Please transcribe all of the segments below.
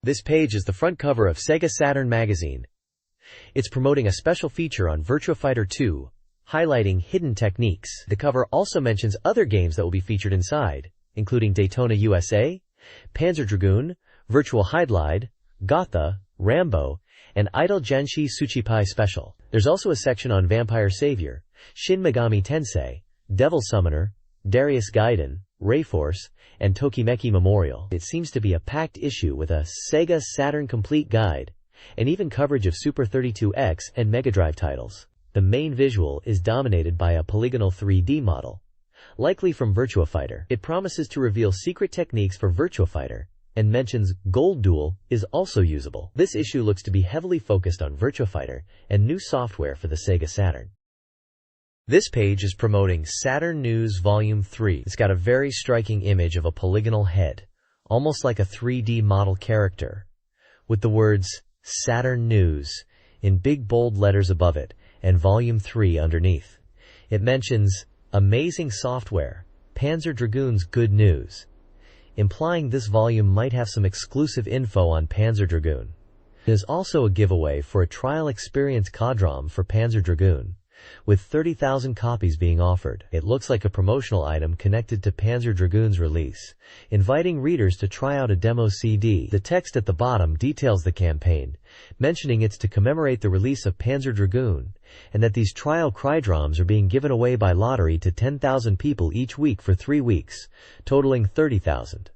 This page is the front cover of SEGA Saturn magazine. It's promoting a special feature on Virtua Fighter 2, highlighting hidden techniques. The cover also mentions other games that will be featured inside, including Daytona USA, Panzer Dragoon, Virtual Hydlide, Gotha, Rambo, and Idol Janshi Tsuchipai Special. There's also a section on Vampire Savior, Shin Megami Tensei, Devil Summoner, Darius Gaiden, Rayforce, and Tokimeki Memorial. It seems to be a packed issue with a SEGA Saturn complete guide, and even coverage of Super 32X and Mega Drive titles. The main visual is dominated by a polygonal 3D model, likely from Virtua Fighter. It promises to reveal secret techniques for Virtua Fighter, and mentions Gold Duel is also usable. This issue looks to be heavily focused on Virtua Fighter and new software for the SEGA Saturn. This page is promoting Saturn News Volume 3. It's got a very striking image of a polygonal head, almost like a 3D model character, with the words Saturn News in big bold letters above it and Volume 3 underneath. It mentions amazing software, Panzer Dragoon's good news, implying this volume might have some exclusive info on Panzer Dragoon. There's also a giveaway for a trial experience Codrom for Panzer Dragoon, with 30,000 copies being offered. It looks like a promotional item connected to Panzer Dragoon's release, inviting readers to try out a demo CD. The text at the bottom details the campaign, mentioning it's to commemorate the release of Panzer Dragoon, and that these trial Crydroms are being given away by lottery to 10,000 people each week for 3 weeks, totaling 30,000.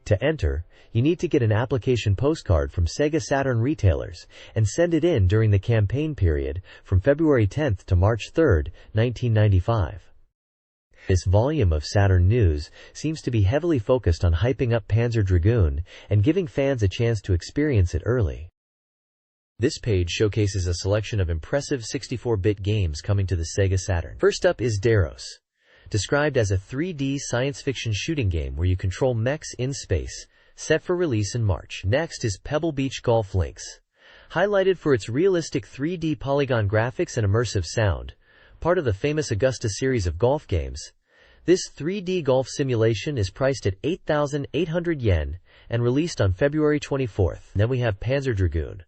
To enter, you need to get an application postcard from SEGA Saturn retailers and send it in during the campaign period from February 10th to March 3rd, 1995. This volume of Saturn News seems to be heavily focused on hyping up Panzer Dragoon and giving fans a chance to experience it early. This page showcases a selection of impressive 64-bit games coming to the SEGA Saturn. First up is Daros, described as a 3D science fiction shooting game where you control mechs in space, set for release in March. Next is Pebble Beach Golf Links, highlighted for its realistic 3D polygon graphics and immersive sound, part of the famous Augusta series of golf games. This 3D golf simulation is priced at 8,800 yen and released on February 24th. Then we have Panzer Dragoon,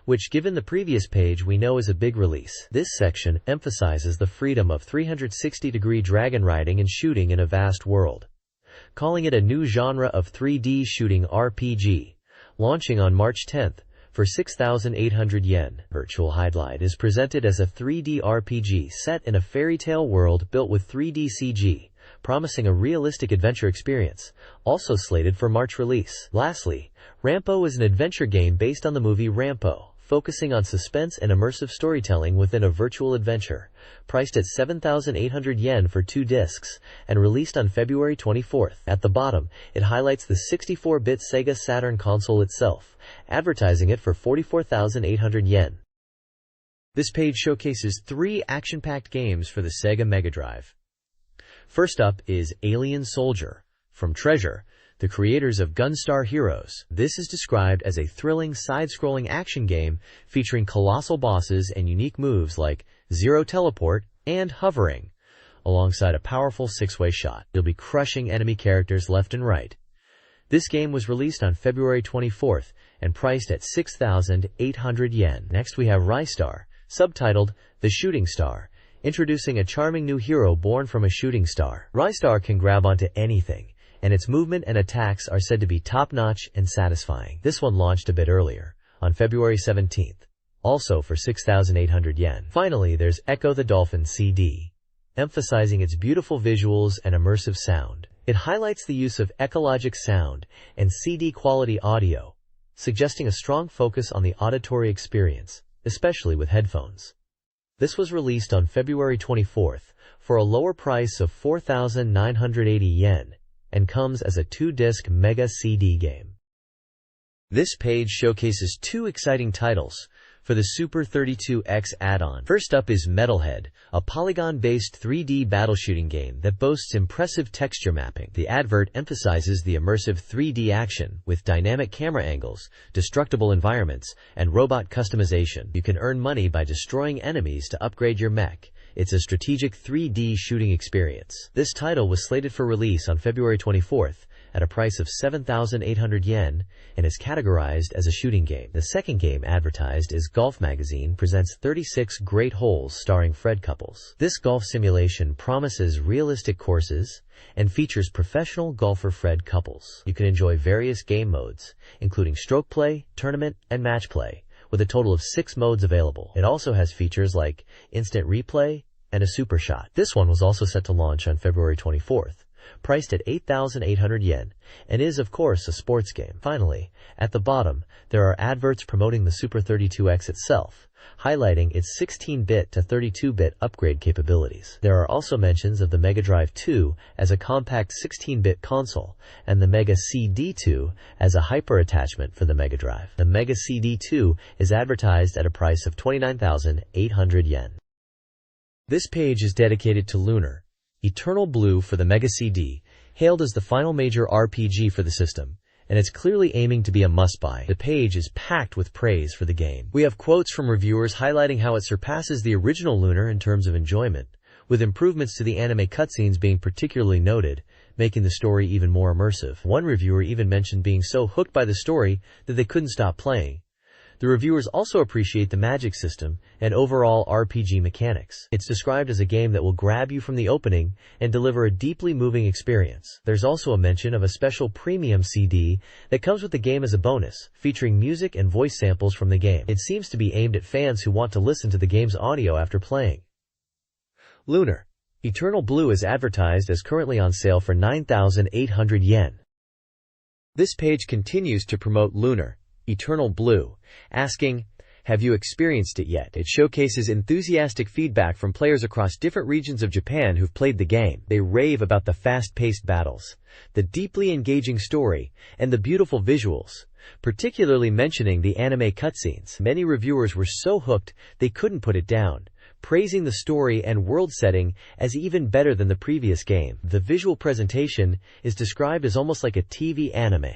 which given the previous page we know is a big release. This section emphasizes the freedom of 360-degree dragon riding and shooting in a vast world, calling it a new genre of 3D shooting RPG, launching on March 10th for 6,800 yen. Virtual Hydlide is presented as a 3D RPG set in a fairy tale world built with 3D CG, promising a realistic adventure experience, also slated for March release. Lastly, Rampo is an adventure game based on the movie Rampo, focusing on suspense and immersive storytelling within a virtual adventure, priced at 7,800 yen for 2 discs, and released on February 24th. At the bottom, it highlights the 64-bit SEGA Saturn console itself, advertising it for 44,800 yen. This page showcases 3 action-packed games for the Sega Mega Drive. First up is Alien Soldier, from Treasure, the creators of Gunstar Heroes. This is described as a thrilling side-scrolling action game featuring colossal bosses and unique moves like Zero Teleport and Hovering, alongside a powerful 6-way shot. You'll be crushing enemy characters left and right. This game was released on February 24th and priced at 6,800 yen. Next we have Rystar, subtitled The Shooting Star, introducing a charming new hero born from a shooting star. Rystar can grab onto anything, and its movement and attacks are said to be top-notch and satisfying. This one launched a bit earlier, on February 17th, also for 6,800 yen. Finally, there's Echo the Dolphin CD, emphasizing its beautiful visuals and immersive sound. It highlights the use of ecologic sound and CD-quality audio, suggesting a strong focus on the auditory experience, especially with headphones. This was released on February 24th for a lower price of 4,980 yen, and comes as a 2-disc Mega CD game. This page showcases 2 exciting titles for the Super 32X add-on. First up is Metalhead, a polygon-based 3D battle shooting game that boasts impressive texture mapping. The advert emphasizes the immersive 3D action with dynamic camera angles, destructible environments, and robot customization. You can earn money by destroying enemies to upgrade your mech. It's a strategic 3D shooting experience. This title was slated for release on February 24th at a price of 7,800 yen and is categorized as a shooting game. The second game advertised is Golf Magazine presents 36 Great Holes starring Fred Couples. This golf simulation promises realistic courses and features professional golfer Fred Couples. You can enjoy various game modes, including stroke play, tournament, and match play, with a total of 6 modes available. It also has features like instant replay and a super shot. This one was also set to launch on February 24th, priced at 8,800 yen, and is of course a sports game. Finally, at the bottom, there are adverts promoting the Super 32X itself, highlighting its 16-bit to 32-bit upgrade capabilities. There are also mentions of the Mega Drive 2 as a compact 16-bit console and the Mega CD2 as a hyper attachment for the Mega Drive. The Mega CD2 is advertised at a price of 29,800 yen. This page is dedicated to Lunar, Eternal Blue for the Mega CD, hailed as the final major RPG for the system, and it's clearly aiming to be a must-buy. The page is packed with praise for the game. We have quotes from reviewers highlighting how it surpasses the original Lunar in terms of enjoyment, with improvements to the anime cutscenes being particularly noted, making the story even more immersive. One reviewer even mentioned being so hooked by the story that they couldn't stop playing. The reviewers also appreciate the magic system and overall RPG mechanics. It's described as a game that will grab you from the opening and deliver a deeply moving experience. There's also a mention of a special premium CD that comes with the game as a bonus, featuring music and voice samples from the game. It seems to be aimed at fans who want to listen to the game's audio after playing. Lunar, Eternal Blue is advertised as currently on sale for 9,800 yen. This page continues to promote Lunar, Eternal Blue, asking, have you experienced it yet? It showcases enthusiastic feedback from players across different regions of Japan who've played the game. They rave about the fast-paced battles, the deeply engaging story, and the beautiful visuals, particularly mentioning the anime cutscenes. Many reviewers were so hooked they couldn't put it down, praising the story and world setting as even better than the previous game. The visual presentation is described as almost like a TV anime.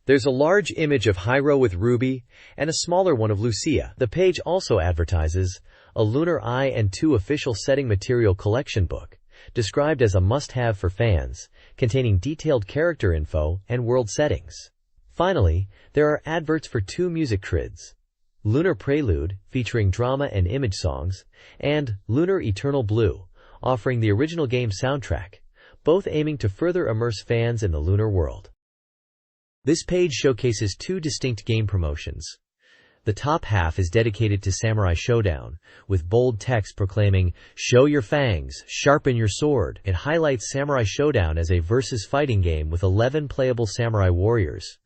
There's a large image of Hyro with Ruby and a smaller one of Lucia. The page also advertises a Lunar I and II official setting material collection book, described as a must-have for fans, containing detailed character info and world settings. Finally, there are adverts for 2 music trids, Lunar Prelude, featuring drama and image songs, and Lunar Eternal Blue, offering the original game soundtrack, both aiming to further immerse fans in the Lunar world. This page showcases 2 distinct game promotions. The top half is dedicated to Samurai Showdown, with bold text proclaiming, "Show your fangs, sharpen your sword." It highlights Samurai Showdown as a versus fighting game with 11 playable samurai warriors.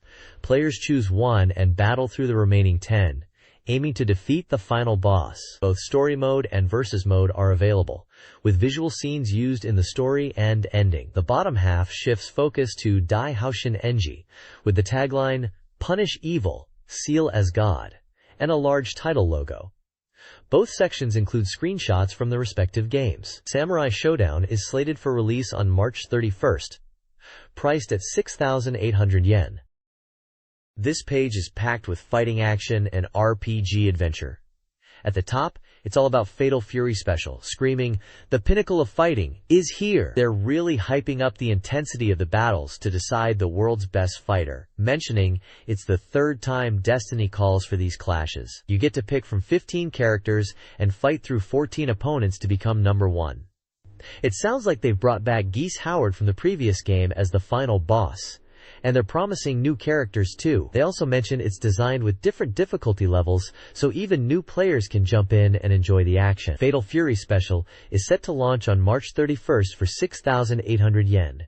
Players choose one and battle through the remaining 10, aiming to defeat the final boss. Both story mode and versus mode are available, with visual scenes used in the story and ending. The bottom half shifts focus to Dai Haushin Enji, with the tagline, "Punish Evil, Seal as God," and a large title logo. Both sections include screenshots from the respective games. Samurai Showdown is slated for release on March 31st, priced at 6,800 yen. This page is packed with fighting action and RPG adventure. At the top, it's all about Fatal Fury Special, screaming, "The pinnacle of fighting is here!" They're really hyping up the intensity of the battles to decide the world's best fighter, mentioning it's the 3rd time Destiny calls for these clashes. You get to pick from 15 characters and fight through 14 opponents to become number 1. It sounds like they've brought back Geese Howard from the previous game as the final boss, and they're promising new characters too. They also mention it's designed with different difficulty levels, so even new players can jump in and enjoy the action. Fatal Fury Special is set to launch on March 31st for 6,800 yen.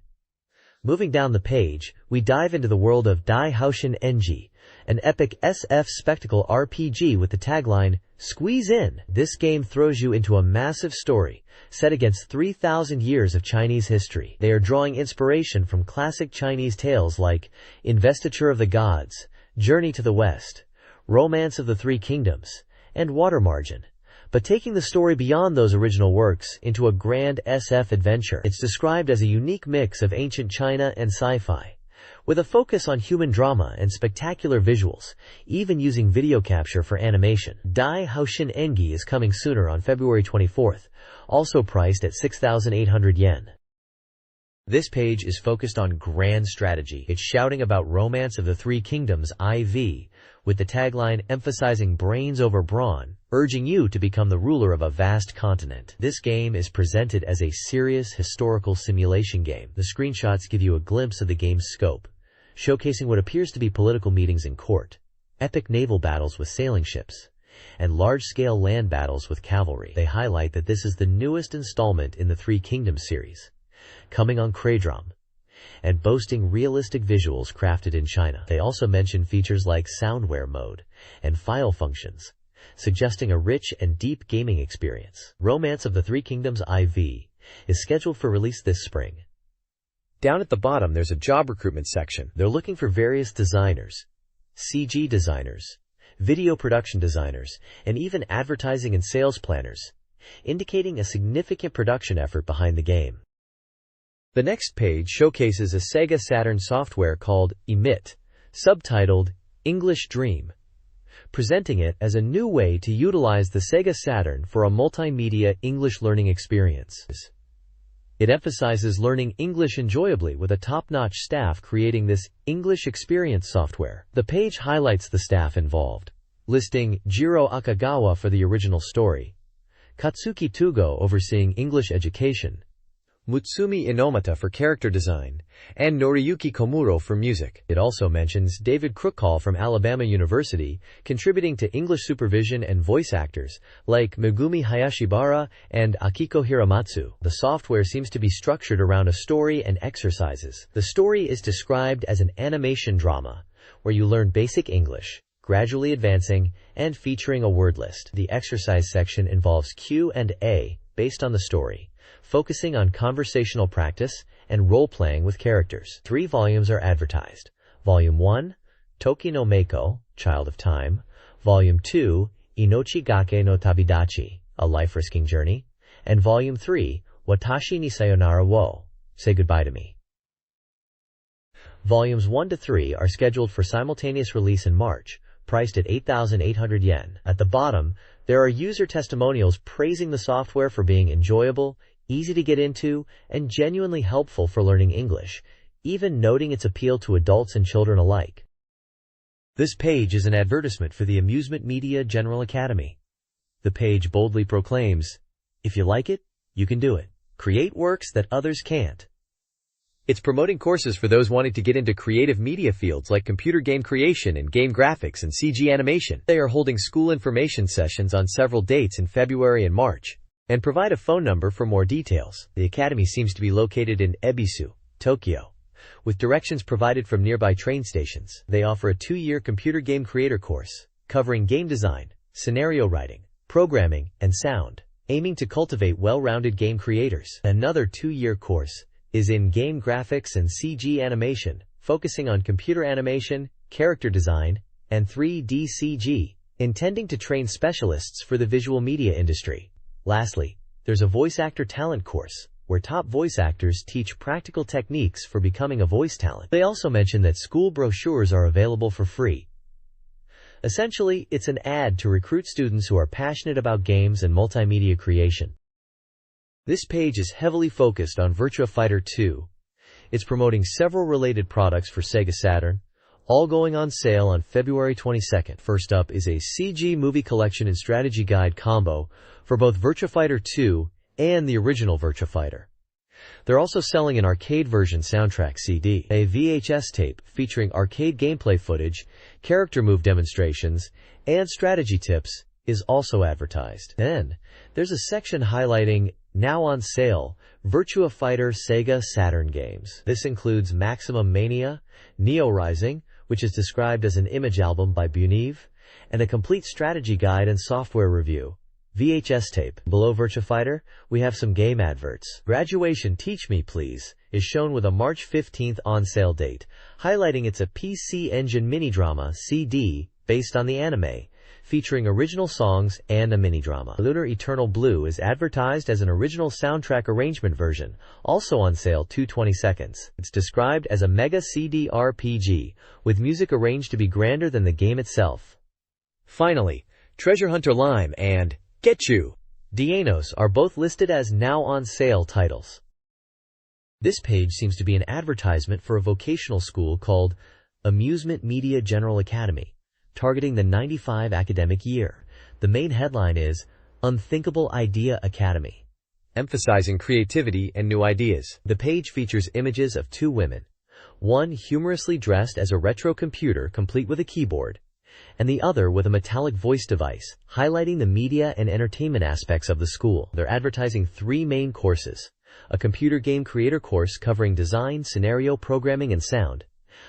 Moving down the page, we dive into the world of Dai Haushin Enji, an epic SF spectacle RPG with the tagline, "Squeeze in." This game throws you into a massive story, set against 3,000 years of Chinese history. They are drawing inspiration from classic Chinese tales like Investiture of the Gods, Journey to the West, Romance of the Three Kingdoms, and Water Margin, but taking the story beyond those original works into a grand SF adventure. It's described as a unique mix of ancient China and sci-fi, with a focus on human drama and spectacular visuals, even using video capture for animation. Dai Haushin Engi is coming sooner on February 24th, also priced at 6,800 yen. This page is focused on grand strategy. It's shouting about Romance of the Three Kingdoms IV, with the tagline emphasizing brains over brawn, urging you to become the ruler of a vast continent. This game is presented as a serious historical simulation game. The screenshots give you a glimpse of the game's scope, showcasing what appears to be political meetings in court, epic naval battles with sailing ships, and large-scale land battles with cavalry. They highlight that this is the newest installment in the Three Kingdoms series, coming on Cradrom, and boasting realistic visuals crafted in China. They also mention features like soundware mode and file functions, suggesting a rich and deep gaming experience. Romance of the Three Kingdoms IV is scheduled for release this spring. Down at the bottom, there's a job recruitment section. They're looking for various designers, CG designers, video production designers, and even advertising and sales planners, indicating a significant production effort behind the game. The next page showcases a SEGA Saturn software called Emit, subtitled English Dream, presenting it as a new way to utilize the SEGA Saturn for a multimedia English learning experience. It emphasizes learning English enjoyably with a top-notch staff creating this English experience software. The page highlights the staff involved, listing Jiro Akagawa for the original story, Katsuki Tugo overseeing English education, Mutsumi Inomata for character design, and Noriyuki Komuro for music. It also mentions David Crookall from Alabama University, contributing to English supervision and voice actors, like Megumi Hayashibara and Akiko Hiramatsu. The software seems to be structured around a story and exercises. The story is described as an animation drama, where you learn basic English, gradually advancing, and featuring a word list. The exercise section involves Q&A based on the story, focusing on conversational practice and role-playing with characters. 3 volumes are advertised. Volume 1, Toki no Meiko, Child of Time. Volume 2, Inochi Gake no Tabidachi, A Life-Risking Journey. And Volume 3, Watashi ni Sayonara wo, Say Goodbye to Me. Volumes 1 to 3 are scheduled for simultaneous release in March, priced at 8,800 yen. At the bottom, there are user testimonials praising the software for being enjoyable, easy to get into, and genuinely helpful for learning English, even noting its appeal to adults and children alike. This page is an advertisement for the Amusement Media General Academy. The page boldly proclaims, "If you like it, you can do it. Create works that others can't." It's promoting courses for those wanting to get into creative media fields like computer game creation and game graphics and CG animation. They are holding school information sessions on several dates in February and March, and provide a phone number for more details. The academy seems to be located in Ebisu, Tokyo, with directions provided from nearby train stations. They offer a 2-year computer game creator course, covering game design, scenario writing, programming, and sound, aiming to cultivate well-rounded game creators. Another 2-year course is in game graphics and CG animation, focusing on computer animation, character design, and 3D CG, intending to train specialists for the visual media industry. Lastly, there's a voice actor talent course, where top voice actors teach practical techniques for becoming a voice talent. They also mention that school brochures are available for free. Essentially, it's an ad to recruit students who are passionate about games and multimedia creation. This page is heavily focused on Virtua Fighter 2. It's promoting several related products for SEGA Saturn, all going on sale on February 22nd. First up is a CG movie collection and strategy guide combo for both Virtua Fighter 2 and the original Virtua Fighter. They're also selling an arcade version soundtrack CD. A VHS tape featuring arcade gameplay footage, character move demonstrations, and strategy tips is also advertised. Then, there's a section highlighting now on sale Virtua Fighter SEGA Saturn games. This includes Maximum Mania, Neo Rising, which is described as an image album by Buniv, and a complete strategy guide and software review. VHS tape. Below Virtua Fighter, we have some game adverts. Graduation Teach Me Please is shown with a March 15th on-sale date, highlighting it's a PC Engine mini-drama CD based on the anime, featuring original songs and a mini-drama. Lunar Eternal Blue is advertised as an original soundtrack arrangement version, also on sale 2/20 seconds. It's described as a mega CD RPG, with music arranged to be grander than the game itself. Finally, Treasure Hunter Lime and Get You! Dienos are both listed as now on sale titles. This page seems to be an advertisement for a vocational school called Amusement Media General Academy, targeting the '95 academic year. The main headline is Unthinkable Idea Academy, emphasizing creativity and new ideas. The page features images of two women, one humorously dressed as a retro computer complete with a keyboard, and the other with a metallic voice device, highlighting the media and entertainment aspects of the school. They're advertising three main courses: a computer game creator course covering design, scenario programming, and sound,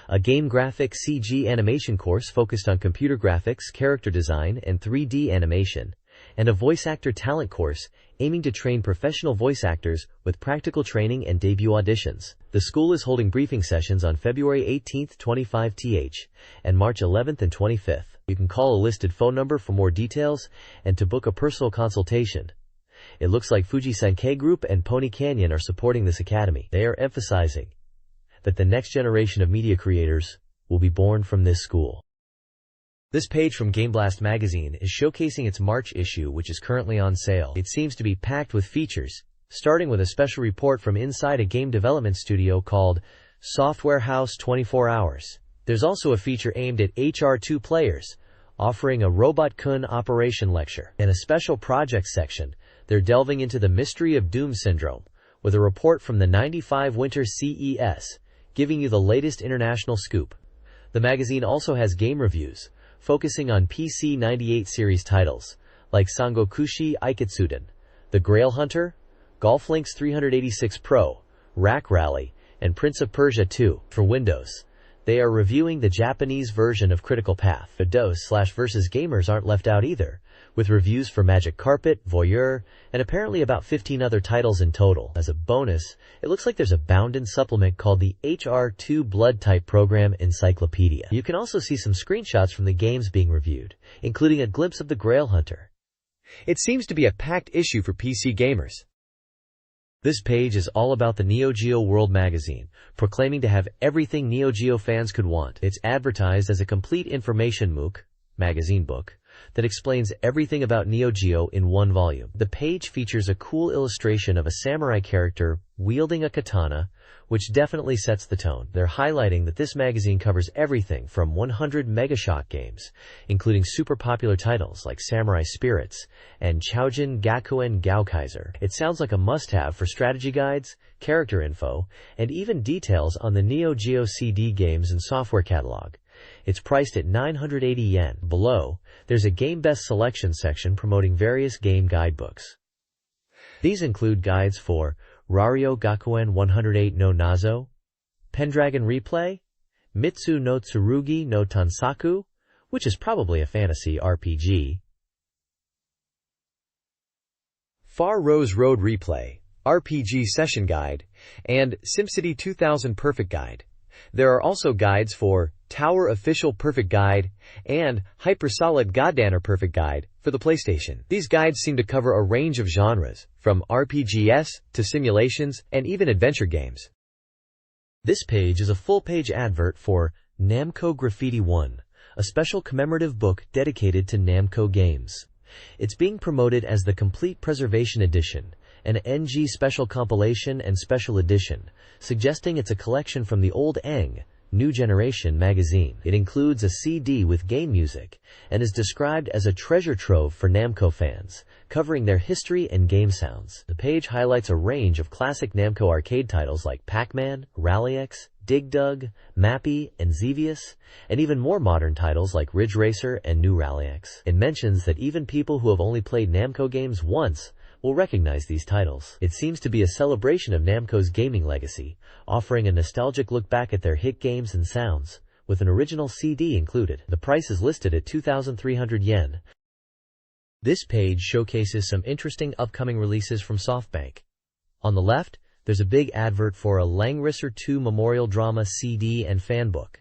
a game graphic CG animation course focused on computer graphics, character design, and 3D animation, and a voice actor talent course aiming to train professional voice actors with practical training and debut auditions. The school is holding briefing sessions on February 18th, 25th, and March 11th and 25th. You can call a listed phone number for more details and to book a personal consultation. It looks like Fuji Sankei Group and Pony Canyon are supporting this academy. They are emphasizing that the next generation of media creators will be born from this school. This page from Game Blast magazine is showcasing its March issue, which is currently on sale. It seems to be packed with features, starting with a special report from inside a game development studio called Software House 24 Hours. There's also a feature aimed at HR2 players, offering a Robot Kun operation lecture. In a special projects section, they're delving into the mystery of Doom Syndrome, with a report from the '95 Winter CES, giving you the latest international scoop. The magazine also has game reviews, focusing on PC 98 series titles, like Sangokushi Ikitsuden, The Grail Hunter, Golf Links 386 Pro, Rack Rally, and Prince of Persia 2. For Windows, they are reviewing the Japanese version of Critical Path. The DOS/Versus gamers aren't left out either, with reviews for Magic Carpet, Voyeur, and apparently about 15 other titles in total. As a bonus, it looks like there's a bound-in supplement called the HR2 Blood Type Program Encyclopedia. You can also see some screenshots from the games being reviewed, including a glimpse of the Grail Hunter. It seems to be a packed issue for PC gamers. This page is all about the Neo Geo World magazine, proclaiming to have everything Neo Geo fans could want. It's advertised as a complete information MOOC, magazine book, that explains everything about Neo Geo in one volume. The page features a cool illustration of a samurai character wielding a katana, which definitely sets the tone. They're highlighting that this magazine covers everything from 100 Megashock games, including super popular titles like Samurai Spirits and Choujin Gakuen Gaokaiser. It sounds like a must-have for strategy guides, character info, and even details on the Neo Geo CD games and software catalog. It's priced at 980 yen. Below, there's a Game Best Selection section promoting various game guidebooks. These include guides for Rario Gakuen 108 no Nazo, Pendragon Replay, Mitsu no Tsurugi no Tansaku, which is probably a fantasy RPG, Far Rose Road Replay, RPG Session Guide, and SimCity 2000 Perfect Guide. There are also guides for Tower Official Perfect Guide and Hypersolid Goddanner Perfect Guide for the PlayStation. These guides seem to cover a range of genres, from RPGs to simulations and even adventure games. This page is a full-page advert for Namco Graffiti 1, a special commemorative book dedicated to Namco games. It's being promoted as the Complete Preservation Edition, an NG Special Compilation and Special Edition, suggesting it's a collection from the old Eng, New Generation magazine. It includes a CD with game music and is described as a treasure trove for Namco fans, covering their history and game sounds. The page highlights a range of classic Namco arcade titles like Pac-Man, Rally-X, Dig Dug, Mappy, and Xevious, and even more modern titles like Ridge Racer and New Rally-X. It mentions that even people who have only played Namco games once will recognize these titles. It seems to be a celebration of Namco's gaming legacy, offering a nostalgic look back at their hit games and sounds, with an original CD included. The price is listed at 2,300 yen. This page showcases some interesting upcoming releases from SoftBank. On the left, there's a big advert for a Langrisser 2 Memorial Drama CD and fanbook.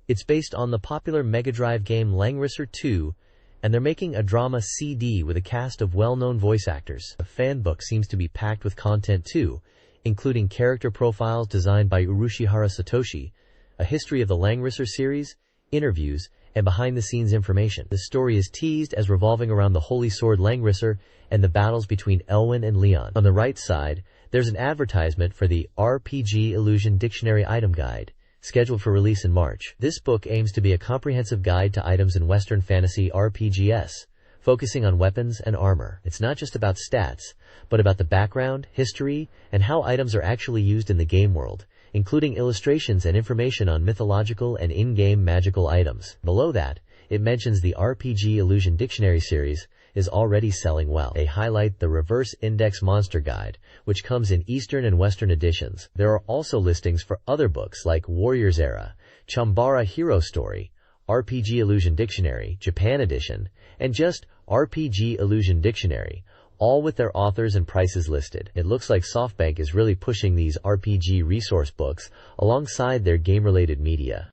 It's based on the popular Mega Drive game Langrisser 2, and they're making a drama CD with a cast of well-known voice actors. The fanbook seems to be packed with content too, including character profiles designed by Urushihara Satoshi, a history of the Langrisser series, interviews, and behind-the-scenes information. The story is teased as revolving around the Holy Sword Langrisser and the battles between Elwyn and Leon. On the right side, There's an advertisement for the RPG Illusion Dictionary Item Guide, scheduled for release in March. This book aims to be a comprehensive guide to items in Western fantasy RPGs, focusing on weapons and armor. It's not just about stats, but about the background, history, and how items are actually used in the game world, including illustrations and information on mythological and in-game magical items. Below that, it mentions the RPG Illusion Dictionary series is already selling well. They highlight the Reverse Index Monster Guide, which comes in Eastern and Western editions. There are also listings for other books like Warriors Era, Chambara Hero Story, RPG Illusion Dictionary, Japan Edition, and just RPG Illusion Dictionary, all with their authors and prices listed. It looks like SoftBank is really pushing these RPG resource books alongside their game-related media.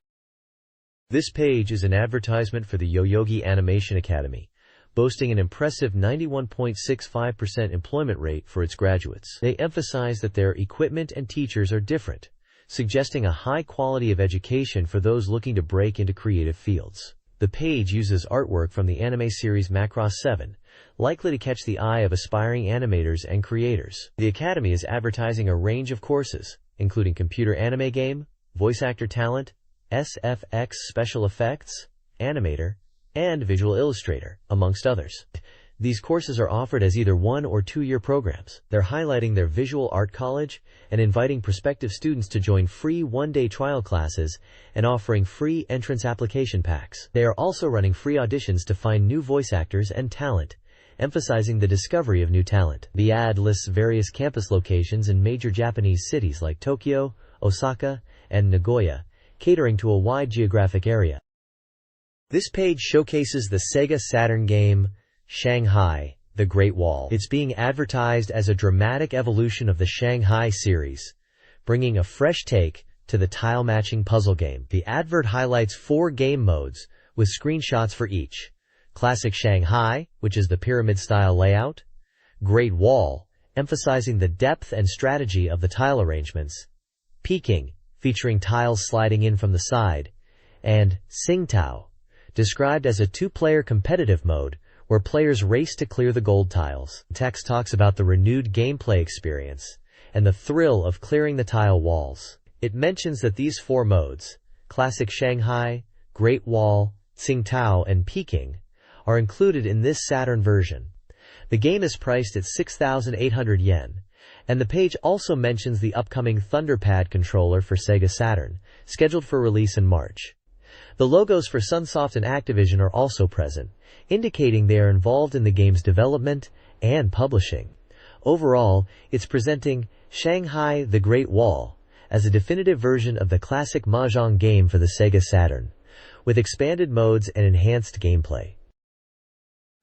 This page is an advertisement for the Yoyogi Animation Academy, boasting an impressive 91.65% employment rate for its graduates. They emphasize that their equipment and teachers are different, suggesting a high quality of education for those looking to break into creative fields. The page uses artwork from the anime series Macross 7, likely to catch the eye of aspiring animators and creators. The Academy is advertising a range of courses, including computer anime game, voice actor talent, SFX special effects, animator, and visual illustrator, amongst others. These courses are offered as either 1- or 2-year programs. They're highlighting their visual art college and inviting prospective students to join free 1-day trial classes and offering free entrance application packs. They are also running free auditions to find new voice actors and talent, emphasizing the discovery of new talent. The ad lists various campus locations in major Japanese cities like Tokyo, Osaka, and Nagoya, catering to a wide geographic area. This page showcases the SEGA Saturn game, Shanghai, The Great Wall. It's being advertised as a dramatic evolution of the Shanghai series, bringing a fresh take to the tile-matching puzzle game. The advert highlights 4 game modes, with screenshots for each. Classic Shanghai, which is the pyramid-style layout. Great Wall, emphasizing the depth and strategy of the tile arrangements. Peking, featuring tiles sliding in from the side. And Tsingtao, described as a 2-player competitive mode, where players race to clear the gold tiles. The text talks about the renewed gameplay experience and the thrill of clearing the tile walls. It mentions that these 4 modes, Classic Shanghai, Great Wall, Tsingtao, and Peking, are included in this Saturn version. The game is priced at 6,800 yen, and the page also mentions the upcoming ThunderPad controller for SEGA Saturn, scheduled for release in March. The logos for Sunsoft and Activision are also present, indicating they are involved in the game's development and publishing. Overall, it's presenting Shanghai The Great Wall as a definitive version of the classic mahjong game for the SEGA Saturn, with expanded modes and enhanced gameplay.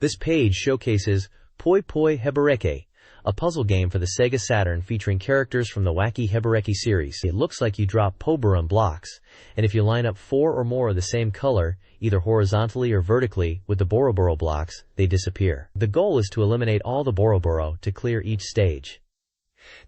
This page showcases Poi Poi Hebereke, a puzzle game for the SEGA Saturn featuring characters from the Wacky Hebereke series. It looks like you drop Poburon blocks, and if you line up 4 or more of the same color, either horizontally or vertically, with the Boroboro blocks, they disappear. The goal is to eliminate all the Boroboro to clear each stage.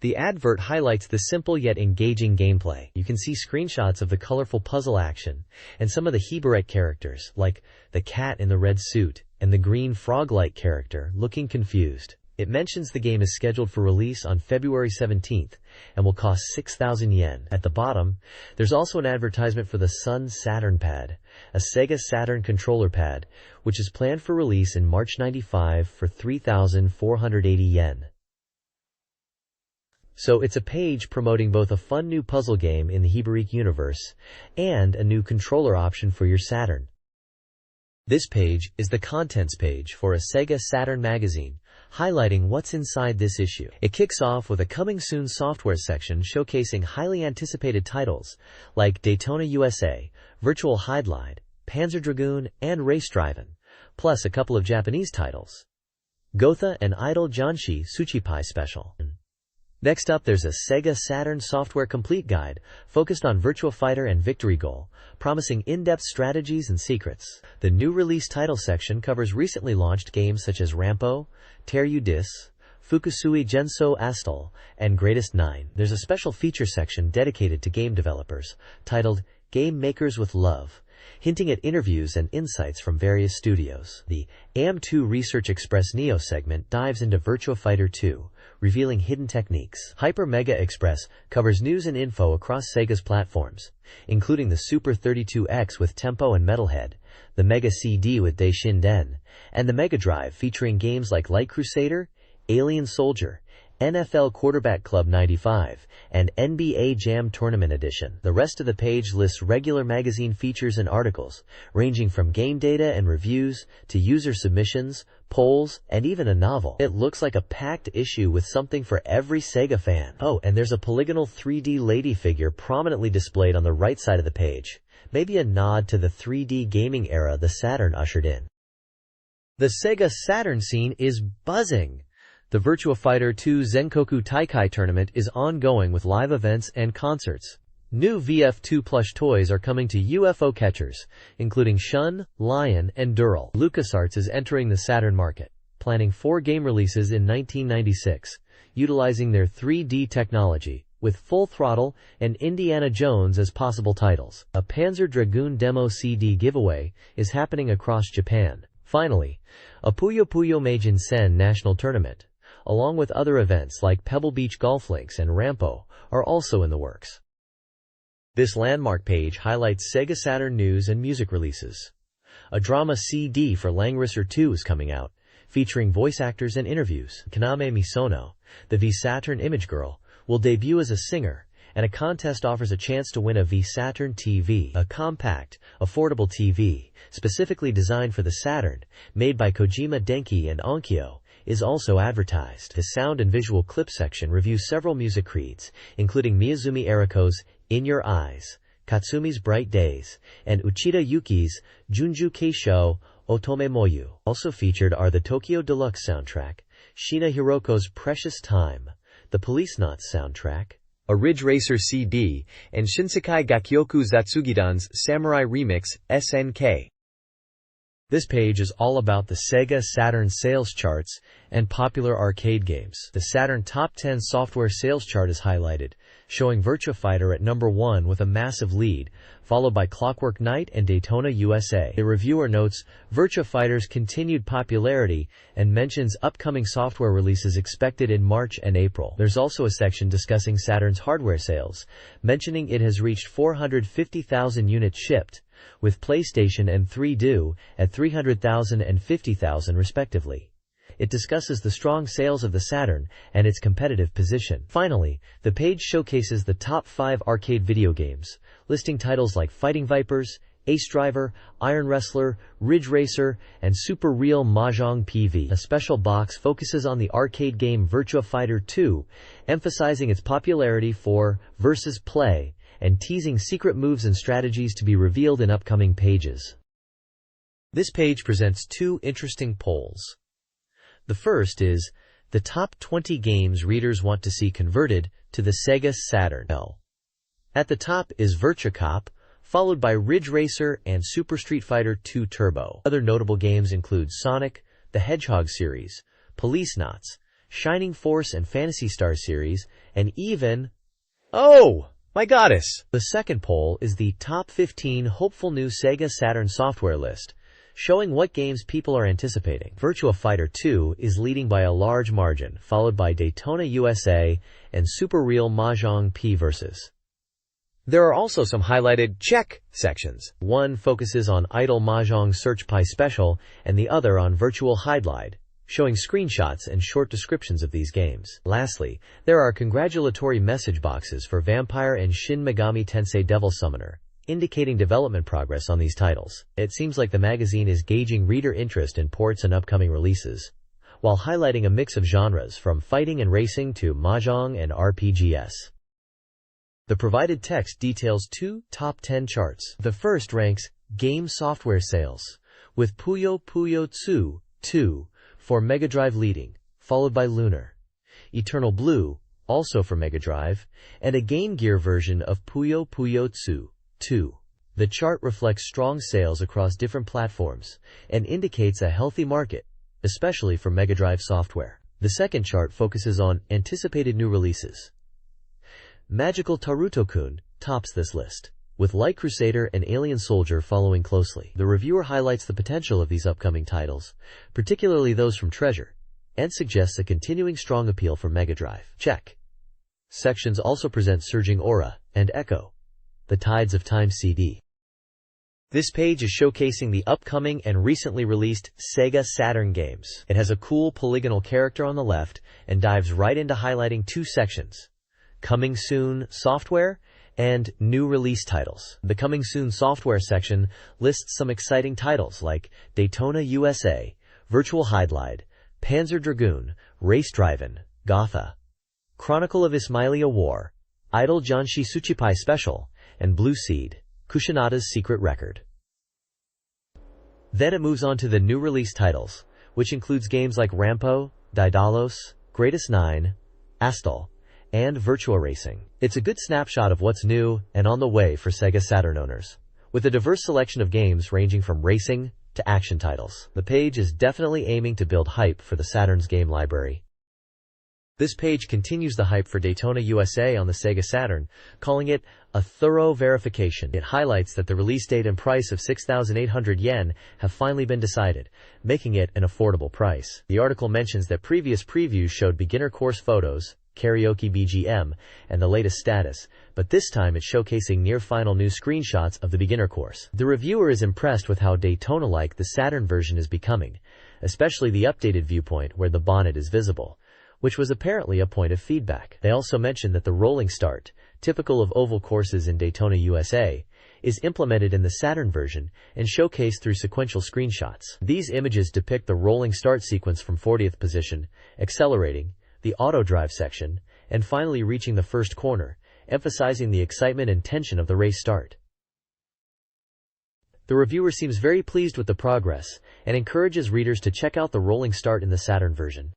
The advert highlights the simple yet engaging gameplay. You can see screenshots of the colorful puzzle action and some of the Hebereke characters, like the cat in the red suit and the green frog-like character, looking confused. It mentions the game is scheduled for release on February 17th and will cost 6,000 yen. At the bottom, there's also an advertisement for the Sun Saturn Pad, a SEGA Saturn controller pad, which is planned for release in March 95 for 3,480 yen. So it's a page promoting both a fun new puzzle game in the Hebereke universe and a new controller option for your Saturn. This page is the contents page for a SEGA Saturn magazine, highlighting what's inside this issue. It kicks off with a coming soon software section showcasing highly anticipated titles like Daytona USA, Virtual Highline, Panzer Dragoon, and Race Driven, plus a couple of Japanese titles. Gotha and Idol Janshi Tsuchipai Special. Next up, there's a SEGA Saturn Software Complete Guide focused on Virtua Fighter and Victory Goal, promising in-depth strategies and secrets. The new release title section covers recently launched games such as Rampo, Teryu Dis, Fukusui Genso Astal, and Greatest 9. There's a special feature section dedicated to game developers, titled Game Makers with Love, hinting at interviews and insights from various studios. The AM2 Research Express Neo segment dives into Virtua Fighter 2, revealing hidden techniques. Hyper Mega Express covers news and info across Sega's platforms, including the Super 32X with Tempo and Metalhead, the Mega CD with Daishin Den, and the Mega Drive featuring games like Light Crusader, Alien Soldier, NFL Quarterback Club 95, and NBA Jam Tournament Edition. The rest of the page lists regular magazine features and articles, ranging from game data and reviews to user submissions, polls, and even a novel. It looks like a packed issue with something for every Sega fan. Oh, and there's a polygonal 3D lady figure prominently displayed on the right side of the page, maybe a nod to the 3D gaming era the Saturn ushered in. The Sega Saturn scene is buzzing. The Virtua Fighter 2 Zenkoku Taikai tournament is ongoing with live events and concerts. New VF2 plush toys are coming to UFO catchers, including Shun, Lion, and Dural. LucasArts is entering the Saturn market, planning 4 game releases in 1996, utilizing their 3D technology, with Full Throttle and Indiana Jones as possible titles. A Panzer Dragoon demo CD giveaway is happening across Japan. Finally, a Puyo Puyo Meijin Sen national tournament, along with other events like Pebble Beach Golf Links and Rampo, are also in the works. This landmark page highlights Sega Saturn news and music releases. A drama CD for Langrisser 2 is coming out, featuring voice actors and interviews. Kaname Misono, the V Saturn image girl, will debut as a singer, and a contest offers a chance to win a V Saturn TV, a compact, affordable TV, specifically designed for the Saturn, made by Kojima Denki and Onkyo, is also advertised. The sound and visual clip section reviews several music creeds, including Miyazumi Eriko's In Your Eyes, Katsumi's Bright Days, and Uchida Yuki's Junju Keisho Otome Moyu. Also featured are the Tokyo Deluxe soundtrack, Shina Hiroko's Precious Time, the Police Knots soundtrack, a Ridge Racer CD, and Shinsekai Gakyoku Zatsugidan's Samurai Remix, SNK. This page is all about the Sega Saturn sales charts and popular arcade games. The Saturn Top 10 software sales chart is highlighted, showing Virtua Fighter at number 1 with a massive lead, followed by Clockwork Knight and Daytona USA. The reviewer notes Virtua Fighter's continued popularity and mentions upcoming software releases expected in March and April. There's also a section discussing Saturn's hardware sales, mentioning it has reached 450,000 units shipped, with PlayStation and 3DO at 300,000 and 50,000 respectively. It discusses the strong sales of the Saturn and its competitive position. Finally, the page showcases the top 5 arcade video games, listing titles like Fighting Vipers, Ace Driver, Iron Wrestler, Ridge Racer, and Super Real Mahjong PV. A special box focuses on the arcade game Virtua Fighter 2, emphasizing its popularity for versus play and teasing secret moves and strategies to be revealed in upcoming pages. This page presents 2 interesting polls. The first is the top 20 games readers want to see converted to the Sega Saturn. At the top is Virtua Cop, followed by Ridge Racer and Super Street Fighter 2 Turbo. Other notable games include Sonic, the Hedgehog series, Police Knots, Shining Force and Phantasy Star series, and even... Oh! My goddess! The second poll is the top 15 hopeful new Sega Saturn software list, showing what games people are anticipating. Virtua Fighter 2 is leading by a large margin, followed by Daytona USA and Super Real Mahjong P vs. There are also some highlighted check sections. One focuses on Idle Mahjong Search Pi Special and the other on Virtual Hidelight, showing screenshots and short descriptions of these games. Lastly, there are congratulatory message boxes for Vampire and Shin Megami Tensei Devil Summoner, indicating development progress on these titles. It seems like the magazine is gauging reader interest in ports and upcoming releases, while highlighting a mix of genres from fighting and racing to mahjong and RPGs. The provided text details 2 top 10 charts. The first ranks game software sales, with Puyo Puyo 2 for Mega Drive leading, followed by Lunar, Eternal Blue, also for Mega Drive, and a Game Gear version of Puyo Puyo 2. The chart reflects strong sales across different platforms and indicates a healthy market, especially for Mega Drive software. The second chart focuses on anticipated new releases. Magical Taruto-kun tops this list, with Light Crusader and Alien Soldier following closely. The reviewer highlights the potential of these upcoming titles, particularly those from Treasure, and suggests a continuing strong appeal for Mega Drive. Check. Sections also present Surging Aura and Echo, the Tides of Time CD. This page is showcasing the upcoming and recently released SEGA Saturn games. It has a cool polygonal character on the left and dives right into highlighting two sections: Coming Soon Software and New Release Titles. The Coming Soon Software section lists some exciting titles like Daytona USA, Virtual Highglide, Panzer Dragoon, Race Drive-In, Gotha, Chronicle of Ismailia War, Idol Janshi Tsuchipai Special, and Blue Seed, Kushinada's Secret Record. Then it moves on to the new release titles, which includes games like Rampo, Daedalus, Greatest 9, Astal, and Virtua Racing. It's a good snapshot of what's new and on the way for Sega Saturn owners, with a diverse selection of games ranging from racing to action titles. The page is definitely aiming to build hype for the Saturn's game library. This page continues the hype for Daytona USA on the Sega Saturn, calling it a thorough verification. It highlights that the release date and price of 6,800 yen have finally been decided, making it an affordable price. The article mentions that previous previews showed beginner course photos, karaoke BGM, and the latest status, but this time it's showcasing near-final new screenshots of the beginner course. The reviewer is impressed with how Daytona-like the Saturn version is becoming, especially the updated viewpoint where the bonnet is visible, which was apparently a point of feedback. They also mentioned that the rolling start, typical of oval courses in Daytona USA, is implemented in the Saturn version and showcased through sequential screenshots. These images depict the rolling start sequence from 40th position, accelerating, the auto drive section, and finally reaching the first corner, emphasizing the excitement and tension of the race start. The reviewer seems very pleased with the progress and encourages readers to check out the rolling start in the Saturn version.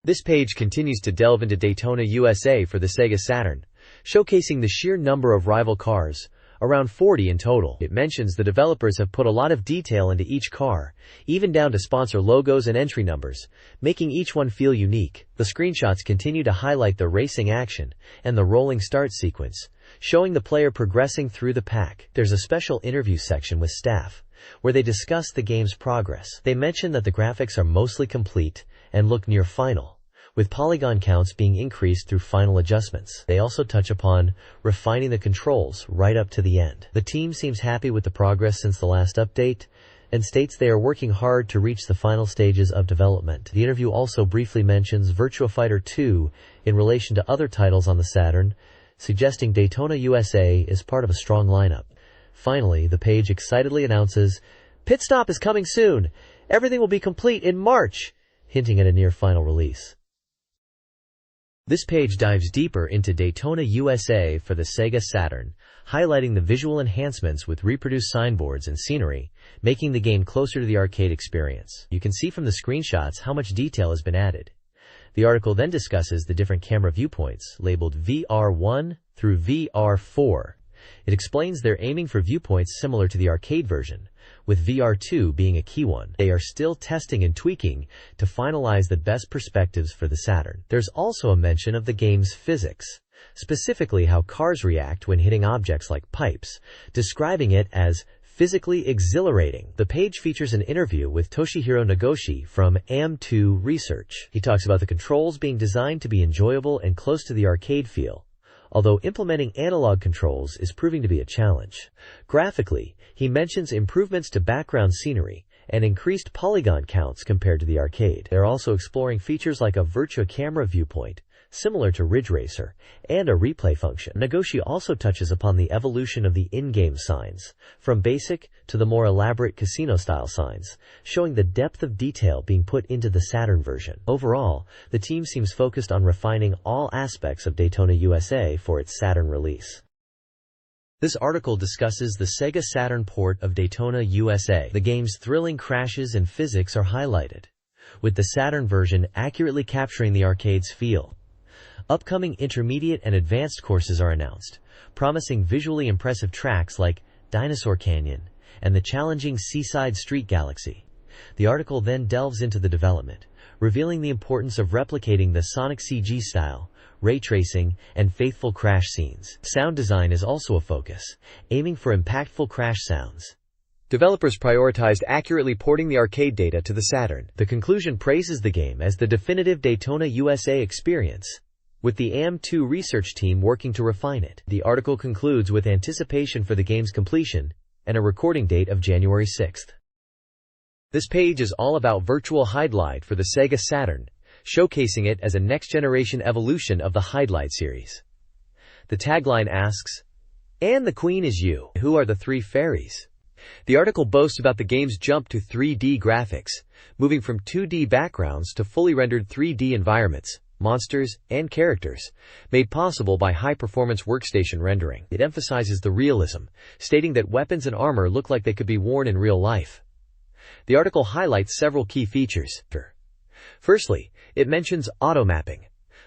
This page continues to delve into Daytona USA for the Sega Saturn, showcasing the sheer number of rival cars, around 40 in total. It mentions the developers have put a lot of detail into each car, even down to sponsor logos and entry numbers, making each one feel unique. The screenshots continue to highlight the racing action and the rolling start sequence, showing the player progressing through the pack. There's a special interview section with staff, where they discuss the game's progress. They mention that the graphics are mostly complete and look near final, with polygon counts being increased through final adjustments. They also touch upon refining the controls right up to the end. The team seems happy with the progress since the last update, and states they are working hard to reach the final stages of development. The interview also briefly mentions Virtua Fighter 2 in relation to other titles on the Saturn, suggesting Daytona USA is part of a strong lineup. Finally, the page excitedly announces, "Pit Stop is coming soon! Everything will be complete in March!" hinting at a near-final release. This page dives deeper into Daytona USA for the Sega Saturn, highlighting the visual enhancements with reproduced signboards and scenery, making the game closer to the arcade experience. You can see from the screenshots how much detail has been added. The article then discusses the different camera viewpoints, labeled VR1 through VR4. It explains they're aiming for viewpoints similar to the arcade version, with VR2 being a key one. They are still testing and tweaking to finalize the best perspectives for the Saturn. There's also a mention of the game's physics, specifically how cars react when hitting objects like pipes, describing it as physically exhilarating. The page features an interview with Toshihiro Nagoshi from AM2 Research. He talks about the controls being designed to be enjoyable and close to the arcade feel, although implementing analog controls is proving to be a challenge. Graphically, he mentions improvements to background scenery and increased polygon counts compared to the arcade. They're also exploring features like a Virtua camera viewpoint, similar to Ridge Racer, and a replay function. Nagoshi also touches upon the evolution of the in-game signs, from basic to the more elaborate casino-style signs, showing the depth of detail being put into the Saturn version. Overall, the team seems focused on refining all aspects of Daytona USA for its Saturn release. This article discusses the Sega Saturn port of Daytona USA. The game's thrilling crashes and physics are highlighted, with the Saturn version accurately capturing the arcade's feel. Upcoming intermediate and advanced courses are announced, promising visually impressive tracks like Dinosaur Canyon and the challenging Seaside Street Galaxy. The article then delves into the development, revealing the importance of replicating the Sonic CG style, ray tracing, and faithful crash scenes. Sound design is also a focus, aiming for impactful crash sounds. Developers prioritized accurately porting the arcade data to the Saturn. The conclusion praises the game as the definitive Daytona USA experience, with the AM2 research team working to refine it. The article concludes with anticipation for the game's completion and a recording date of January 6th. This page is all about Virtual Hydlide for the SEGA Saturn, showcasing it as a next-generation evolution of the Hydlide series. The tagline asks, "And the Queen is you. Who are the three fairies?" The article boasts about the game's jump to 3D graphics, moving from 2D backgrounds to fully rendered 3D environments, monsters, and characters, made possible by high-performance workstation rendering. It emphasizes the realism, stating that weapons and armor look like they could be worn in real life. The article highlights several key features. Firstly, it mentions auto-mapping,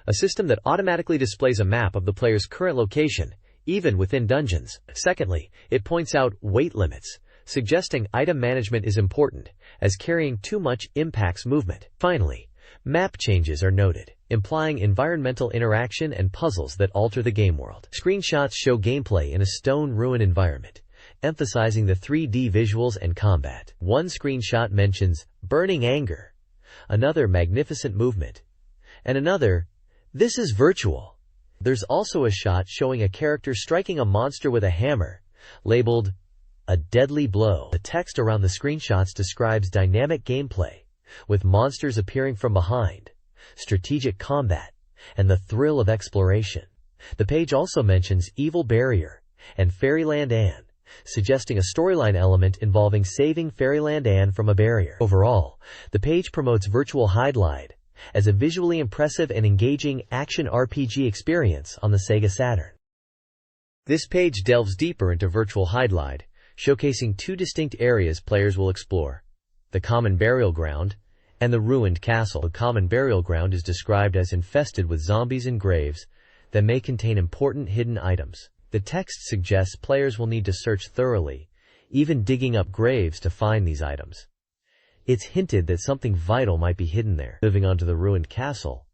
a system that automatically displays a map of the player's current location, even within dungeons. Secondly, it points out weight limits, suggesting item management is important, as carrying too much impacts movement. Finally, map changes are noted, implying environmental interaction and puzzles that alter the game world. Screenshots show gameplay in a stone ruin environment, emphasizing the 3D visuals and combat. One screenshot mentions burning anger, another magnificent movement, and another, "This is virtual." There's also a shot showing a character striking a monster with a hammer, labeled a deadly blow. The text around the screenshots describes dynamic gameplay, with monsters appearing from behind, strategic combat, and the thrill of exploration. The page also mentions Evil Barrier and Fairyland Anne, suggesting a storyline element involving saving Fairyland Anne from a barrier. Overall, the page promotes Virtual Hydlide as a visually impressive and engaging action RPG experience on the SEGA Saturn. This page delves deeper into Virtual Hydlide, showcasing two distinct areas players will explore: the common burial ground and the ruined castle. The common burial ground is described as infested with zombies and graves that may contain important hidden items. The text suggests players will need to search thoroughly, even digging up graves to find these items. It's hinted that something vital might be hidden there. Moving on to the ruined castle,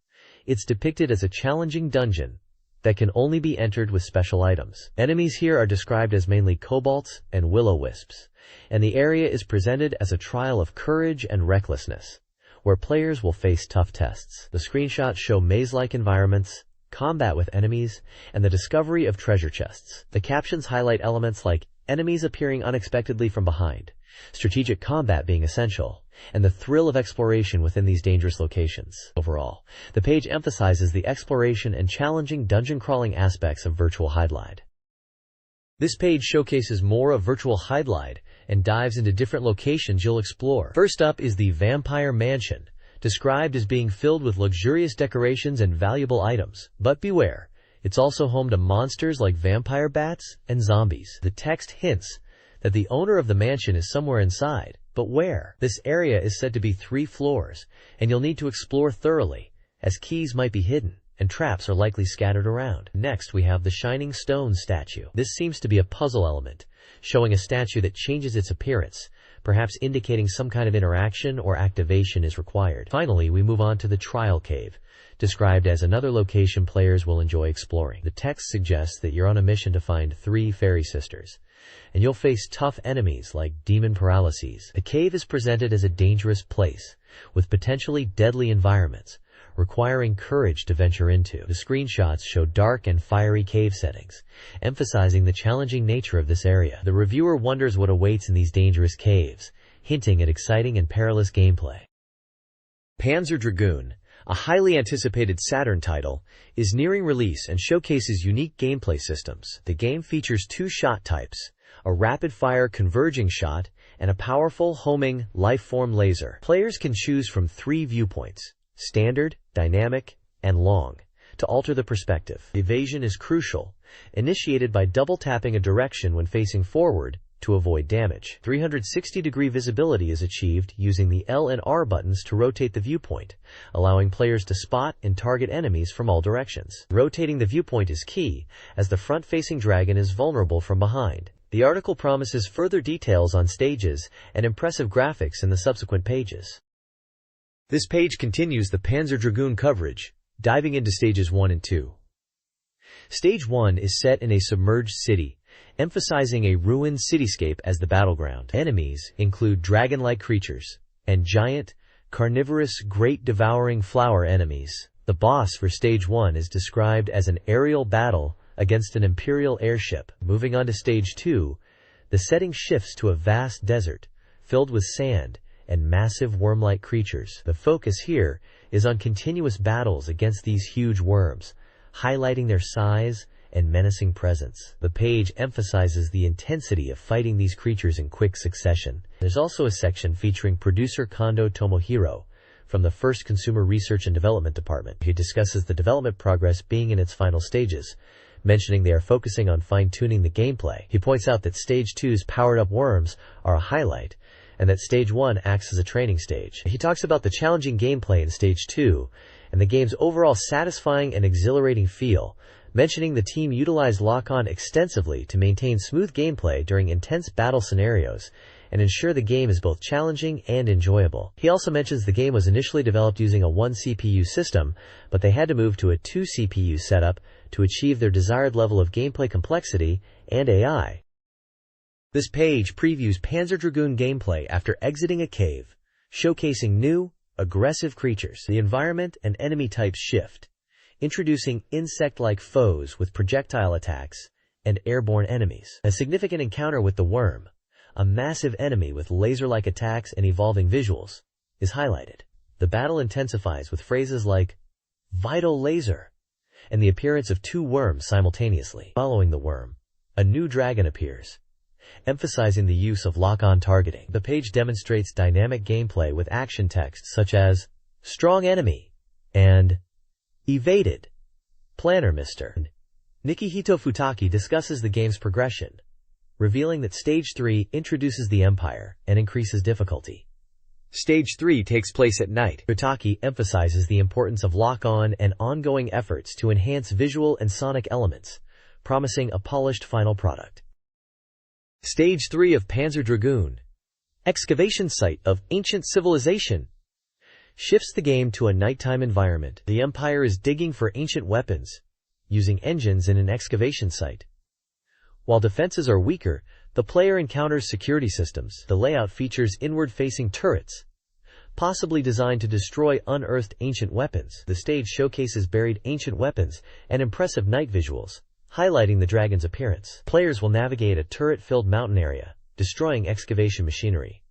it's depicted as a challenging dungeon that can only be entered with special items. Enemies here are described as mainly kobolds and will-o-wisps, and the area is presented as a trial of courage and recklessness, where players will face tough tests. The screenshots show maze-like environments, combat with enemies, and the discovery of treasure chests. The captions highlight elements like enemies appearing unexpectedly from behind, strategic combat being essential, and the thrill of exploration within these dangerous locations. Overall, the page emphasizes the exploration and challenging dungeon-crawling aspects of Virtual Hydlide. This page showcases more of Virtual Hydlide and dives into different locations you'll explore. First up is the Vampire Mansion, described as being filled with luxurious decorations and valuable items. But beware, it's also home to monsters like vampire bats and zombies. The text hints that the owner of the mansion is somewhere inside, but where? This area is said to be 3 floors, and you'll need to explore thoroughly, as keys might be hidden, and traps are likely scattered around. Next, we have the Shining Stone statue. This seems to be a puzzle element, showing a statue that changes its appearance, perhaps indicating some kind of interaction or activation is required. Finally, we move on to the Trial Cave, described as another location players will enjoy exploring. The text suggests that you're on a mission to find 3 fairy sisters, and you'll face tough enemies like demon paralyses. The cave is presented as a dangerous place, with potentially deadly environments, requiring courage to venture into. The screenshots show dark and fiery cave settings, emphasizing the challenging nature of this area. The reviewer wonders what awaits in these dangerous caves, hinting at exciting and perilous gameplay. Panzer Dragoon, a highly anticipated Saturn title, is nearing release and showcases unique gameplay systems. The game features 2 shot types, a rapid-fire converging shot and a powerful homing life-form laser. Players can choose from 3 viewpoints: standard, dynamic, and long, to alter the perspective. Evasion is crucial, initiated by double-tapping a direction when facing forward to avoid damage. 360-degree visibility is achieved using the L and R buttons to rotate the viewpoint, allowing players to spot and target enemies from all directions. Rotating the viewpoint is key, as the front-facing dragon is vulnerable from behind. The article promises further details on stages and impressive graphics in the subsequent pages. This page continues the Panzer Dragoon coverage, diving into stages 1 and 2. Stage 1 is set in a submerged city emphasizing a ruined cityscape as the battleground. Enemies include dragon-like creatures and giant, carnivorous, great devouring flower enemies. The boss for Stage 1 is described as an aerial battle against an Imperial airship. Moving on to Stage 2, the setting shifts to a vast desert filled with sand and massive worm-like creatures. The focus here is on continuous battles against these huge worms, highlighting their size and menacing presence. The page emphasizes the intensity of fighting these creatures in quick succession. There's also a section featuring producer Kondo Tomohiro from the First Consumer Research and Development Department. He discusses the development progress being in its final stages, mentioning they are focusing on fine-tuning the gameplay. He points out that Stage 2's powered-up worms are a highlight, and that Stage 1 acts as a training stage. He talks about the challenging gameplay in Stage 2 and the game's overall satisfying and exhilarating feel, mentioning the team utilized lock-on extensively to maintain smooth gameplay during intense battle scenarios and ensure the game is both challenging and enjoyable. He also mentions the game was initially developed using a 1 CPU system, but they had to move to a 2 CPU setup to achieve their desired level of gameplay complexity and AI. This page previews Panzer Dragoon gameplay after exiting a cave, showcasing new, aggressive creatures. The environment and enemy types shift, introducing insect-like foes with projectile attacks and airborne enemies. A significant encounter with the worm, a massive enemy with laser-like attacks and evolving visuals, is highlighted. The battle intensifies with phrases like "vital laser" and the appearance of 2 worms simultaneously. Following the worm, a new dragon appears, emphasizing the use of lock-on targeting. The page demonstrates dynamic gameplay with action text such as "strong enemy" and "evaded." Planner Mr. Nikihito Futaki discusses the game's progression, revealing that Stage 3 introduces the Empire and increases difficulty. Stage 3 takes place at night. Futaki emphasizes the importance of lock-on and ongoing efforts to enhance visual and sonic elements, promising a polished final product. Stage 3 of Panzer Dragoon, excavation site of ancient civilization, shifts the game to a nighttime environment. The Empire is digging for ancient weapons, using engines in an excavation site. While defenses are weaker, the player encounters security systems. The layout features inward-facing turrets, possibly designed to destroy unearthed ancient weapons. The stage showcases buried ancient weapons and impressive night visuals, highlighting the dragon's appearance. Players will navigate a turret-filled mountain area, destroying excavation machinery.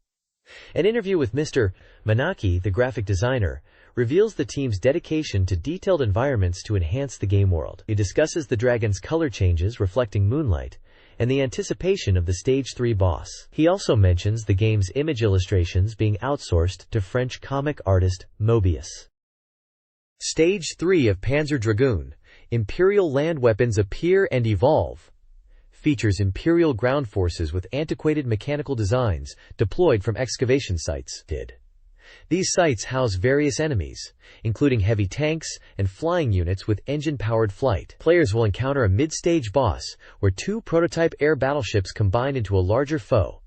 An interview with Mr. Manaki, the graphic designer, reveals the team's dedication to detailed environments to enhance the game world. He discusses the dragon's color changes reflecting moonlight and the anticipation of the Stage 3 boss. He also mentions the game's image illustrations being outsourced to French comic artist Mobius. Stage 3 of Panzer Dragoon, Imperial land weapons appear and evolve, features Imperial ground forces with antiquated mechanical designs deployed from excavation sites. These sites house various enemies, including heavy tanks and flying units with engine-powered flight. Players will encounter a mid-stage boss where 2 prototype air battleships combine into a larger foe.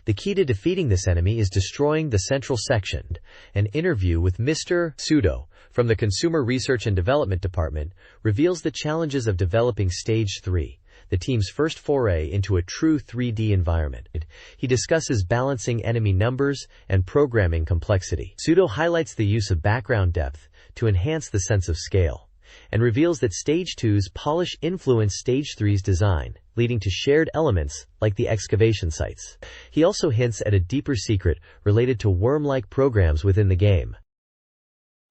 The key to defeating this enemy is destroying the central section. An interview with Mr. Sudo from the Consumer Research and Development Department reveals the challenges of developing Stage 3, the team's first foray into a true 3D environment. He discusses balancing enemy numbers and programming complexity. Sudo highlights the use of background depth to enhance the sense of scale, and reveals that Stage 2's polish influenced Stage 3's design, leading to shared elements like the excavation sites. He also hints at a deeper secret related to worm-like programs within the game.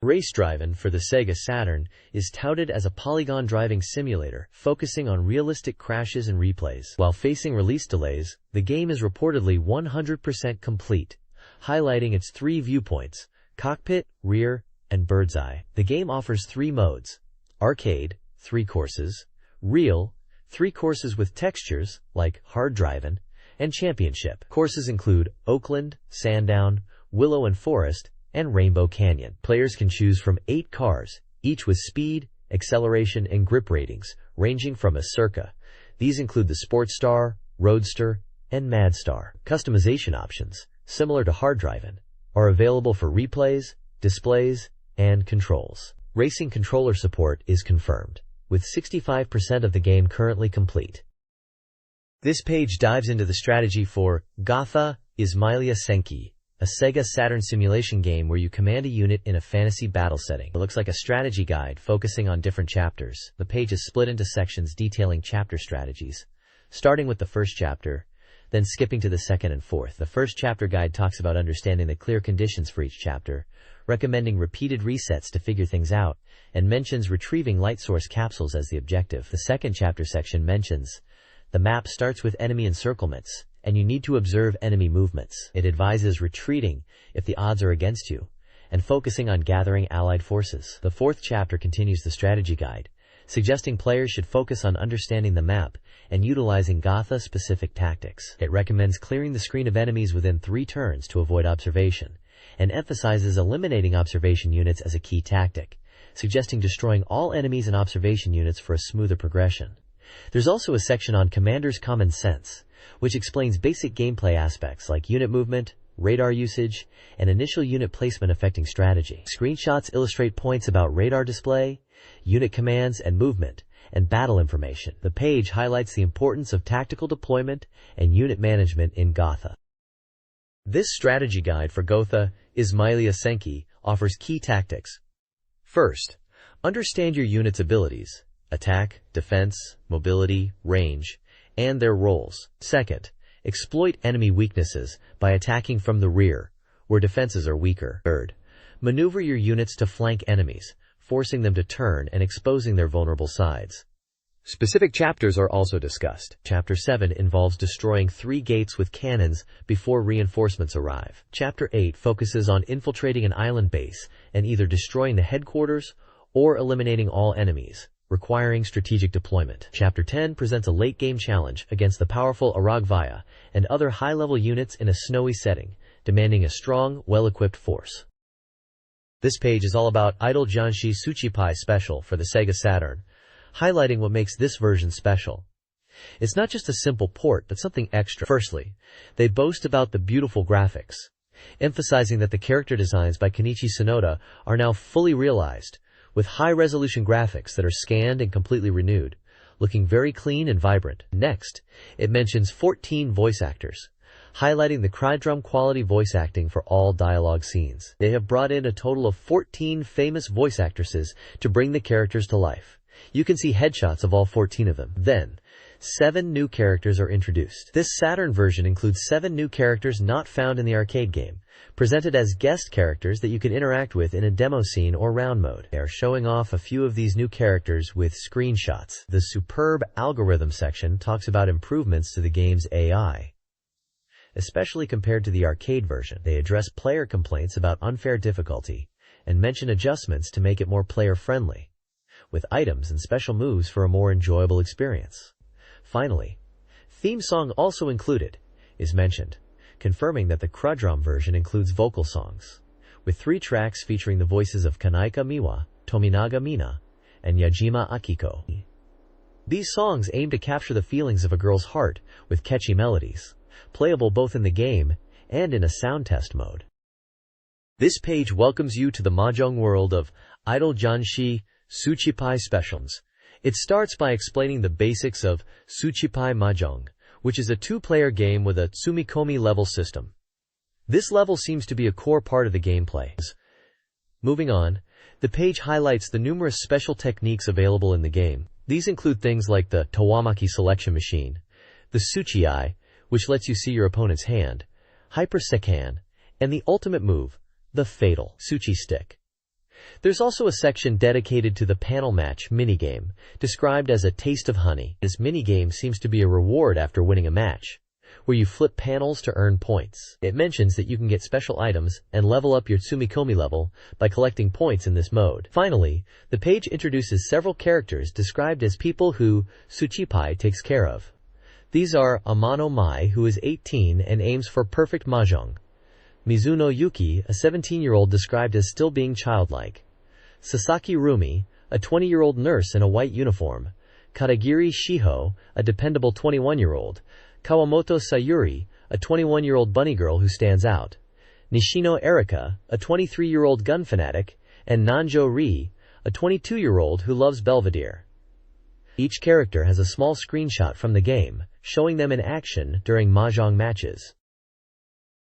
Race Driving for the SEGA Saturn is touted as a polygon driving simulator focusing on realistic crashes and replays. While facing release delays, the game is reportedly 100% complete, highlighting its 3 viewpoints: cockpit, rear, and bird's eye. The game offers 3 modes: arcade, 3 courses; real, 3 courses with textures like hard driving; and championship. Courses include Oakland, Sandown, Willow and Forest, and Rainbow Canyon. Players can choose from 8 cars, each with speed, acceleration, and grip ratings ranging from a circa. These include the Sportstar, Roadster, and Madstar. Customization options, similar to hard driving, are available for replays, displays, and controls. Racing controller support is confirmed, with 65% of the game currently complete. This page dives into the strategy for Gotha Izmailia Senki, a SEGA Saturn simulation game where you command a unit in a fantasy battle setting. It looks like a strategy guide focusing on different chapters. The page is split into sections detailing chapter strategies, starting with the first chapter, then skipping to the second and fourth. The first chapter guide talks about understanding the clear conditions for each chapter, recommending repeated resets to figure things out, and mentions retrieving light source capsules as the objective. The second chapter section mentions the map starts with enemy encirclements, and you need to observe enemy movements. It advises retreating if the odds are against you, and focusing on gathering allied forces. The fourth chapter continues the strategy guide, suggesting players should focus on understanding the map and utilizing Gotha-specific tactics. It recommends clearing the screen of enemies within 3 turns to avoid observation, and emphasizes eliminating observation units as a key tactic, suggesting destroying all enemies and observation units for a smoother progression. There's also a section on Commander's Common Sense, which explains basic gameplay aspects like unit movement, radar usage, and initial unit placement affecting strategy. Screenshots illustrate points about radar display, unit commands and movement, and battle information. The page highlights the importance of tactical deployment and unit management in Gotha. This strategy guide for Gotha Izmailia Senki offers key tactics. First, understand your unit's abilities: attack, defense, mobility, range, and their roles. Second, exploit enemy weaknesses by attacking from the rear, where defenses are weaker. Third, maneuver your units to flank enemies, forcing them to turn and exposing their vulnerable sides. Specific chapters are also discussed. Chapter 7 involves destroying 3 gates with cannons before reinforcements arrive. Chapter 8 focuses on infiltrating an island base and either destroying the headquarters or eliminating all enemies, requiring strategic deployment. Chapter 10 presents a late-game challenge against the powerful Aragvaya and other high-level units in a snowy setting, demanding a strong, well-equipped force. This page is all about Idol Janshi Tsuchipai Special for the SEGA Saturn, highlighting what makes this version special. It's not just a simple port, but something extra. Firstly, they boast about the beautiful graphics, emphasizing that the character designs by Kenichi Sonoda are now fully realized, with high-resolution graphics that are scanned and completely renewed, looking very clean and vibrant. Next, it mentions 14 voice actors, highlighting the cry-drum quality voice acting for all dialogue scenes. They have brought in a total of 14 famous voice actresses to bring the characters to life. You can see headshots of all 14 of them. Then, 7 new characters are introduced. This Saturn version includes 7 new characters not found in the arcade game, presented as guest characters that you can interact with in a demo scene or round mode. They are showing off a few of these new characters with screenshots. The superb algorithm section talks about improvements to the game's AI, especially compared to the arcade version. They address player complaints about unfair difficulty and mention adjustments to make it more player-friendly, with items and special moves for a more enjoyable experience. Finally, theme song also included is mentioned, confirming that the Crudrum version includes vocal songs, with 3 tracks featuring the voices of Kanaika Miwa, Tominaga Mina, and Yajima Akiko. These songs aim to capture the feelings of a girl's heart with catchy melodies, playable both in the game and in a sound test mode. This page welcomes you to the Mahjong world of Idol Janshi Tsuchipai Specials. It starts by explaining the basics of Tsuchipai Mahjong, which is a 2-player game with a Tsumikomi level system. This level seems to be a core part of the gameplay. Moving on, the page highlights the numerous special techniques available in the game. These include things like the Tawamaki selection machine, the Tsuchi-Eye, which lets you see your opponent's hand, Hyper Sekan, and the ultimate move, the fatal Tsuchi stick. There's also a section dedicated to the panel match minigame, described as a taste of honey. This minigame seems to be a reward after winning a match, where you flip panels to earn points. It mentions that you can get special items and level up your Tsumikomi level by collecting points in this mode. Finally, the page introduces several characters described as people who Tsuchipai takes care of. These are Amano Mai, who is 18 and aims for perfect mahjong; Mizuno Yuki, a 17-year-old described as still being childlike; Sasaki Rumi, a 20-year-old nurse in a white uniform; Katagiri Shiho, a dependable 21-year-old; Kawamoto Sayuri, a 21-year-old bunny girl who stands out; Nishino Erika, a 23-year-old gun fanatic; and Nanjo Ri, a 22-year-old who loves Belvedere. Each character has a small screenshot from the game, showing them in action during mahjong matches.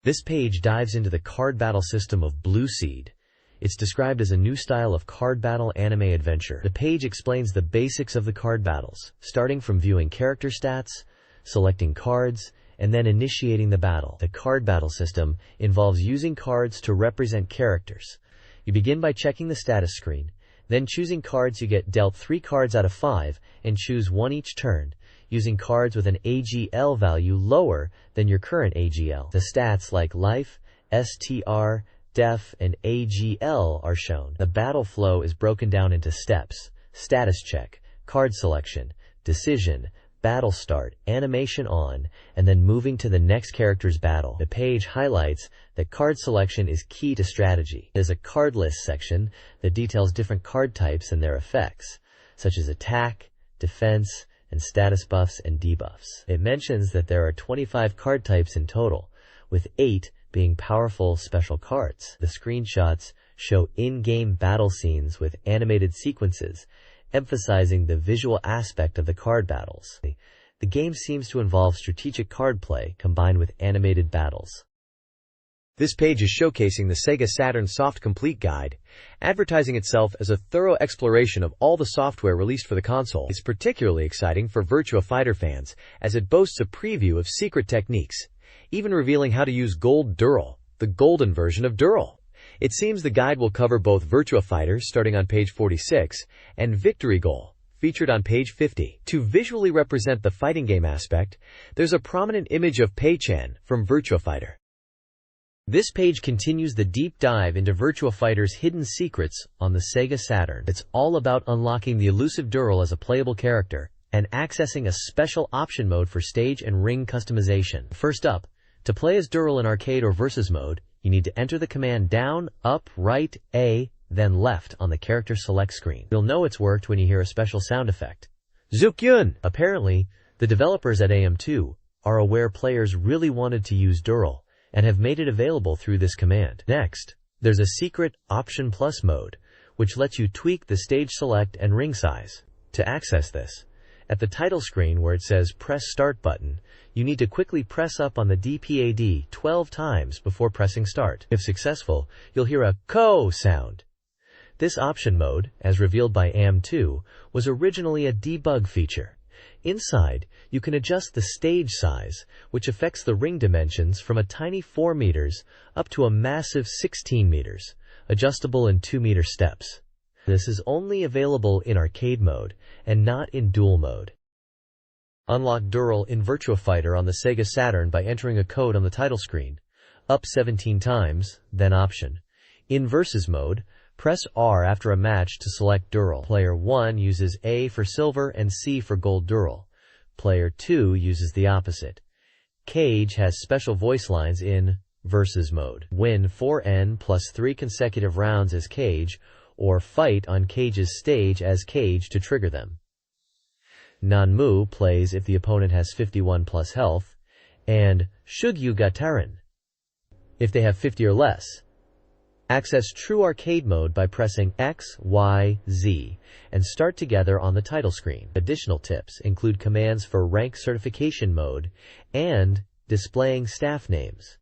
This page dives into the card battle system of Blue Seed. It's described as a new style of card battle anime adventure. The page explains the basics of the card battles, starting from viewing character stats, selecting cards, and then initiating the battle. The card battle system involves using cards to represent characters. You begin by checking the status screen, then choosing cards. You get dealt 3 cards out of 5 and choose 1 each turn, using cards with an AGL value lower than your current AGL. The stats like life, STR, def, and AGL are shown. The battle flow is broken down into steps: status check, card selection, decision, battle start, animation on, and then moving to the next character's battle. The page highlights that card selection is key to strategy. There's a card list section that details different card types and their effects, such as attack, defense, and status buffs and debuffs. It mentions that there are 25 card types in total, with 8 being powerful special cards. The screenshots show in-game battle scenes with animated sequences, emphasizing the visual aspect of the card battles. The game seems to involve strategic card play combined with animated battles. This page is showcasing the SEGA Saturn Soft Complete Guide, advertising itself as a thorough exploration of all the software released for the console. It's particularly exciting for Virtua Fighter fans, as it boasts a preview of secret techniques, even revealing how to use Gold Dural, the golden version of Dural. It seems the guide will cover both Virtua Fighter, starting on page 46, and Victory Goal, featured on page 50. To visually represent the fighting game aspect, there's a prominent image of Pei-chan from Virtua Fighter. This page continues the deep dive into Virtua Fighter's hidden secrets on the SEGA Saturn. It's all about unlocking the elusive Dural as a playable character and accessing a special option mode for stage and ring customization. First up, to play as Dural in arcade or versus mode, you need to enter the command down, up, right, A, then left on the character select screen. You'll know it's worked when you hear a special sound effect. Zukyun! Apparently, the developers at AM2 are aware players really wanted to use Dural and have made it available through this command. Next, there's a secret Option Plus mode, which lets you tweak the stage select and ring size. To access this, at the title screen where it says Press Start button, you need to quickly press up on the D-pad 12 times before pressing start. If successful, you'll hear a "ko" sound. This option mode, as revealed by AM2, was originally a debug feature. Inside, you can adjust the stage size, which affects the ring dimensions from a tiny 4 meters up to a massive 16 meters, adjustable in 2-meter steps. This is only available in arcade mode and not in dual mode. Unlock Dural in Virtua Fighter on the SEGA Saturn by entering a code on the title screen. Up 17 times, then Option. In Versus mode, press R after a match to select Dural. Player 1 uses A for silver and C for gold Dural. Player 2 uses the opposite. Cage has special voice lines in Versus mode. Win 4N plus 3 consecutive rounds as Cage, or fight on Cage's stage as Cage to trigger them. Nanmu plays if the opponent has 51 plus health, and Shugyu Gatarin if they have 50 or less. Access true arcade mode by pressing X, Y, Z, and start together on the title screen. Additional tips include commands for rank certification mode and displaying staff names.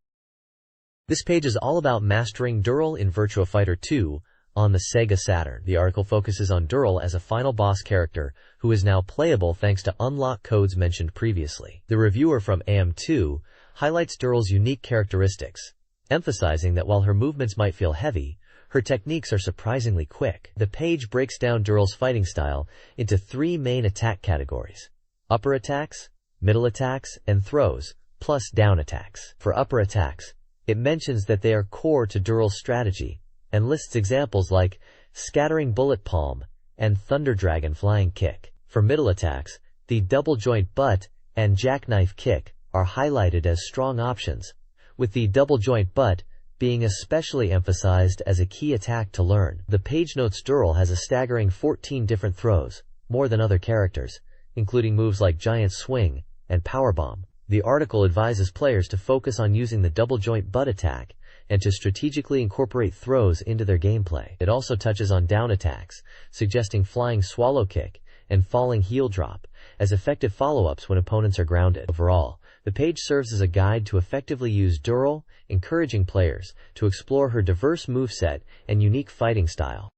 This page is all about mastering Dural in Virtua Fighter 2 on the SEGA Saturn. The article focuses on Dural as a final boss character who is now playable thanks to unlock codes mentioned previously. The reviewer from AM2 highlights Dural's unique characteristics, emphasizing that while her movements might feel heavy, her techniques are surprisingly quick. The page breaks down Dural's fighting style into 3 main attack categories: upper attacks, middle attacks, and throws, plus down attacks. For upper attacks, it mentions that they are core to Dural's strategy, and lists examples like Scattering Bullet Palm and Thunder Dragon Flying Kick. For middle attacks, the Double Joint Butt and Jackknife Kick are highlighted as strong options, with the Double Joint Butt being especially emphasized as a key attack to learn. The page notes Dural has a staggering 14 different throws, more than other characters, including moves like Giant Swing and Powerbomb. The article advises players to focus on using the Double Joint Butt attack and to strategically incorporate throws into their gameplay. It also touches on down attacks, suggesting Flying Swallow Kick and falling heel drop, as effective follow-ups when opponents are grounded. Overall, the page serves as a guide to effectively use Dural, encouraging players to explore her diverse moveset and unique fighting style.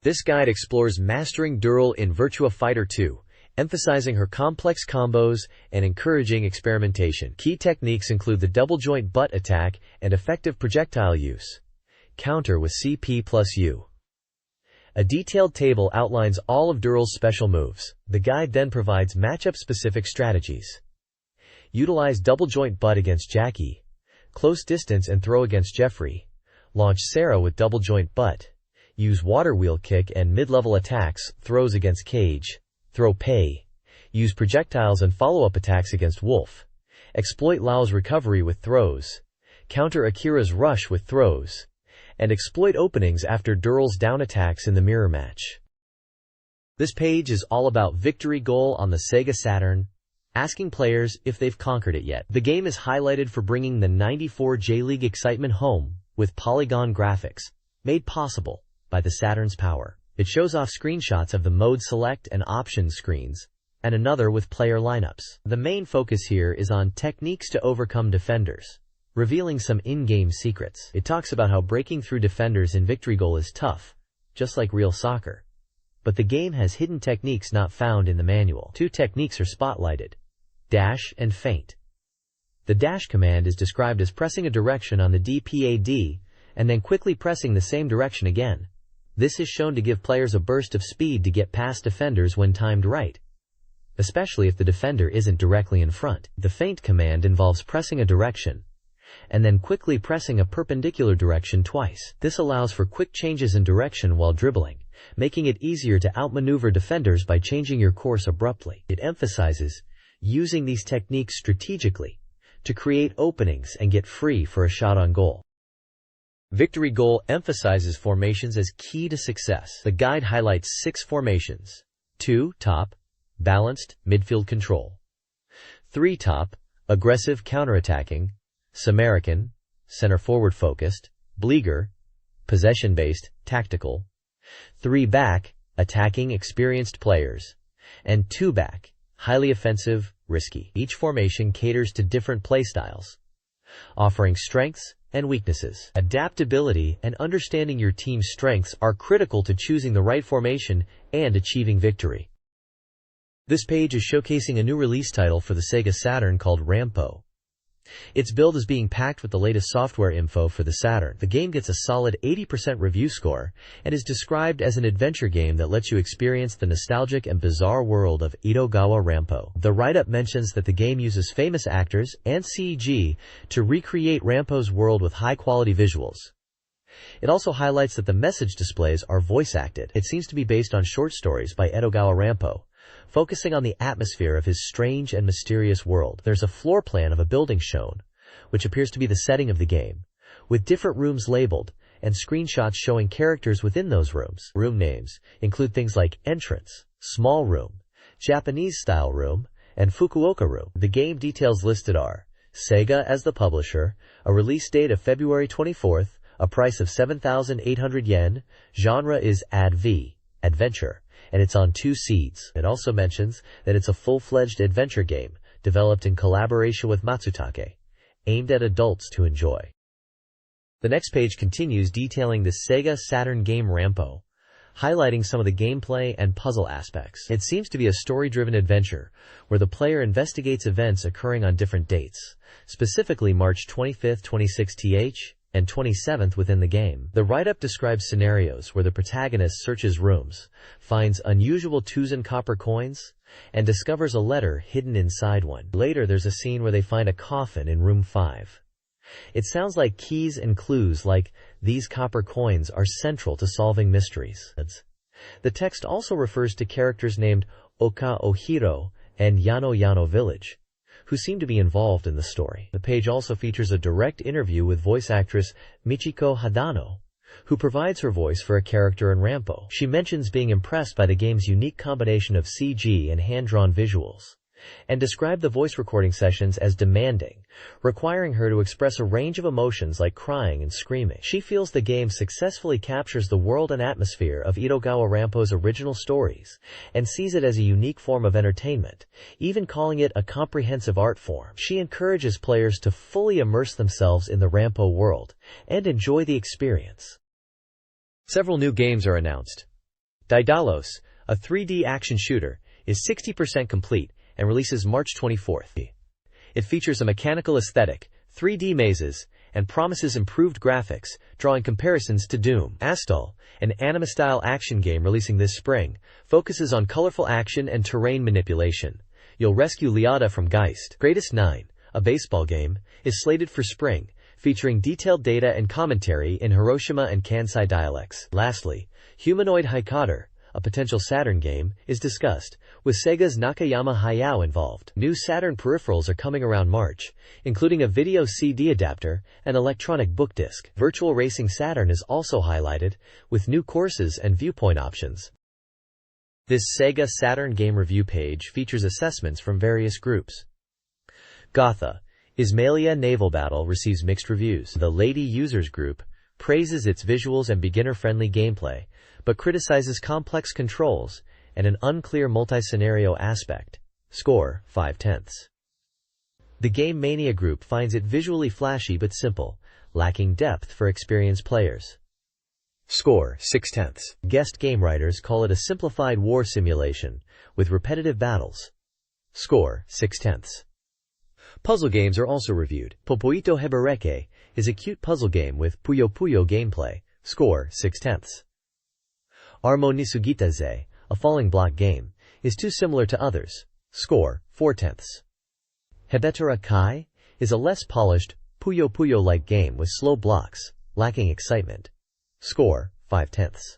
This guide explores mastering Dural in Virtua Fighter 2, emphasizing her complex combos and encouraging experimentation. Key techniques include the double joint butt attack and effective projectile use. Counter with CP plus U. A detailed table outlines all of Dural's special moves. The guide then provides matchup-specific strategies. Utilize double joint butt against Jackie. Close distance and throw against Jeffrey. Launch Sarah with double joint butt. Use water wheel kick and mid-level attacks, throws against Cage. Throw Pei. Use projectiles and follow-up attacks against Wolf. Exploit Lao's recovery with throws. Counter Akira's rush with throws. And exploit openings after Dural's down attacks in the mirror match. This page is all about Victory Goal on the Sega Saturn, asking players if they've conquered it yet. The game is highlighted for bringing the 94 J-League excitement home with polygon graphics, made possible by the Saturn's power. It shows off screenshots of the mode select and options screens, and another with player lineups. The main focus here is on techniques to overcome defenders, revealing some in-game secrets. It talks about how breaking through defenders in Victory Goal is tough, just like real soccer. But the game has hidden techniques not found in the manual. 2 techniques are spotlighted: dash and feint. The dash command is described as pressing a direction on the D-pad and then quickly pressing the same direction again. This is shown to give players a burst of speed to get past defenders when timed right, especially if the defender isn't directly in front. The feint command involves pressing a direction and then quickly pressing a perpendicular direction twice. This allows for quick changes in direction while dribbling, making it easier to outmaneuver defenders by changing your course abruptly. It emphasizes using these techniques strategically to create openings and get free for a shot on goal. Victory Goal emphasizes formations as key to success. The guide highlights 6 formations: 2 top, balanced, midfield control; 3 top, aggressive counterattacking; Samarican, center forward focused; Bleager, possession-based, tactical; 3 back, attacking experienced players; and 2 back, highly offensive, risky. Each formation caters to different playstyles, offering strengths and weaknesses. Adaptability and understanding your team's strengths are critical to choosing the right formation and achieving victory. This page is showcasing a new release title for the Sega Saturn called Rampo. Its build is being packed with the latest software info for the Saturn. The game gets a solid 80% review score and is described as an adventure game that lets you experience the nostalgic and bizarre world of Edogawa Rampo. The write-up mentions that the game uses famous actors and CG to recreate Rampo's world with high-quality visuals. It also highlights that the message displays are voice-acted. It seems to be based on short stories by Edogawa Rampo, focusing on the atmosphere of his strange and mysterious world. There's a floor plan of a building shown, which appears to be the setting of the game, with different rooms labeled and screenshots showing characters within those rooms. Room names include things like entrance, small room, Japanese-style room, and Fukuoka room. The game details listed are: Sega as the publisher, a release date of February 24th, a price of 7,800 yen, genre is ADV, adventure, and it's on 2 seeds. It also mentions that it's a full-fledged adventure game developed in collaboration with Matsutake, aimed at adults to enjoy. The next page continues detailing the Sega Saturn game Rampo, highlighting some of the gameplay and puzzle aspects. It seems to be a story-driven adventure where the player investigates events occurring on different dates, specifically March 25th, 26th and 27th within the game. The write-up describes scenarios where the protagonist searches rooms, finds unusual Tuzan copper coins, and discovers a letter hidden inside one. Later, there's a scene where they find a coffin in room 5. It sounds like keys and clues like these copper coins are central to solving mysteries. The text also refers to characters named Oka Ohiro and Yano Yano Village, who seem to be involved in the story. The page also features a direct interview with voice actress Michiko Hadano, who provides her voice for a character in Rampo. She mentions being impressed by the game's unique combination of CG and hand-drawn visuals, and described the voice recording sessions as demanding, requiring her to express a range of emotions like crying and screaming. She feels the game successfully captures the world and atmosphere of Edogawa Rampo's original stories, and sees it as a unique form of entertainment, even calling it a comprehensive art form. She encourages players to fully immerse themselves in the Rampo world, and enjoy the experience. Several new games are announced. Daedalus, a 3D action shooter, is 60% complete and releases March 24th. It features a mechanical aesthetic, 3D mazes, and promises improved graphics, drawing comparisons to Doom. Astal, an anime-style action game releasing this spring, focuses on colorful action and terrain manipulation. You'll rescue Liada from Geist. Greatest 9, a baseball game, is slated for spring, featuring detailed data and commentary in Hiroshima and Kansai dialects. Lastly, Humanoid Haikater, a potential Saturn game, is discussed, with Sega's Nakayama Hayao involved. New Saturn peripherals are coming around March, including a video CD adapter and electronic book disc. Virtual Racing Saturn is also highlighted, with new courses and viewpoint options. This Sega Saturn game review page features assessments from various groups. Gotha, Ismailia Naval Battle receives mixed reviews. The Lady Users Group praises its visuals and beginner-friendly gameplay, but criticizes complex controls and an unclear multi-scenario aspect. Score, 5/10. The Game Mania Group finds it visually flashy but simple, lacking depth for experienced players. Score, 6/10. Guest game writers call it a simplified war simulation, with repetitive battles. Score, 6/10. Puzzle games are also reviewed. Popoito Hebereke is a cute puzzle game with Puyo Puyo gameplay. Score, 6/10. Armo Nisugitaze, a falling block game, is too similar to others. Score, 4/10. Hebetara Kai is a less polished, Puyo Puyo-like game with slow blocks, lacking excitement. Score, 5/10.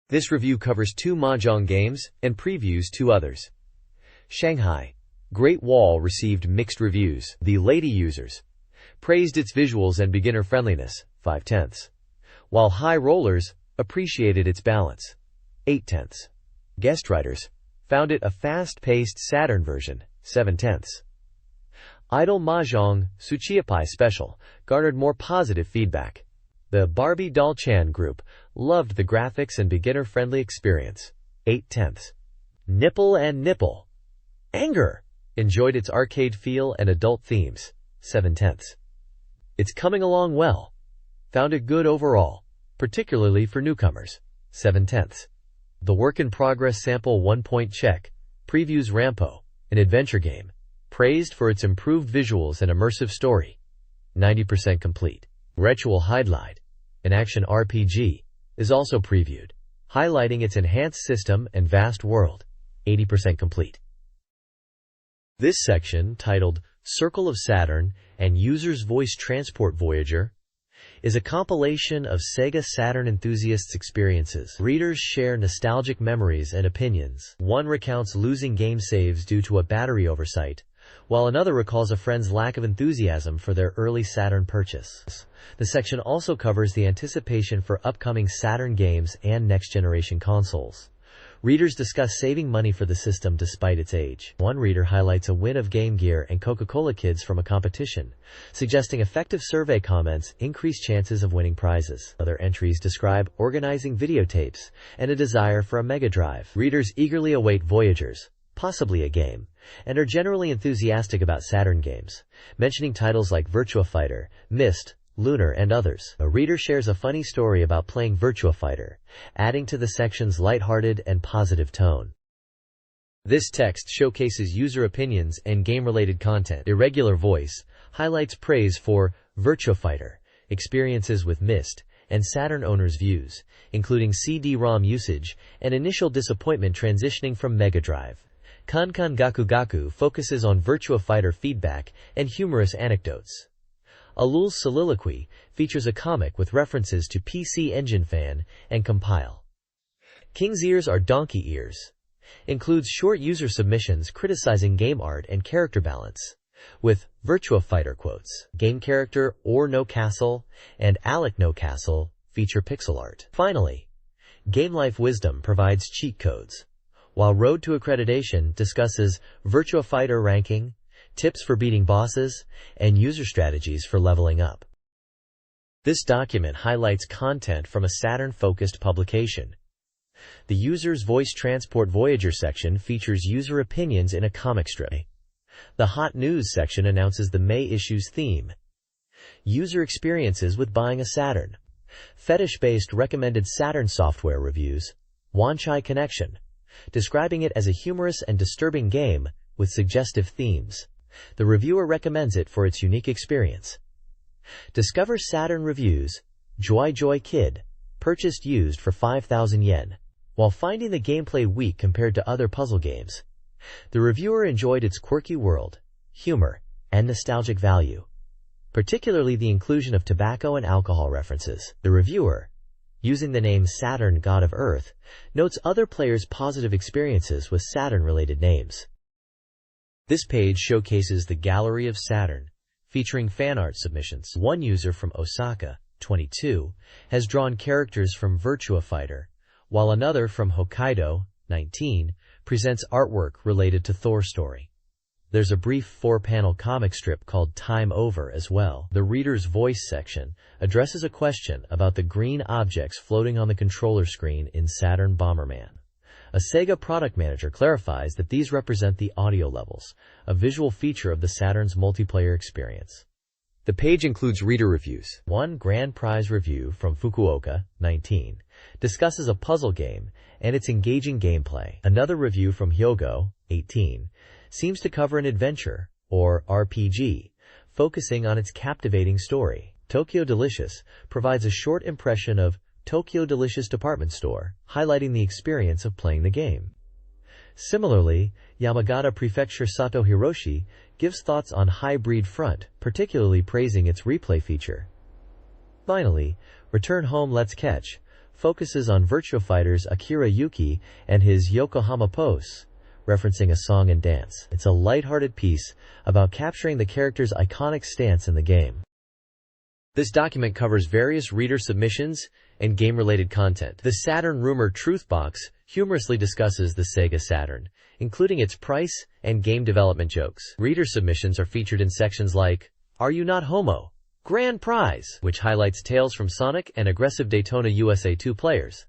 This review covers 2 mahjong games and previews 2 others. Shanghai Great Wall received mixed reviews. The Lady Users praised its visuals and beginner friendliness, 5/10, while High Rollers appreciated its balance, 8/10. Guest writers found it a fast-paced Saturn version, 7/10. Idol Mahjong Suchiapai Special garnered more positive feedback. The Barbie Doll Chan group loved the graphics and beginner-friendly experience, 8/10. Nipple and Nipple Anger enjoyed its arcade feel and adult themes, 7/10. It's coming along well. Found it good overall, particularly for newcomers, 7/10. The work-in-progress sample 1-point check previews Rampo, an adventure game, praised for its improved visuals and immersive story, 90% complete. Ritual Highlight, an action RPG, is also previewed, highlighting its enhanced system and vast world, 80% complete. This section, titled Circle of Saturn and User's Voice Transport Voyager, is a compilation of Sega Saturn enthusiasts' experiences. Readers share nostalgic memories and opinions. One recounts losing game saves due to a battery oversight, while another recalls a friend's lack of enthusiasm for their early Saturn purchase. The section also covers the anticipation for upcoming Saturn games and next-generation consoles. Readers discuss saving money for the system despite its age. One reader highlights a win of Game Gear and Coca-Cola Kids from a competition, suggesting effective survey comments increase chances of winning prizes. Other entries describe organizing videotapes and a desire for a Mega Drive. Readers eagerly await Voyagers, possibly a game, and are generally enthusiastic about Saturn games, mentioning titles like Virtua Fighter, Myst, Lunar, and others. A reader shares a funny story about playing Virtua Fighter, adding to the section's lighthearted and positive tone. This text showcases user opinions and game-related content. Irregular Voice highlights praise for Virtua Fighter, experiences with Myst, and Saturn owners' views, including CD-ROM usage and initial disappointment transitioning from Mega Drive. Kankan Gaku Gaku focuses on Virtua Fighter feedback and humorous anecdotes. Alul's Soliloquy features a comic with references to PC Engine Fan and Compile. King's Ears Are Donkey Ears includes short user submissions criticizing game art and character balance, with Virtua Fighter quotes. Game Character Or No Castle and Alec No Castle feature pixel art. Finally, Game Life Wisdom provides cheat codes. while Road to Accreditation discusses Virtua Fighter ranking, tips for beating bosses, and user strategies for leveling up. This document highlights content from a Saturn-focused publication. The User's Voice Transport Voyager section features user opinions in a comic strip. The Hot News section announces the May issue's theme. User experiences with buying a Saturn. Fetish-based recommended Saturn software reviews. Wanchai Connection, describing it as a humorous and disturbing game with suggestive themes. The reviewer recommends it for its unique experience. Discover Saturn reviews. Joy Joy Kid, purchased used for 5,000 yen. While finding the gameplay weak compared to other puzzle games, the reviewer enjoyed its quirky world, humor, and nostalgic value, particularly the inclusion of tobacco and alcohol references. The reviewer, using the name Saturn God of Earth, notes other players' positive experiences with Saturn-related names. This page showcases the Gallery of Saturn, featuring fan art submissions. One user from Osaka, 22, has drawn characters from Virtua Fighter, while another from Hokkaido, 19, presents artwork related to Thor story. There's a brief 4-panel comic strip called Time Over as well. The Reader's Voice section addresses a question about the green objects floating on the controller screen in Saturn Bomberman. A Sega product manager clarifies that these represent the audio levels, a visual feature of the Saturn's multiplayer experience. The page includes reader reviews. One grand prize review from Fukuoka, 19, discusses a puzzle game and its engaging gameplay. Another review from Hyogo, 18, seems to cover an adventure, or RPG, focusing on its captivating story. Tokyo Delicious provides a short impression of Tokyo Delicious Department Store, highlighting the experience of playing the game. Similarly, Yamagata Prefecture Sato Hiroshi gives thoughts on Hybrid Front, particularly praising its replay feature. Finally, Return Home Let's Catch focuses on Virtua Fighter's Akira Yuki and his Yokohama Pose, referencing a song and dance. It's a lighthearted piece about capturing the character's iconic stance in the game. This document covers various reader submissions and game-related content. The Saturn Rumor Truth Box humorously discusses the Sega Saturn, including its price and game development jokes. Reader submissions are featured in sections like Are You Not Homo? Grand Prize, which highlights tales from Sonic and aggressive Daytona USA 2 players,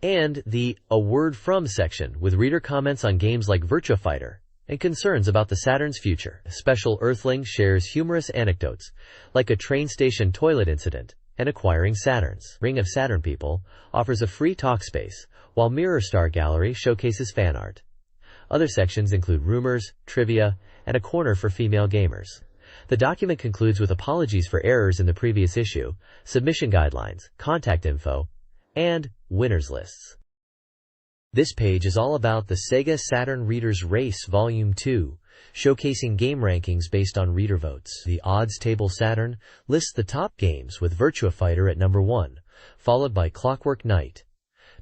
and the A Word From section with reader comments on games like Virtua Fighter and concerns about the Saturn's future. Special Earthling shares humorous anecdotes, like a train station toilet incident, and acquiring Saturns. Ring of Saturn People offers a free talk space, while Mirror Star Gallery showcases fan art. Other sections include rumors, trivia, and a corner for female gamers. The document concludes with apologies for errors in the previous issue, submission guidelines, contact info, and winners lists. This page is all about the Sega Saturn Reader's Race Volume 2, showcasing game rankings based on reader votes. The Odds Table Saturn lists the top games with Virtua Fighter at number 1, followed by Clockwork Knight,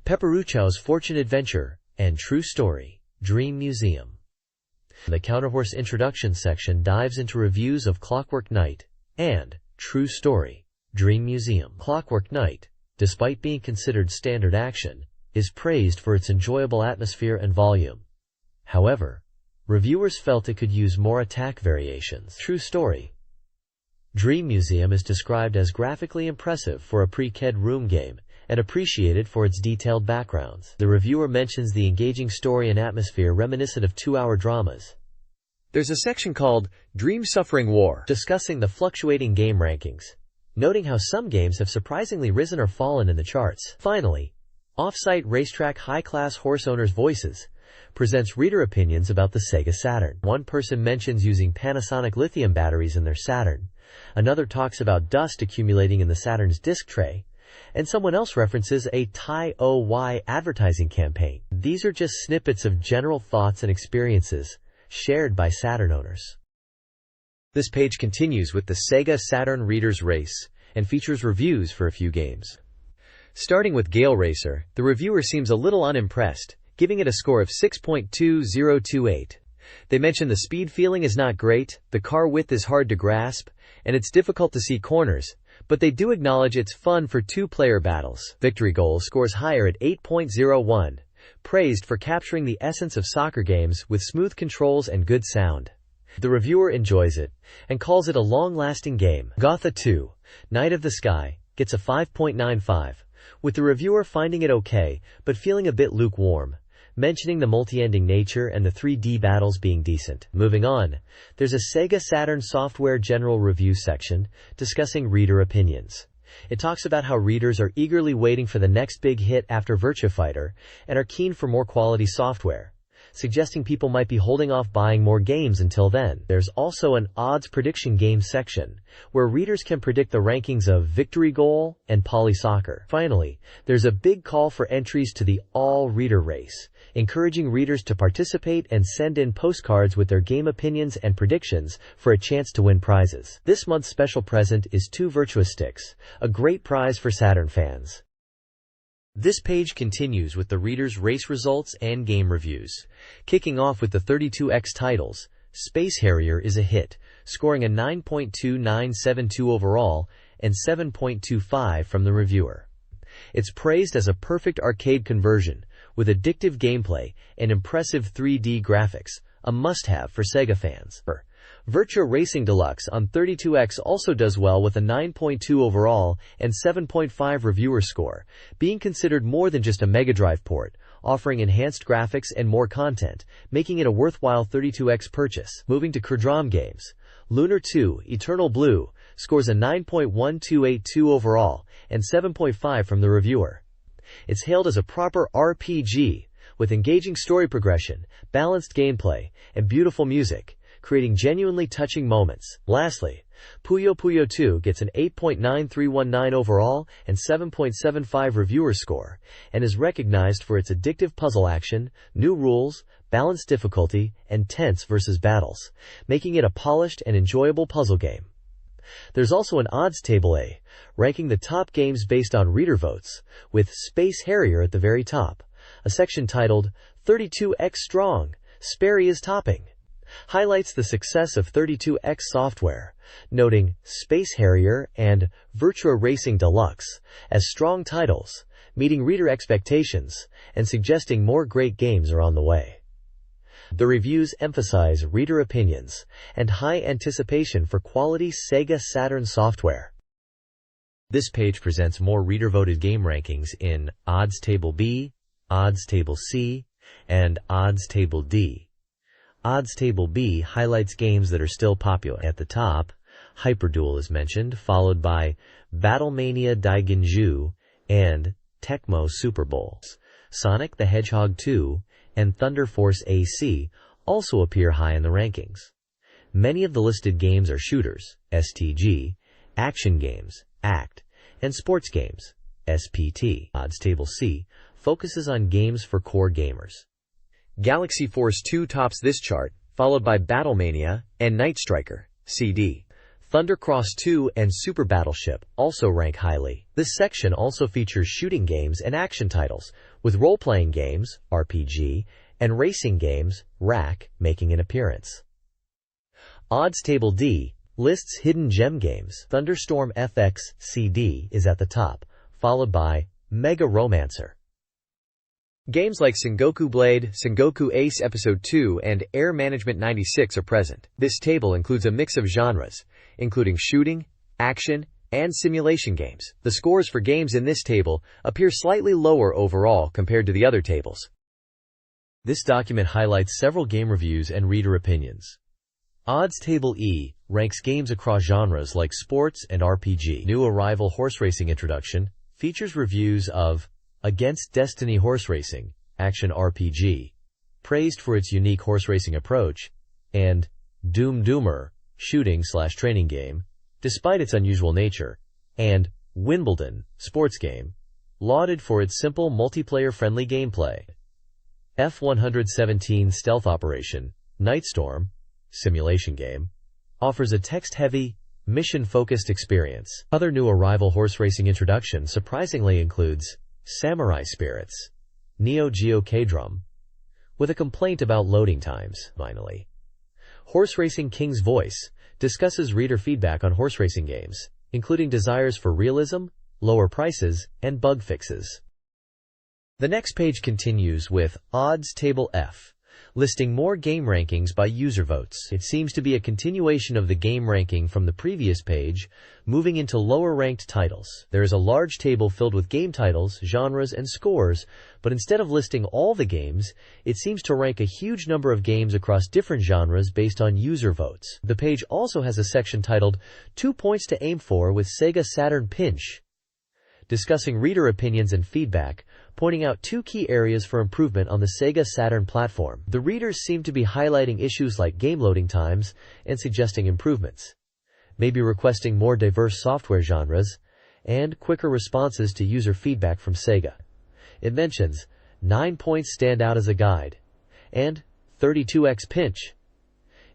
Pepperucho's Fortune Adventure, and True Story, Dream Museum. The Counterhorse Introduction section dives into reviews of Clockwork Knight and True Story, Dream Museum. Clockwork Knight, despite being considered standard action, is praised for its enjoyable atmosphere and volume. However, reviewers felt it could use more attack variations. True Story, Dream Museum is described as graphically impressive for a pre-KED room game and appreciated for its detailed backgrounds. The reviewer mentions the engaging story and atmosphere reminiscent of 2-hour dramas. There's a section called Dream Suffering War, discussing the fluctuating game rankings, noting how some games have surprisingly risen or fallen in the charts. Finally, Offsite Racetrack High-Class Horse Owners' Voices presents reader opinions about the Sega Saturn. One person mentions using Panasonic lithium batteries in their Saturn, another talks about dust accumulating in the Saturn's disc tray, and someone else references a Thai-OY advertising campaign. These are just snippets of general thoughts and experiences shared by Saturn owners. This page continues with the Sega Saturn Reader's Race and features reviews for a few games. Starting with Gale Racer, the reviewer seems a little unimpressed, giving it a score of 6.2028. They mention the speed feeling is not great, the car width is hard to grasp, and it's difficult to see corners, but they do acknowledge it's fun for 2-player battles. Victory Goal scores higher at 8.01, praised for capturing the essence of soccer games with smooth controls and good sound. The reviewer enjoys it and calls it a long-lasting game. Gotha 2, Night of the Sky, gets a 5.95, with the reviewer finding it okay but feeling a bit lukewarm, mentioning the multi-ending nature and the 3D battles being decent. Moving on, there's a SEGA Saturn software general review section discussing reader opinions. It talks about how readers are eagerly waiting for the next big hit after Virtua Fighter and are keen for more quality software, suggesting people might be holding off buying more games until then. There's also an odds prediction game section, where readers can predict the rankings of Victory Goal and Poly Soccer. Finally, there's a big call for entries to the all-reader race, encouraging readers to participate and send in postcards with their game opinions and predictions for a chance to win prizes. This month's special present is 2 Virtua Sticks, a great prize for Saturn fans. This page continues with the reader's race results and game reviews. Kicking off with the 32X titles, Space Harrier is a hit, scoring a 9.2972 overall and 7.25 from the reviewer. It's praised as a perfect arcade conversion, with addictive gameplay and impressive 3D graphics, a must-have for SEGA fans. Virtua Racing Deluxe on 32X also does well with a 9.2 overall and 7.5 reviewer score, being considered more than just a Mega Drive port, offering enhanced graphics and more content, making it a worthwhile 32X purchase. Moving to Curdram games, Lunar 2 Eternal Blue scores a 9.1282 overall and 7.5 from the reviewer. It's hailed as a proper RPG, with engaging story progression, balanced gameplay, and beautiful music, creating genuinely touching moments. Lastly, Puyo Puyo 2 gets an 8.9319 overall and 7.75 reviewer score, and is recognized for its addictive puzzle action, new rules, balanced difficulty, and tense versus battles, making it a polished and enjoyable puzzle game. There's also an odds table A, ranking the top games based on reader votes, with Space Harrier at the very top. A section titled 32X Strong, Sperry is Topping, highlights the success of 32X software, noting Space Harrier and Virtua Racing Deluxe as strong titles, meeting reader expectations, and suggesting more great games are on the way. The reviews emphasize reader opinions and high anticipation for quality SEGA Saturn software. This page presents more reader-voted game rankings in Odds Table B, Odds Table C, and Odds Table D. Odds Table B highlights games that are still popular. At the top, Hyperduel is mentioned, followed by Battlemania Daiginju and Tecmo Super Bowl. Sonic the Hedgehog 2 and Thunder Force AC also appear high in the rankings. Many of the listed games are shooters, STG, action games, ACT, and sports games, SPT. Odds Table C focuses on games for core gamers. Galaxy Force 2 tops this chart, followed by Battlemania and Night Striker, CD. Thundercross 2 and Super Battleship also rank highly. This section also features shooting games and action titles, with role-playing games, RPG, and racing games, RAC, making an appearance. Odds Table D lists hidden gem games. Thunderstorm FX CD is at the top, followed by Mega Romancer. Games like Sengoku Blade, Sengoku Ace Episode 2, and Air Management 96 are present. This table includes a mix of genres, including shooting, action, and simulation games. The scores for games in this table appear slightly lower overall compared to the other tables. This document highlights several game reviews and reader opinions. Odds Table E ranks games across genres like sports and RPG. New Arrival Horse Racing Introduction features reviews of Against Destiny Horse Racing, Action RPG, praised for its unique horse racing approach, and Doom Doomer, shooting/training game, despite its unusual nature, and Wimbledon, sports game, lauded for its simple multiplayer-friendly gameplay. F-117 Stealth Operation, Nightstorm, simulation game, offers a text-heavy, mission-focused experience. Other New Arrival horse racing introduction surprisingly includes Samurai Spirits, Neo Geo K-Drum, with a complaint about loading times. Finally, Horse Racing King's Voice discusses reader feedback on horse racing games, including desires for realism, lower prices, and bug fixes. The next page continues with Odds Table F, listing more game rankings by user votes. It seems to be a continuation of the game ranking from the previous page, moving into lower-ranked titles. There is a large table filled with game titles, genres, and scores, but instead of listing all the games, it seems to rank a huge number of games across different genres based on user votes. The page also has a section titled 2 Points to Aim For with SEGA Saturn Pinch, discussing reader opinions and feedback, pointing out 2 key areas for improvement on the SEGA Saturn platform. The readers seem to be highlighting issues like game loading times and suggesting improvements, maybe requesting more diverse software genres, and quicker responses to user feedback from SEGA. It mentions 9 points stand out as a guide, and 32x pinch,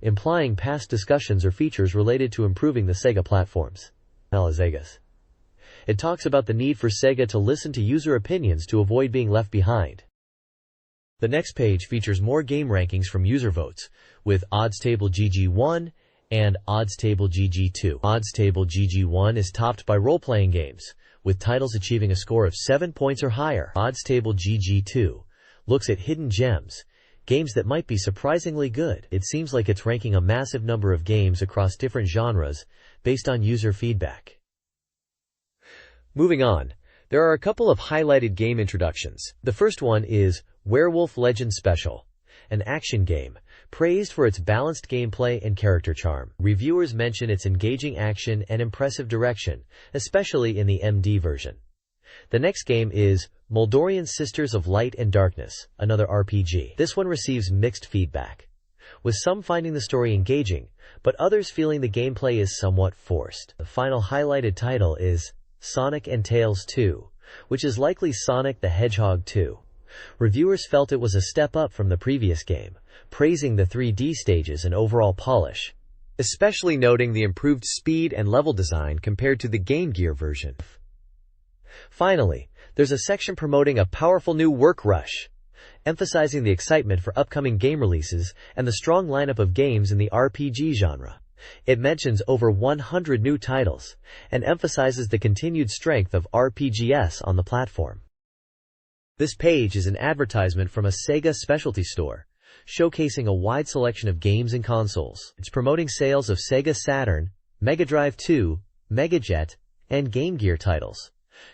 implying past discussions or features related to improving the SEGA platforms. SEGA's. It talks about the need for SEGA to listen to user opinions to avoid being left behind. The next page features more game rankings from user votes, with Odds Table GG1 and Odds Table GG2. Odds Table GG1 is topped by role-playing games, with titles achieving a score of 7 points or higher. Odds Table GG2 looks at hidden gems, games that might be surprisingly good. It seems like it's ranking a massive number of games across different genres based on user feedback. Moving on, there are a couple of highlighted game introductions. The first one is Werewolf Legend Special, an action game, praised for its balanced gameplay and character charm. Reviewers mention its engaging action and impressive direction, especially in the MD version. The next game is Moldorian Sisters of Light and Darkness, another RPG. This one receives mixed feedback, with some finding the story engaging, but others feeling the gameplay is somewhat forced. The final highlighted title is Sonic and Tails 2, which is likely Sonic the Hedgehog 2. Reviewers felt it was a step up from the previous game, praising the 3D stages and overall polish, especially noting the improved speed and level design compared to the Game Gear version. Finally, there's a section promoting a powerful new work rush, emphasizing the excitement for upcoming game releases and the strong lineup of games in the RPG genre. It mentions over 100 new titles and emphasizes the continued strength of RPGs on the platform. This page is an advertisement from a SEGA specialty store, showcasing a wide selection of games and consoles. It's promoting sales of SEGA Saturn, Mega Drive 2, Mega Jet, and Game Gear titles,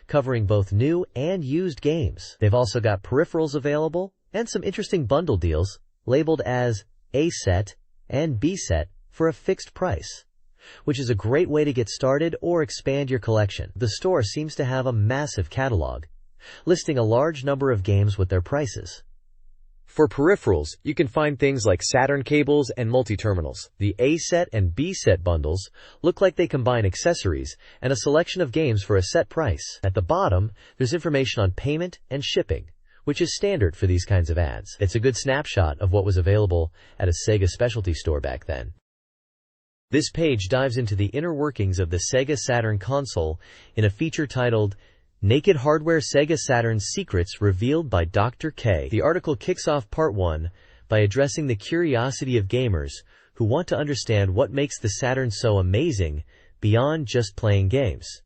covering both new and used games. They've also got peripherals available and some interesting bundle deals labeled as A set and B set for a fixed price, which is a great way to get started or expand your collection. The store seems to have a massive catalog, listing a large number of games with their prices. For peripherals, you can find things like Saturn cables and multi-terminals. The A set and B set bundles look like they combine accessories and a selection of games for a set price. At the bottom, there's information on payment and shipping, which is standard for these kinds of ads. It's a good snapshot of what was available at a SEGA specialty store back then. This page dives into the inner workings of the SEGA Saturn console in a feature titled Naked Hardware SEGA Saturn Secrets Revealed by Dr. K. The article kicks off Part 1 by addressing the curiosity of gamers who want to understand what makes the Saturn so amazing beyond just playing games.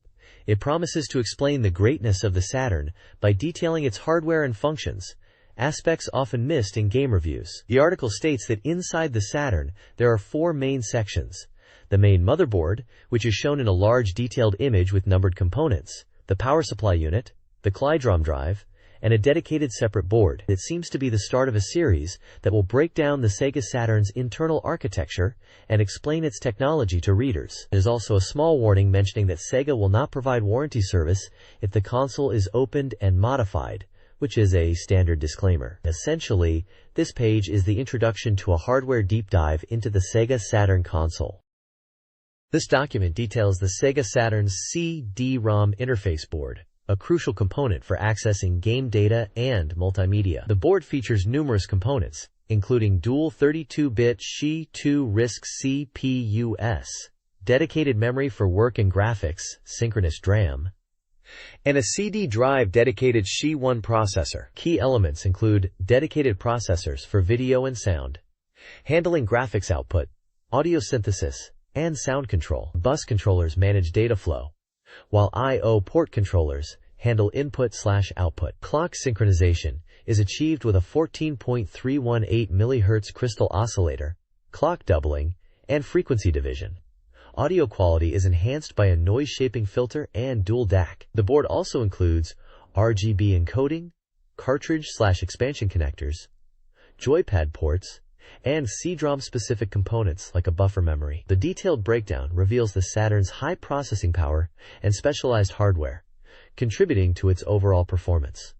It promises to explain the greatness of the Saturn by detailing its hardware and functions, aspects often missed in game reviews. The article states that inside the Saturn there are 4 main sections: the main motherboard, which is shown in a large detailed image with numbered components, the power supply unit, the Klydrom drive, and a dedicated separate board. It seems to be the start of a series that will break down the SEGA Saturn's internal architecture and explain its technology to readers. There's also a small warning mentioning that SEGA will not provide warranty service if the console is opened and modified, which is a standard disclaimer. Essentially, this page is the introduction to a hardware deep dive into the SEGA Saturn console. This document details the SEGA Saturn's CD-ROM interface board, a crucial component for accessing game data and multimedia. The board features numerous components, including dual 32-bit SHI-2 RISC CPUs, dedicated memory for work and graphics, synchronous DRAM, and a CD drive dedicated SHI-1 processor. Key elements include dedicated processors for video and sound, handling graphics output, audio synthesis, and sound control. Bus controllers manage data flow, while I/O port controllers handle input/output. Clock synchronization is achieved with a 14.318 MHz crystal oscillator, clock doubling, and frequency division. Audio quality is enhanced by a noise-shaping filter and dual DAC. The board also includes RGB encoding, cartridge/expansion connectors, joypad ports, and CD-ROM-specific components like a buffer memory. The detailed breakdown reveals the Saturn's high processing power and specialized hardware, contributing to its overall performance.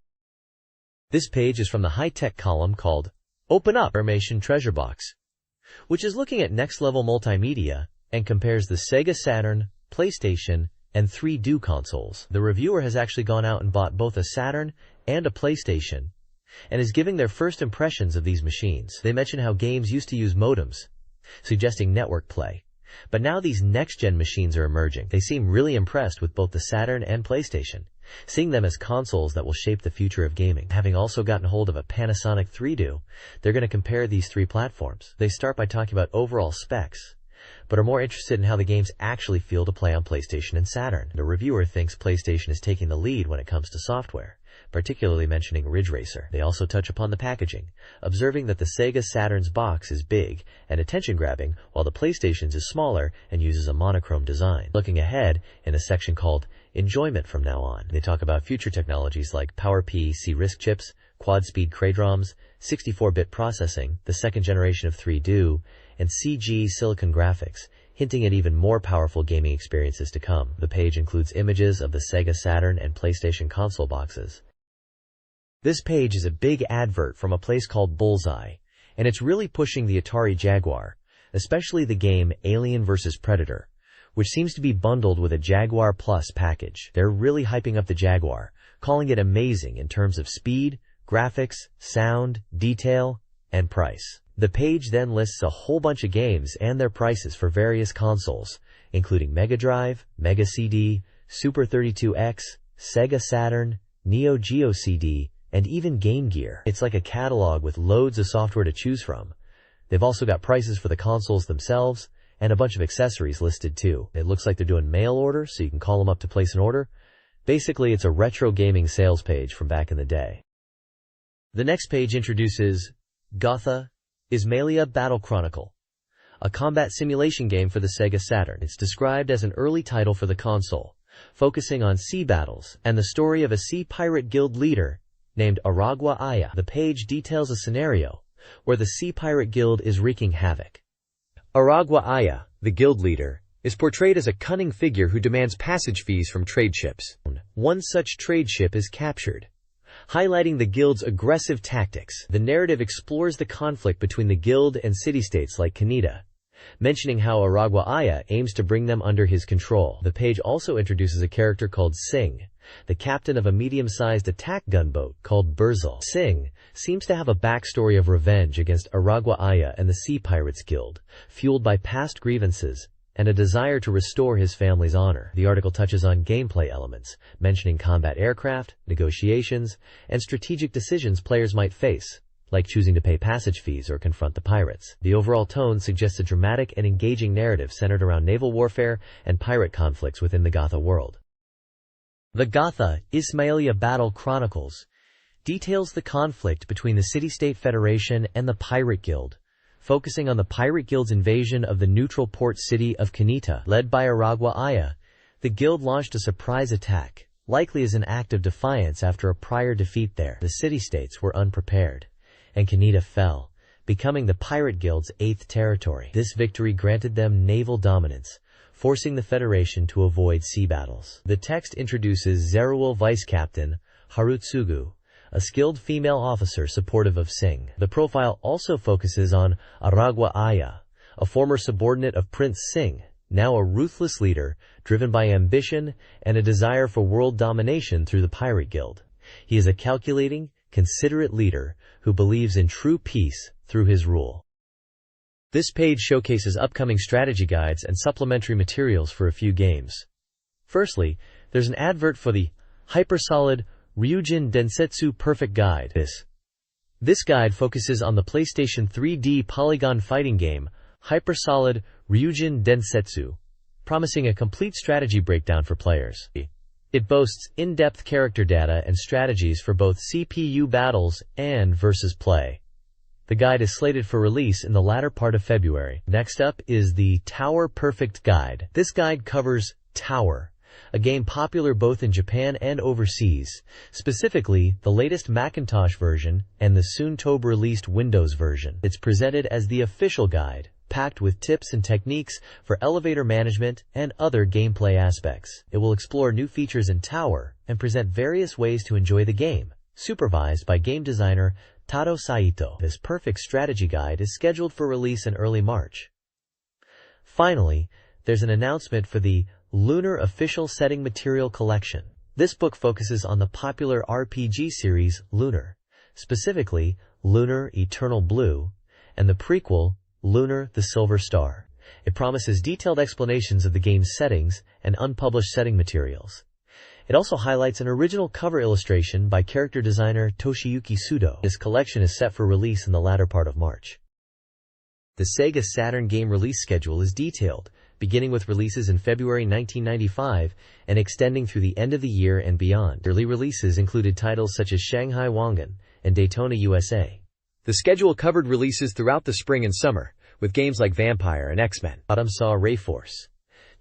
This page is from the high-tech column called Open Up Information Treasure Box, which is looking at next-level multimedia and compares the Sega Saturn, PlayStation, and 3DO consoles. The reviewer has actually gone out and bought both a Saturn and a PlayStation, and is giving their first impressions of these machines. They mention how games used to use modems, suggesting network play. But now these next-gen machines are emerging. They seem really impressed with both the Saturn and PlayStation, seeing them as consoles that will shape the future of gaming. Having also gotten hold of a Panasonic 3DO, they're going to compare these three platforms. They start by talking about overall specs, but are more interested in how the games actually feel to play on PlayStation and Saturn. The reviewer thinks PlayStation is taking the lead when it comes to software, particularly mentioning Ridge Racer. They also touch upon the packaging, observing that the Sega Saturn's box is big and attention-grabbing, while the PlayStation's is smaller and uses a monochrome design. Looking ahead, in a section called Enjoyment from Now On, they talk about future technologies like PowerP C-RISC chips, quad-speed CRADROMs, 64-bit processing, the second generation of 3DO, and CG silicon graphics, hinting at even more powerful gaming experiences to come. The page includes images of the Sega Saturn and PlayStation console boxes. This page is a big advert from a place called Bullseye, and it's really pushing the Atari Jaguar, especially the game Alien vs. Predator, which seems to be bundled with a Jaguar Plus package. They're really hyping up the Jaguar, calling it amazing in terms of speed, graphics, sound, detail, and price. The page then lists a whole bunch of games and their prices for various consoles, including Mega Drive, Mega CD, Super 32X, Sega Saturn, Neo Geo CD, and even Game Gear. It's like a catalog with loads of software to choose from. They've also got prices for the consoles themselves, and a bunch of accessories listed too. It looks like they're doing mail order, so you can call them up to place an order. Basically, it's a retro gaming sales page from back in the day. The next page introduces Gotha Ismailia Battle Chronicle, a combat simulation game for the Sega Saturn. It's described as an early title for the console, focusing on sea battles and the story of a sea pirate guild leader named Aragua Aya. The page details a scenario where the Sea Pirate Guild is wreaking havoc. Aragua Aya, the guild leader, is portrayed as a cunning figure who demands passage fees from trade ships. One such trade ship is captured, highlighting the guild's aggressive tactics. The narrative explores the conflict between the guild and city-states like Kaneda, mentioning how Aragua Aya aims to bring them under his control. The page also introduces a character called Singh, the captain of a medium-sized attack gunboat called Burzul. Singh seems to have a backstory of revenge against Aragua Aya and the Sea Pirates Guild, fueled by past grievances and a desire to restore his family's honor. The article touches on gameplay elements, mentioning combat aircraft, negotiations, and strategic decisions players might face, like choosing to pay passage fees or confront the pirates. The overall tone suggests a dramatic and engaging narrative centered around naval warfare and pirate conflicts within the Gotha world. The Gotha Ismailia Battle Chronicles details the conflict between the City-State Federation and the Pirate Guild, focusing on the Pirate Guild's invasion of the neutral port city of Kanita. Led by Aragua Aya, the guild launched a surprise attack, likely as an act of defiance after a prior defeat there. The city-states were unprepared, and Kanita fell, becoming the Pirate Guild's 8th territory. This victory granted them naval dominance, forcing the Federation to avoid sea battles. The text introduces Zeruel Vice Captain Harutsugu, a skilled female officer supportive of Singh. The profile also focuses on Aragua Aya, a former subordinate of Prince Singh, now a ruthless leader driven by ambition and a desire for world domination through the Pirate Guild. He is a calculating, considerate leader who believes in true peace through his rule. This page showcases upcoming strategy guides and supplementary materials for a few games. Firstly, there's an advert for the Hypersolid Ryujin Densetsu Perfect Guide. This guide focuses on the PlayStation 3D polygon fighting game Hypersolid Ryujin Densetsu, promising a complete strategy breakdown for players. It boasts in-depth character data and strategies for both CPU battles and versus play. The guide is slated for release in the latter part of February. Next up is the Tower Perfect Guide. This guide covers Tower, a game popular both in Japan and overseas, specifically the latest Macintosh version and the soon-to-be-released Windows version. It's presented as the official guide, packed with tips and techniques for elevator management and other gameplay aspects. It will explore new features in Tower and present various ways to enjoy the game, supervised by game designer Taro Saito. This perfect strategy guide is scheduled for release in early March. Finally, there's an announcement for the Lunar Official Setting Material Collection. This book focuses on the popular RPG series Lunar, specifically Lunar Eternal Blue, and the prequel Lunar the Silver Star. It promises detailed explanations of the game's settings and unpublished setting materials. It also highlights an original cover illustration by character designer Toshiyuki Sudo. This collection is set for release in the latter part of March. The Sega Saturn game release schedule is detailed, beginning with releases in February 1995 and extending through the end of the year and beyond. Early releases included titles such as Shanghai Wangan and Daytona USA. The schedule covered releases throughout the spring and summer, with games like Vampire and X-Men. Autumn saw Rayforce.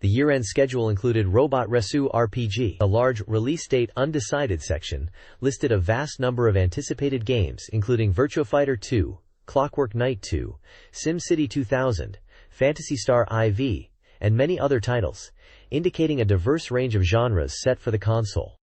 The year-end schedule included Robot Resu RPG. A large release date undecided section listed a vast number of anticipated games, including Virtua Fighter 2, Clockwork Knight 2, SimCity 2000, Phantasy Star IV, and many other titles, indicating a diverse range of genres set for the console.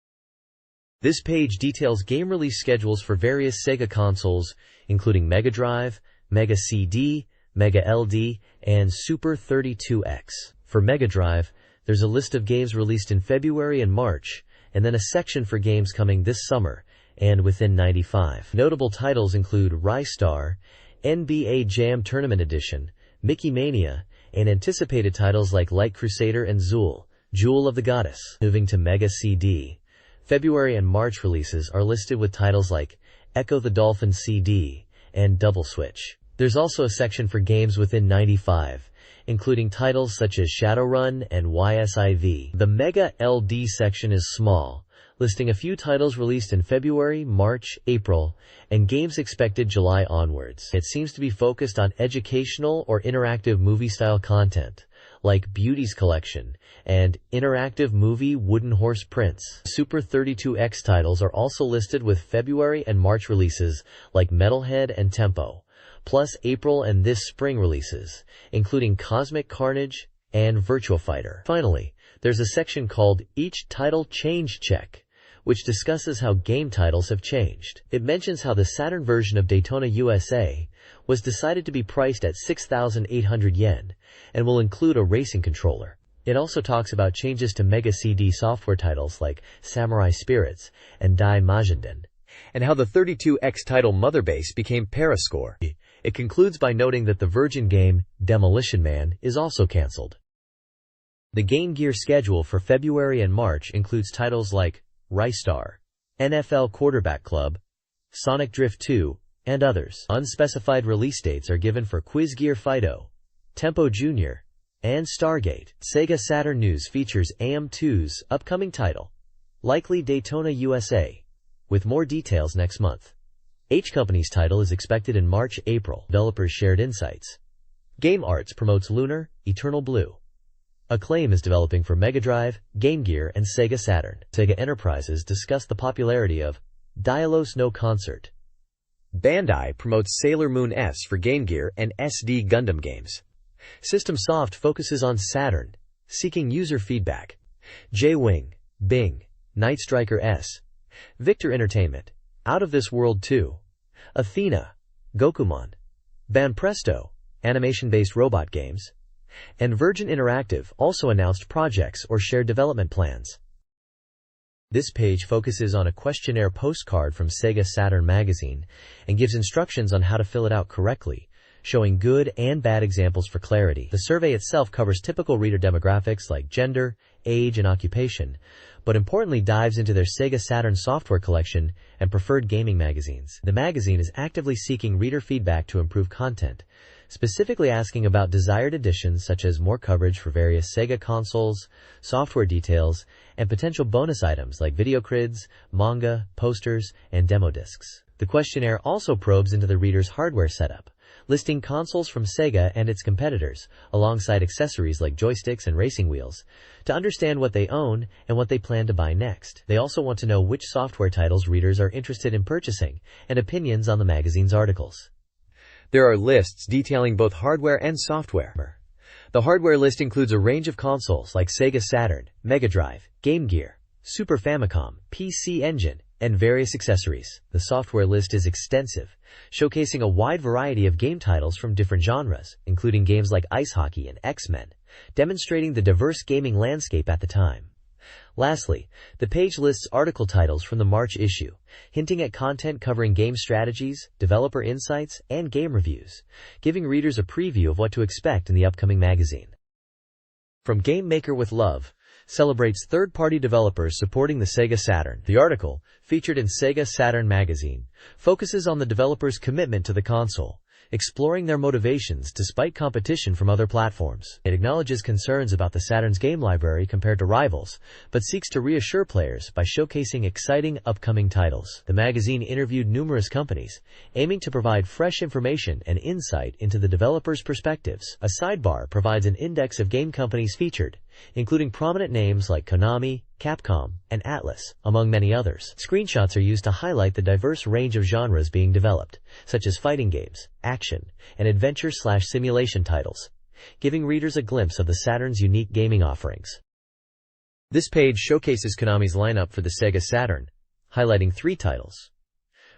This page details game release schedules for various Sega consoles, including Mega Drive, Mega CD, Mega LD, and Super 32X. For Mega Drive, there's a list of games released in February and March, and then a section for games coming this summer and within 95. Notable titles include Rystar, NBA Jam Tournament Edition, Mickey Mania, and anticipated titles like Light Crusader and Zool, Jewel of the Goddess. Moving to Mega CD, February and March releases are listed with titles like Echo the Dolphin CD and Double Switch. There's also a section for games within 95, including titles such as Shadowrun and YSIV. The Mega LD section is small, listing a few titles released in February, March, April, and games expected July onwards. It seems to be focused on educational or interactive movie-style content, like Beauty's Collection and Interactive Movie Wooden Horse Prince. Super 32X titles are also listed with February and March releases like Metalhead and Tempo, plus April and this spring releases, including Cosmic Carnage and Virtua Fighter. Finally, there's a section called Each Title Change Check, which discusses how game titles have changed. It mentions how the Saturn version of Daytona USA was decided to be priced at 6,800 yen and will include a racing controller. It also talks about changes to Mega CD software titles like Samurai Spirits and Dai Majiden, and how the 32X title Motherbase became Parascore. It concludes by noting that the Virgin game, Demolition Man, is also cancelled. The Game Gear schedule for February and March includes titles like Rystar, NFL Quarterback Club, Sonic Drift 2, and others. Unspecified release dates are given for Quiz Gear Fido, Tempo Jr., and Stargate. Sega Saturn News features AM2's upcoming title, likely Daytona USA, with more details next month. H Company's title is expected in March-April. Developers shared insights. Game Arts promotes Lunar Eternal Blue. Acclaim is developing for Mega Drive, Game Gear, and Sega Saturn. Sega Enterprises discussed the popularity of Dialos No Concert. Bandai promotes Sailor Moon S for Game Gear and SD Gundam games. System Soft focuses on Saturn, seeking user feedback. J-Wing, Bing, Night Striker S. Victor Entertainment, Out of This World 2. Athena, Gokumon. Banpresto, animation-based robot games. And Virgin Interactive also announced projects or shared development plans. This page focuses on a questionnaire postcard from Sega Saturn Magazine and gives instructions on how to fill it out correctly, showing good and bad examples for clarity. The survey itself covers typical reader demographics like gender, age, and occupation, but importantly dives into their Sega Saturn software collection and preferred gaming magazines. The magazine is actively seeking reader feedback to improve content, specifically asking about desired additions such as more coverage for various Sega consoles, software details, and potential bonus items like video crids, manga, posters, and demo discs. The questionnaire also probes into the reader's hardware setup, listing consoles from Sega and its competitors, alongside accessories like joysticks and racing wheels, to understand what they own and what they plan to buy next. They also want to know which software titles readers are interested in purchasing, and opinions on the magazine's articles. There are lists detailing both hardware and software. The hardware list includes a range of consoles like Sega Saturn, Mega Drive, Game Gear, Super Famicom, PC Engine, and various accessories. The software list is extensive, showcasing a wide variety of game titles from different genres, including games like Ice Hockey and X-Men, demonstrating the diverse gaming landscape at the time. Lastly, the page lists article titles from the March issue, hinting at content covering game strategies, developer insights, and game reviews, giving readers a preview of what to expect in the upcoming magazine. From Game Maker with Love, celebrates third-party developers supporting the Sega Saturn. The article, featured in SEGA Saturn magazine, focuses on the developers' commitment to the console, exploring their motivations despite competition from other platforms. It acknowledges concerns about the Saturn's game library compared to rivals, but seeks to reassure players by showcasing exciting upcoming titles. The magazine interviewed numerous companies, aiming to provide fresh information and insight into the developers' perspectives. A sidebar provides an index of game companies featured, including prominent names like Konami, Capcom, and Atlus, among many others. Screenshots are used to highlight the diverse range of genres being developed, such as fighting games, action, and adventure/simulation titles, giving readers a glimpse of the Saturn's unique gaming offerings. This page showcases Konami's lineup for the Sega Saturn, highlighting 3 titles.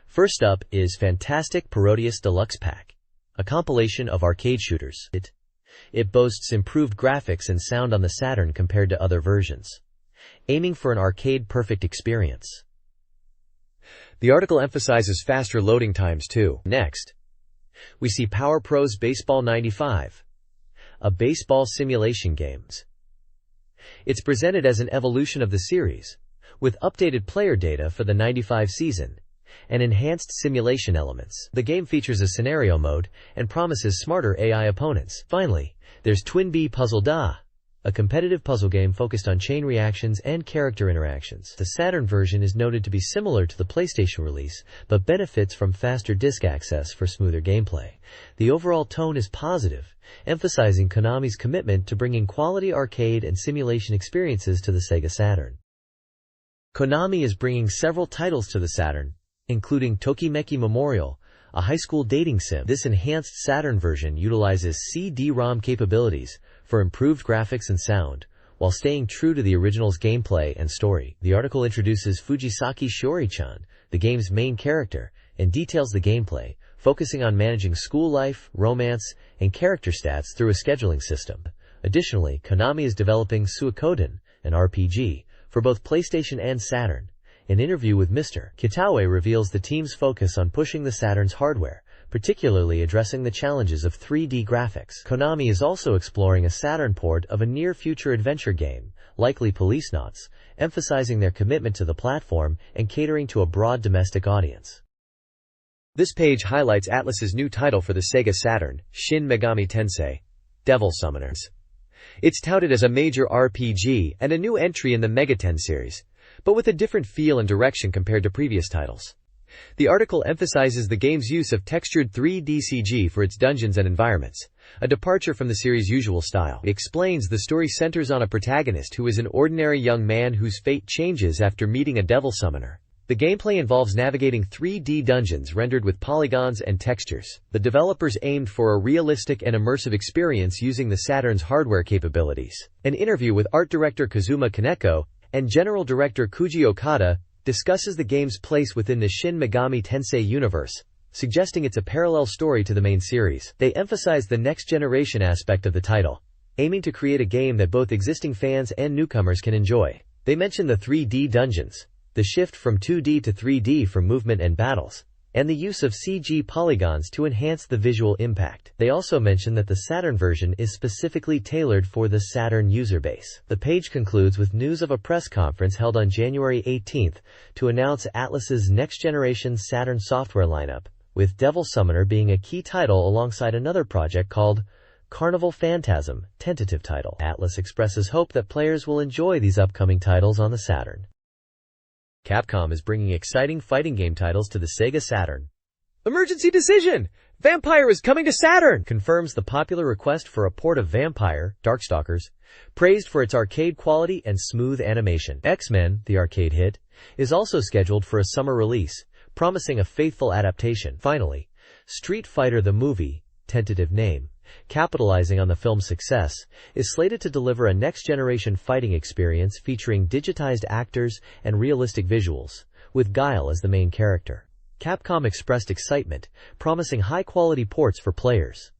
First up is Fantastic Parodius Deluxe Pack, a compilation of arcade shooters. It boasts improved graphics and sound on the Saturn compared to other versions, aiming for an arcade-perfect experience. The article emphasizes faster loading times too. Next, we see Power Pro's Baseball 95, a baseball simulation game. It's presented as an evolution of the series, with updated player data for the 95 season, and enhanced simulation elements. The game features a scenario mode and promises smarter AI opponents. Finally, there's Twin Bee Puzzle Da, a competitive puzzle game focused on chain reactions and character interactions. The Saturn version is noted to be similar to the PlayStation release, but benefits from faster disc access for smoother gameplay. The overall tone is positive, emphasizing Konami's commitment to bringing quality arcade and simulation experiences to the Sega Saturn. Konami is bringing several titles to the Saturn, including Tokimeki Memorial, a high school dating sim. This enhanced Saturn version utilizes CD-ROM capabilities for improved graphics and sound, while staying true to the original's gameplay and story. The article introduces Fujisaki Shiori-chan, the game's main character, and details the gameplay, focusing on managing school life, romance, and character stats through a scheduling system. Additionally, Konami is developing Suikoden, an RPG, for both PlayStation and Saturn. An interview with Mr. Kitawe reveals the team's focus on pushing the Saturn's hardware, particularly addressing the challenges of 3D graphics. Konami is also exploring a Saturn port of a near-future adventure game, likely Policenauts, emphasizing their commitment to the platform and catering to a broad domestic audience. This page highlights Atlus's new title for the Sega Saturn, Shin Megami Tensei: Devil Summoners. It's touted as a major RPG and a new entry in the Megaten series, but with a different feel and direction compared to previous titles. The article emphasizes the game's use of textured 3D CG for its dungeons and environments, a departure from the series' usual style. It explains the story centers on a protagonist who is an ordinary young man whose fate changes after meeting a devil summoner. The gameplay involves navigating 3D dungeons rendered with polygons and textures. The developers aimed for a realistic and immersive experience using the Saturn's hardware capabilities. An interview with art director Kazuma Kaneko and general director Kuji Okada discusses the game's place within the Shin Megami Tensei universe, suggesting it's a parallel story to the main series. They emphasize the next-generation aspect of the title, aiming to create a game that both existing fans and newcomers can enjoy. They mention the 3D dungeons, the shift from 2D to 3D for movement and battles, and the use of CG polygons to enhance the visual impact. They also mention that the Saturn version is specifically tailored for the Saturn user base. The page concludes with news of a press conference held on January 18th to announce Atlus's next-generation Saturn software lineup, with Devil Summoner being a key title alongside another project called Carnival Phantasm, tentative title. Atlus expresses hope that players will enjoy these upcoming titles on the Saturn. Capcom is bringing exciting fighting game titles to the Sega Saturn. Emergency decision! Vampire is coming to Saturn! Confirms the popular request for a port of Vampire, Darkstalkers, praised for its arcade quality and smooth animation. X-Men, the arcade hit, is also scheduled for a summer release, promising a faithful adaptation. Finally, Street Fighter the movie, tentative name, capitalizing on the film's success, is slated to deliver a next-generation fighting experience featuring digitized actors and realistic visuals, with Guile as the main character. Capcom expressed excitement, promising high-quality ports for players.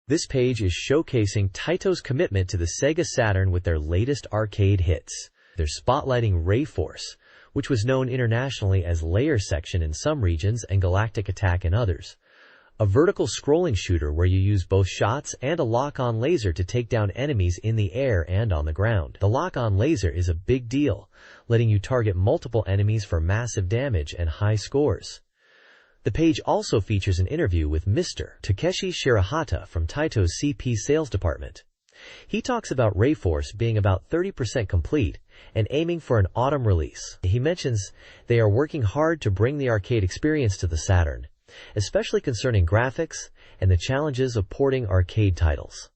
This page is showcasing Taito's commitment to the Sega Saturn with their latest arcade hits. They're spotlighting Ray Force, which was known internationally as Layer Section in some regions and Galactic Attack in others. A vertical scrolling shooter where you use both shots and a lock-on laser to take down enemies in the air and on the ground. The lock-on laser is a big deal, letting you target multiple enemies for massive damage and high scores. The page also features an interview with Mr. Takeshi Shirahata from Taito's CP sales department. He talks about Rayforce being about 30% complete and aiming for an autumn release. He mentions they are working hard to bring the arcade experience to the Saturn, especially concerning graphics and the challenges of porting arcade titles.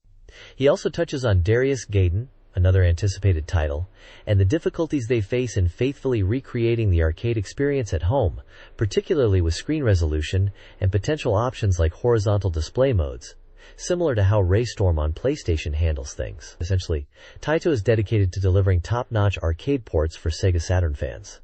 He also touches on Darius Gaiden, another anticipated title, and the difficulties they face in faithfully recreating the arcade experience at home, particularly with screen resolution and potential options like horizontal display modes, similar to how Raystorm on PlayStation handles things. Essentially, Taito is dedicated to delivering top-notch arcade ports for Sega Saturn fans.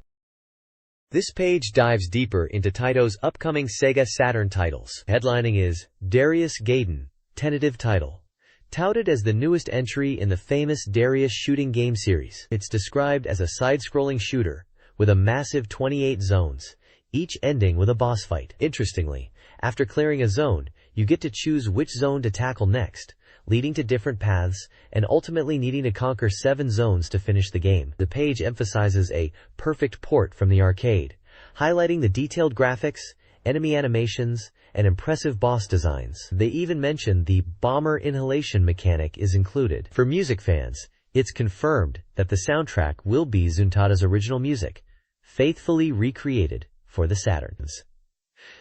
This page dives deeper into Taito's upcoming Sega Saturn titles. Headlining is Darius Gaiden, tentative title. Touted as the newest entry in the famous Darius shooting game series, it's described as a side-scrolling shooter with a massive 28 zones, each ending with a boss fight. Interestingly, after clearing a zone, you get to choose which zone to tackle next, leading to different paths and ultimately needing to conquer 7 zones to finish the game. The page emphasizes a perfect port from the arcade, highlighting the detailed graphics, enemy animations, and impressive boss designs. They even mention the bomber inhalation mechanic is included. For music fans, it's confirmed that the soundtrack will be Zuntada's original music, faithfully recreated for the Saturns.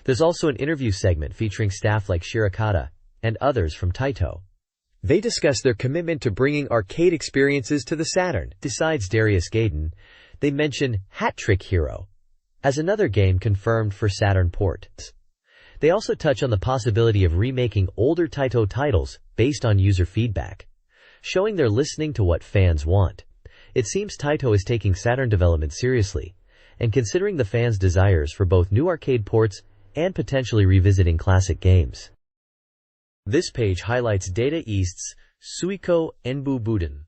There's also an interview segment featuring staff like Shirakata and others from Taito. They discuss their commitment to bringing arcade experiences to the Saturn. Besides Darius Gaiden, they mention Hat Trick Hero as another game confirmed for Saturn port. They also touch on the possibility of remaking older Taito titles based on user feedback, showing they're listening to what fans want. It seems Taito is taking Saturn development seriously and considering the fans' desires for both new arcade ports and potentially revisiting classic games. This page highlights Data East's Suiko Enbu Buden,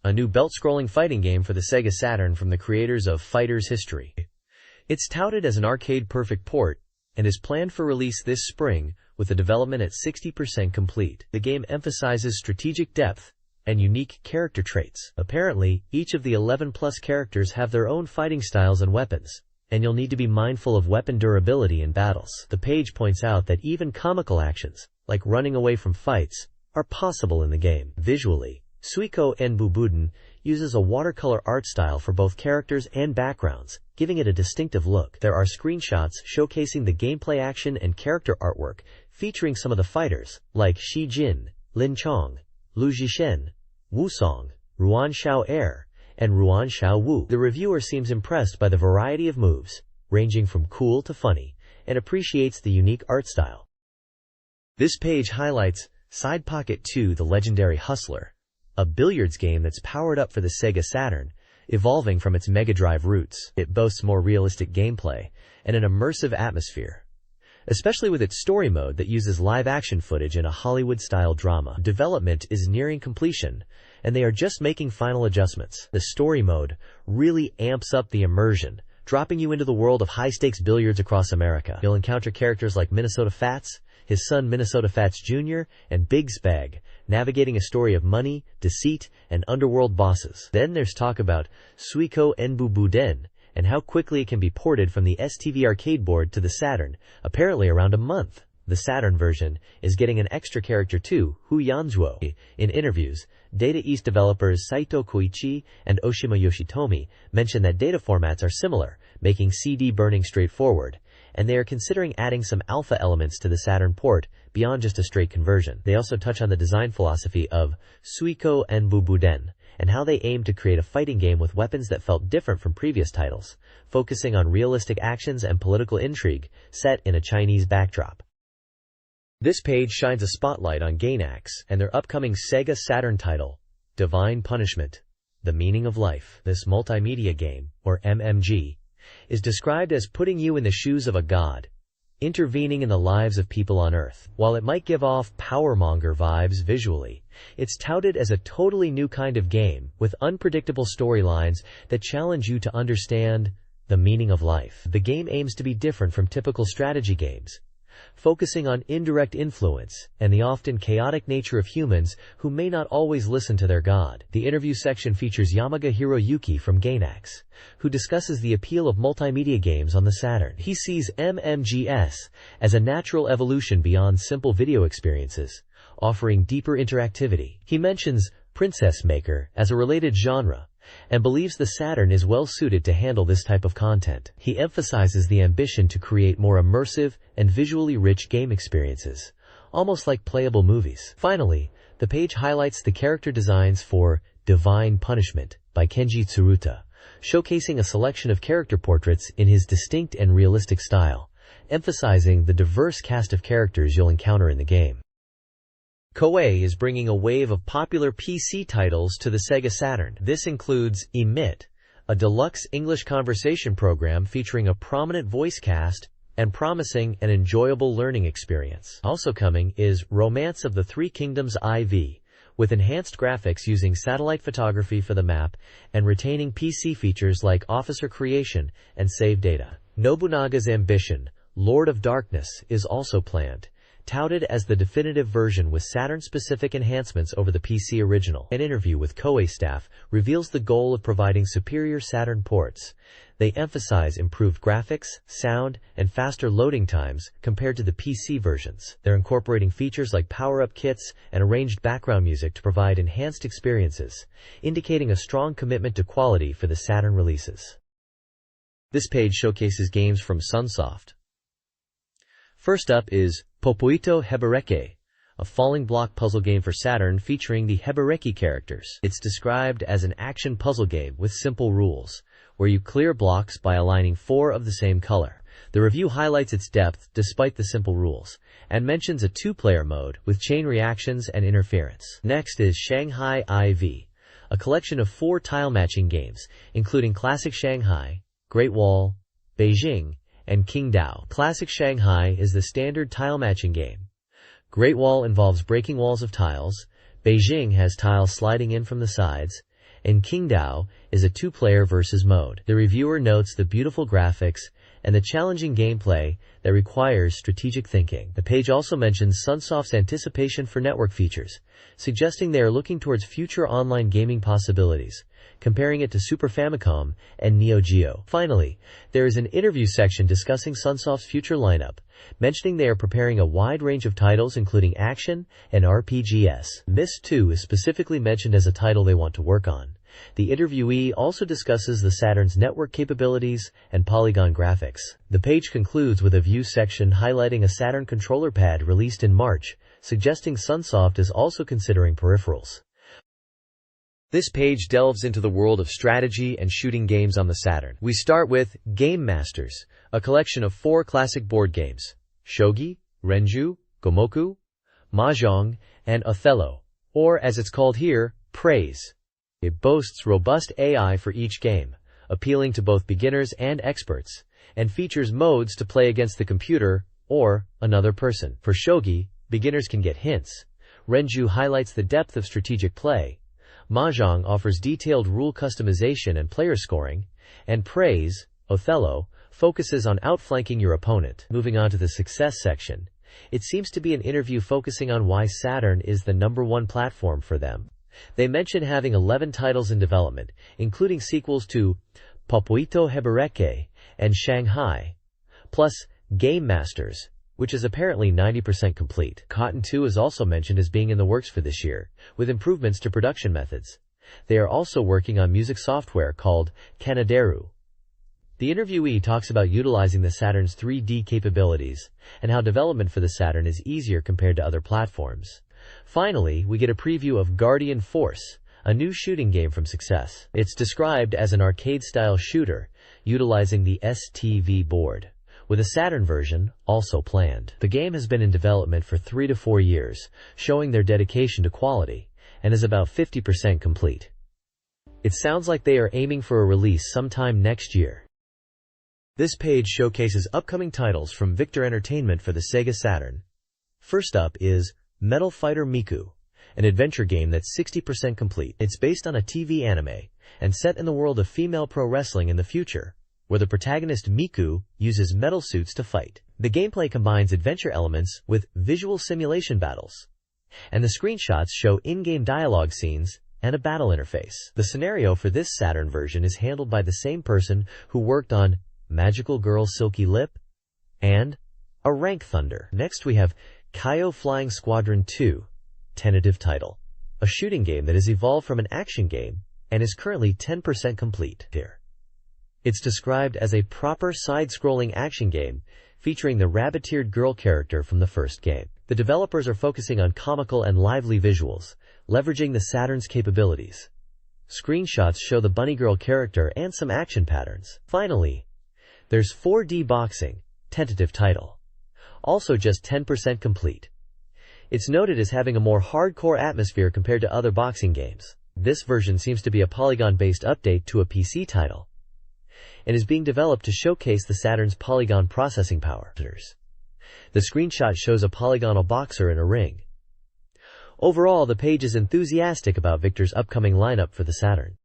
a new belt-scrolling fighting game for the Sega Saturn from the creators of Fighter's History. It's touted as an arcade-perfect port and is planned for release this spring with the development at 60% complete. The game emphasizes strategic depth and unique character traits. Apparently, each of the 11-plus characters have their own fighting styles and weapons, and you'll need to be mindful of weapon durability in battles. The page points out that even comical actions, like running away from fights, are possible in the game. Visually, Suiko Enbu Buden uses a watercolor art style for both characters and backgrounds, giving it a distinctive look. There are screenshots showcasing the gameplay action and character artwork featuring some of the fighters, like Shi Jin, Lin Chong, Lu Jishen, Wu Song, Ruan Xiao Er, and Ruan Xiao Wu. The reviewer seems impressed by the variety of moves, ranging from cool to funny, and appreciates the unique art style. This page highlights Side Pocket 2: The Legendary Hustler, a billiards game that's powered up for the Sega Saturn, evolving from its Mega Drive roots. It boasts more realistic gameplay and an immersive atmosphere, especially with its story mode that uses live-action footage in a Hollywood-style drama. Development is nearing completion, and they are just making final adjustments. The story mode really amps up the immersion, dropping you into the world of high-stakes billiards across America. You'll encounter characters like Minnesota Fats, his son Minnesota Fats Jr., and Big Spag, navigating a story of money, deceit, and underworld bosses. Then there's talk about Suiko Enbu Buden and how quickly it can be ported from the STV arcade board to the Saturn, apparently around a month. The Saturn version is getting an extra character too, Hu Yanzuo. In interviews, Data East developers Saito Koichi and Oshima Yoshitomi mention that data formats are similar, making CD burning straightforward, and they are considering adding some alpha elements to the Saturn port beyond just a straight conversion. They also touch on the design philosophy of Suiko and Bubuden, and how they aim to create a fighting game with weapons that felt different from previous titles, focusing on realistic actions and political intrigue set in a Chinese backdrop. This page shines a spotlight on Gainax and their upcoming SEGA Saturn title, Divine Punishment: The Meaning of Life. This multimedia game, or MMG, is described as putting you in the shoes of a god, intervening in the lives of people on Earth. While it might give off powermonger vibes visually, it's touted as a totally new kind of game with unpredictable storylines that challenge you to understand the meaning of life. The game aims to be different from typical strategy games, focusing on indirect influence and the often chaotic nature of humans who may not always listen to their god. The interview section features Yamaga Hiroyuki from Gainax, who discusses the appeal of multimedia games on the Saturn. He sees MMGS as a natural evolution beyond simple video experiences, offering deeper interactivity. He mentions Princess Maker as a related genre, and believes the Saturn is well suited to handle this type of content. He emphasizes the ambition to create more immersive and visually rich game experiences, almost like playable movies. Finally, the page highlights the character designs for Divine Punishment by Kenji Tsuruta, showcasing a selection of character portraits in his distinct and realistic style, emphasizing the diverse cast of characters you'll encounter in the game. Koei is bringing a wave of popular PC titles to the Sega Saturn. This includes Emit, a deluxe English conversation program featuring a prominent voice cast and promising an enjoyable learning experience. Also coming is Romance of the Three Kingdoms IV, with enhanced graphics using satellite photography for the map and retaining PC features like officer creation and save data. Nobunaga's Ambition, Lord of Darkness, is also planned, touted as the definitive version with Saturn-specific enhancements over the PC original. An interview with Koei staff reveals the goal of providing superior Saturn ports. They emphasize improved graphics, sound, and faster loading times compared to the PC versions. They're incorporating features like power-up kits and arranged background music to provide enhanced experiences, indicating a strong commitment to quality for the Saturn releases. This page showcases games from Sunsoft. First up is Popoito Hebereke, a falling block puzzle game for Saturn featuring the Hebereki characters. It's described as an action puzzle game with simple rules, where you clear blocks by aligning 4 of the same color. The review highlights its depth despite the simple rules, and mentions a 2-player mode with chain reactions and interference. Next is Shanghai IV, a collection of 4 tile-matching games, including Classic Shanghai, Great Wall, Beijing, and Qingdao. Classic Shanghai is the standard tile-matching game. Great Wall involves breaking walls of tiles, Beijing has tiles sliding in from the sides, and Qingdao is a 2-player versus mode. The reviewer notes the beautiful graphics and the challenging gameplay that requires strategic thinking. The page also mentions Sunsoft's anticipation for network features, suggesting they are looking towards future online gaming possibilities, comparing it to Super Famicom and Neo Geo. Finally, there is an interview section discussing Sunsoft's future lineup, mentioning they are preparing a wide range of titles including action and RPGs. Myst 2 is specifically mentioned as a title they want to work on. The interviewee also discusses the Saturn's network capabilities and polygon graphics. The page concludes with a view section highlighting a Saturn controller pad released in March, suggesting Sunsoft is also considering peripherals. This page delves into the world of strategy and shooting games on the Saturn. We start with Game Masters, a collection of 4 classic board games: Shogi, Renju, Gomoku, Mahjong, and Othello, or as it's called here, Praise. It boasts robust AI for each game, appealing to both beginners and experts, and features modes to play against the computer or another person. For Shogi, beginners can get hints. Renju highlights the depth of strategic play. Mahjong offers detailed rule customization and player scoring, and Praise, Othello, focuses on outflanking your opponent. Moving on to the success section, it seems to be an interview focusing on why Saturn is the #1 platform for them. They mention having 11 titles in development, including sequels to Popuito Hebereke, and Shanghai, plus Game Masters, which is apparently 90% complete. Cotton 2 is also mentioned as being in the works for this year, with improvements to production methods. They are also working on music software called Kanaderu. The interviewee talks about utilizing the Saturn's 3D capabilities and how development for the Saturn is easier compared to other platforms. Finally, we get a preview of Guardian Force, a new shooting game from Success. It's described as an arcade-style shooter, utilizing the STV board, with a Saturn version also planned. The game has been in development for 3 to 4 years, showing their dedication to quality, and is about 50% complete. It sounds like they are aiming for a release sometime next year. This page showcases upcoming titles from Victor Entertainment for the Sega Saturn. First up is Metal Fighter Miku, an adventure game that's 60% complete. It's based on a TV anime, and set in the world of female pro wrestling in the future, where the protagonist Miku uses metal suits to fight. The gameplay combines adventure elements with visual simulation battles, and the screenshots show in-game dialogue scenes and a battle interface. The scenario for this Saturn version is handled by the same person who worked on Magical Girl Silky Lip and A Rank Thunder. Next we have Kaio Flying Squadron 2, tentative title, a shooting game that has evolved from an action game and is currently 10% complete here. It's described as a proper side-scrolling action game featuring the rabbit-eared girl character from the first game. The developers are focusing on comical and lively visuals, leveraging the Saturn's capabilities. Screenshots show the bunny girl character and some action patterns. Finally, there's 4D Boxing, tentative title, also just 10% complete. It's noted as having a more hardcore atmosphere compared to other boxing games. This version seems to be a polygon-based update to a PC title, and is being developed to showcase the Saturn's polygon processing power. The screenshot shows a polygonal boxer in a ring. Overall, the page is enthusiastic about Victor's upcoming lineup for the Saturn.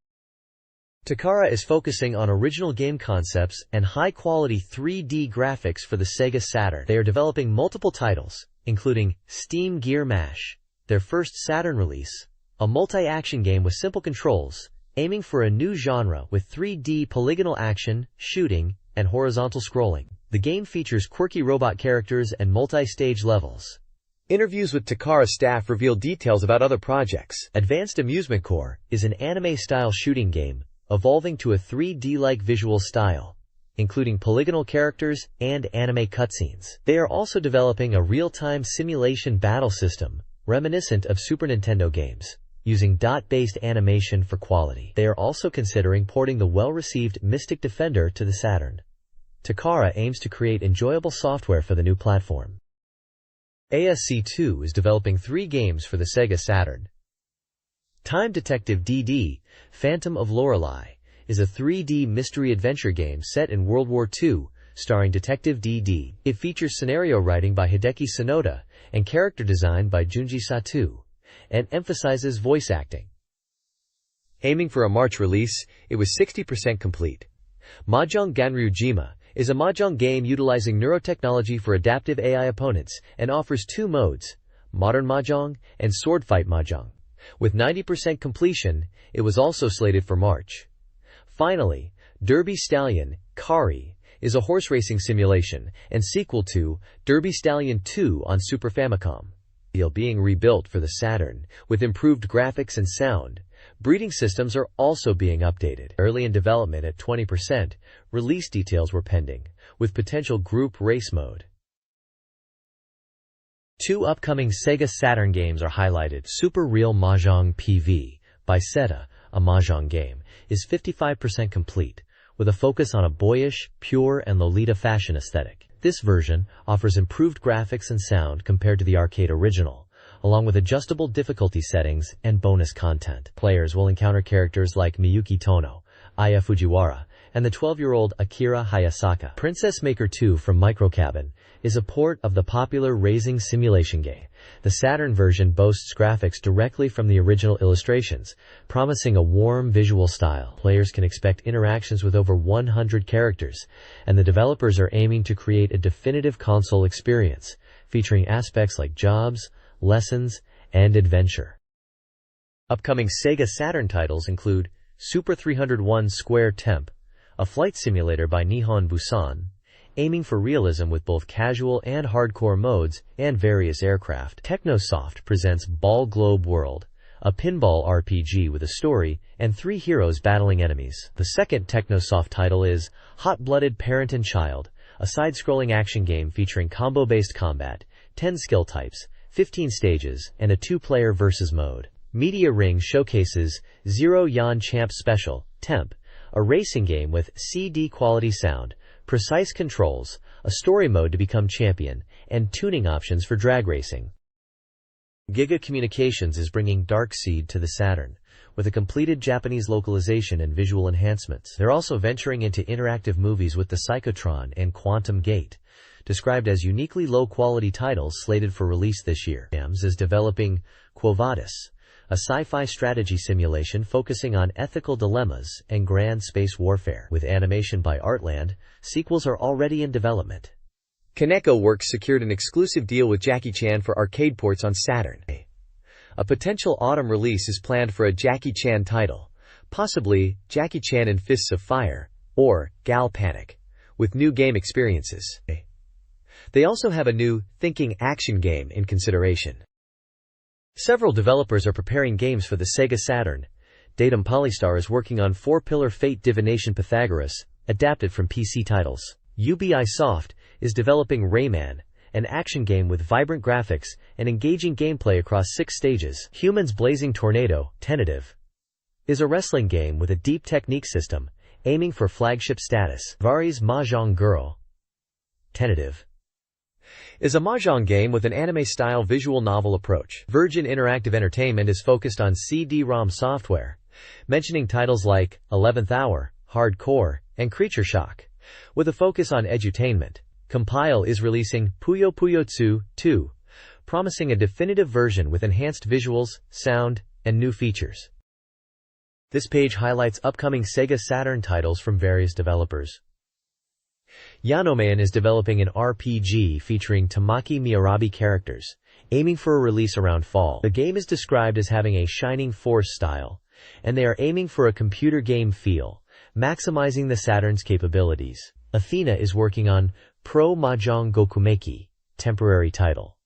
Takara is focusing on original game concepts and high-quality 3D graphics for the Sega Saturn. They are developing multiple titles, including Steam Gear Mash, their first Saturn release, a multi-action game with simple controls, aiming for a new genre with 3D polygonal action, shooting, and horizontal scrolling. The game features quirky robot characters and multi-stage levels. Interviews with Takara staff reveal details about other projects. Advanced Amusement Corps is an anime-style shooting game, evolving to a 3D-like visual style, including polygonal characters and anime cutscenes. They are also developing a real-time simulation battle system, reminiscent of Super Nintendo games, using dot-based animation for quality. They are also considering porting the well-received Mystic Defender to the Saturn. Takara aims to create enjoyable software for the new platform. ASC2 is developing 3 games for the Sega Saturn. Time Detective DD, Phantom of Lorelei, is a 3D mystery adventure game set in World War II, starring Detective DD. It features scenario writing by Hideki Sonoda and character design by Junji Sato, and emphasizes voice acting. Aiming for a March release, it was 60% complete. Mahjong Ganryujima is a mahjong game utilizing neurotechnology for adaptive AI opponents and offers 2 modes, Modern Mahjong and Swordfight Mahjong. With 90% completion, it was also slated for March. Finally, Derby Stallion, Kari, is a horse racing simulation and sequel to Derby Stallion 2 on Super Famicom. Being rebuilt for the Saturn, with improved graphics and sound. Breeding systems are also being updated. Early in development at 20%, release details were pending, with potential group race mode. 2 upcoming Sega Saturn games are highlighted. Super Real Mahjong PV, by SETA, a mahjong game, is 55% complete, with a focus on a boyish, pure, and Lolita fashion aesthetic. This version offers improved graphics and sound compared to the arcade original, along with adjustable difficulty settings and bonus content. Players will encounter characters like Miyuki Tono, Aya Fujiwara, and the 12-year-old Akira Hayasaka. Princess Maker 2 from Microcabin is a port of the popular racing simulation game. The Saturn version boasts graphics directly from the original illustrations, promising a warm visual style. Players can expect interactions with over 100 characters, and the developers are aiming to create a definitive console experience, featuring aspects like jobs, lessons, and adventure. Upcoming Sega Saturn titles include Super 301 Square Temp, a flight simulator by Nihon Busan, aiming for realism with both casual and hardcore modes and various aircraft. Technosoft presents Ball Globe World, a pinball RPG with a story and 3 heroes battling enemies. The second Technosoft title is Hot-Blooded Parent and Child, a side-scrolling action game featuring combo-based combat, 10 skill types, 15 stages, and a 2-player versus mode. Media Ring showcases Zero Yan Champ Special, Temp, a racing game with CD quality sound, precise controls, a story mode to become champion, and tuning options for drag racing. Giga Communications is bringing Darkseid to the Saturn, with a completed Japanese localization and visual enhancements. They're also venturing into interactive movies with the Psychotron and Quantum Gate, described as uniquely low-quality titles slated for release this year. AMS is developing Quo Vadis, a sci-fi strategy simulation focusing on ethical dilemmas and grand space warfare. With animation by Artland, sequels are already in development. Kaneko Works secured an exclusive deal with Jackie Chan for arcade ports on Saturn. A potential autumn release is planned for a Jackie Chan title, possibly Jackie Chan and Fists of Fire, or Gal Panic, with new game experiences. They also have a new thinking action game in consideration. Several developers are preparing games for the SEGA Saturn. Datum Polystar is working on 4-Pillar Fate Divination Pythagoras, adapted from PC titles. Ubisoft is developing Rayman, an action game with vibrant graphics and engaging gameplay across 6 stages. Humans Blazing Tornado, tentative, is a wrestling game with a deep technique system, aiming for flagship status. Vari's Mahjong Girl, tentative, is a mahjong game with an anime-style visual novel approach. Virgin Interactive Entertainment is focused on CD-ROM software, mentioning titles like 11th Hour, Hardcore, and Creature Shock, with a focus on edutainment. Compile is releasing Puyo Puyo 2, promising a definitive version with enhanced visuals, sound, and new features. This page highlights upcoming SEGA Saturn titles from various developers. Yanomayan is developing an RPG featuring Tamaki Miyarabi characters, aiming for a release around fall. The game is described as having a Shining Force style, and they are aiming for a computer game feel, maximizing the Saturn's capabilities. Athena is working on Pro Mahjong Gokumeki, temporary title,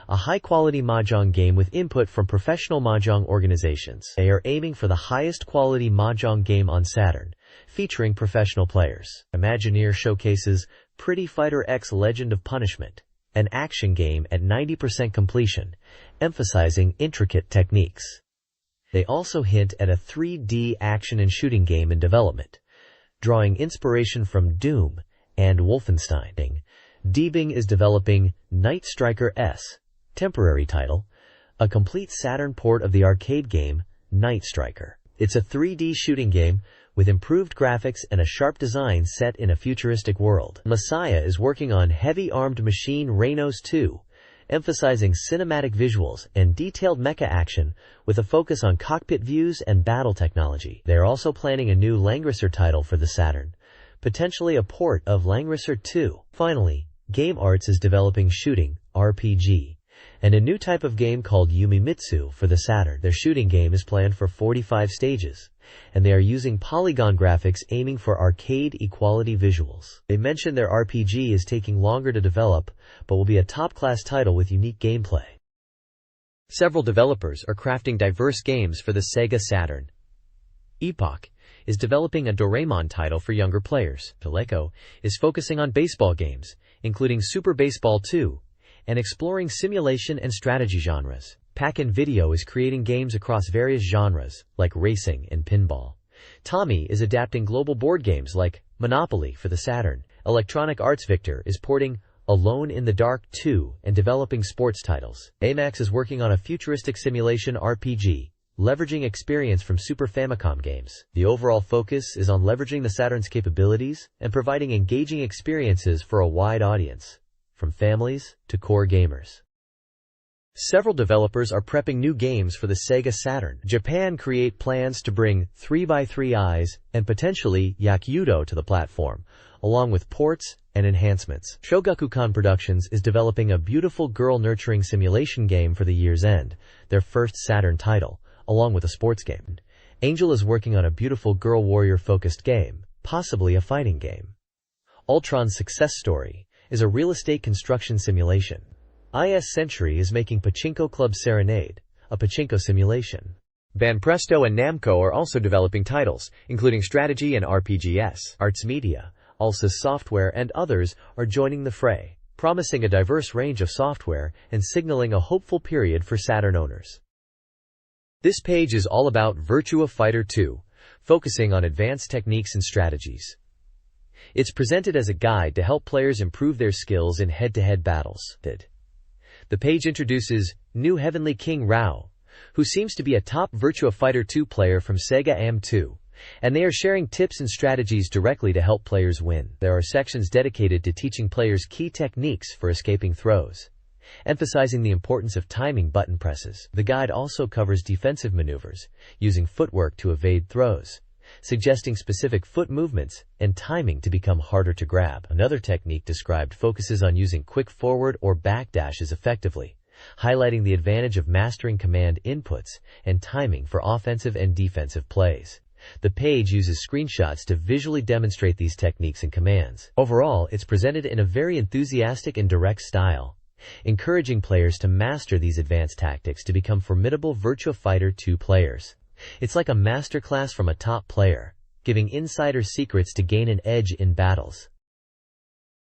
a high-quality mahjong game with input from professional mahjong organizations. They are aiming for the highest quality mahjong game on Saturn, featuring professional players. Imagineer showcases Pretty Fighter X Legend of Punishment, an action game at 90% completion, emphasizing intricate techniques. They also hint at a 3D action and shooting game in development, drawing inspiration from Doom and Wolfenstein. D-Bing is developing Night Striker S, temporary title, a complete Saturn port of the arcade game Night Striker. It's a 3D shooting game with improved graphics and a sharp design set in a futuristic world. Messiah is working on Heavy Armed Machine Reynos 2, emphasizing cinematic visuals and detailed mecha action with a focus on cockpit views and battle technology. They are also planning a new Langrisser title for the Saturn, potentially a port of Langrisser 2. Finally, Game Arts is developing Shooting RPG, and a new type of game called Yumimitsu for the Saturn. Their shooting game is planned for 45 stages, and they are using polygon graphics aiming for arcade equality visuals. They mentioned their RPG is taking longer to develop, but will be a top-class title with unique gameplay. Several developers are crafting diverse games for the SEGA Saturn. Epoch is developing a Doraemon title for younger players. Teleco is focusing on baseball games, including Super Baseball 2, and exploring simulation and strategy genres. Pack-In Video is creating games across various genres, like racing and pinball. Tommy is adapting global board games like Monopoly for the Saturn. Electronic Arts Victor is porting Alone in the Dark 2 and developing sports titles. AMAX is working on a futuristic simulation RPG, leveraging experience from Super Famicom games. The overall focus is on leveraging the Saturn's capabilities and providing engaging experiences for a wide audience, from families to core gamers. Several developers are prepping new games for the SEGA Saturn. Japan create plans to bring 3x3 Eyes and potentially Yakyudo to the platform, along with ports and enhancements. Shogakukan Productions is developing a beautiful girl nurturing simulation game for the year's end, their first Saturn title, along with a sports game. Angel is working on a beautiful girl warrior-focused game, possibly a fighting game. Ultron's Success Story is a real estate construction simulation. IS Century is making Pachinko Club Serenade, a pachinko simulation. Banpresto and Namco are also developing titles, including strategy and RPGs. Arts Media, Ulysses Software and others are joining the fray, promising a diverse range of software and signaling a hopeful period for Saturn owners. This page is all about Virtua Fighter 2, focusing on advanced techniques and strategies. It's presented as a guide to help players improve their skills in head-to-head battles. The page introduces New Heavenly King Rao, who seems to be a top Virtua Fighter 2 player from SEGA AM2, and they are sharing tips and strategies directly to help players win. There are sections dedicated to teaching players key techniques for escaping throws, emphasizing the importance of timing button presses. The guide also covers defensive maneuvers, using footwork to evade throws, suggesting specific foot movements and timing to become harder to grab. Another technique described focuses on using quick forward or back dashes effectively, highlighting the advantage of mastering command inputs and timing for offensive and defensive plays. The page uses screenshots to visually demonstrate these techniques and commands. Overall, it's presented in a very enthusiastic and direct style, encouraging players to master these advanced tactics to become formidable Virtua Fighter 2 players. It's like a masterclass from a top player, giving insider secrets to gain an edge in battles.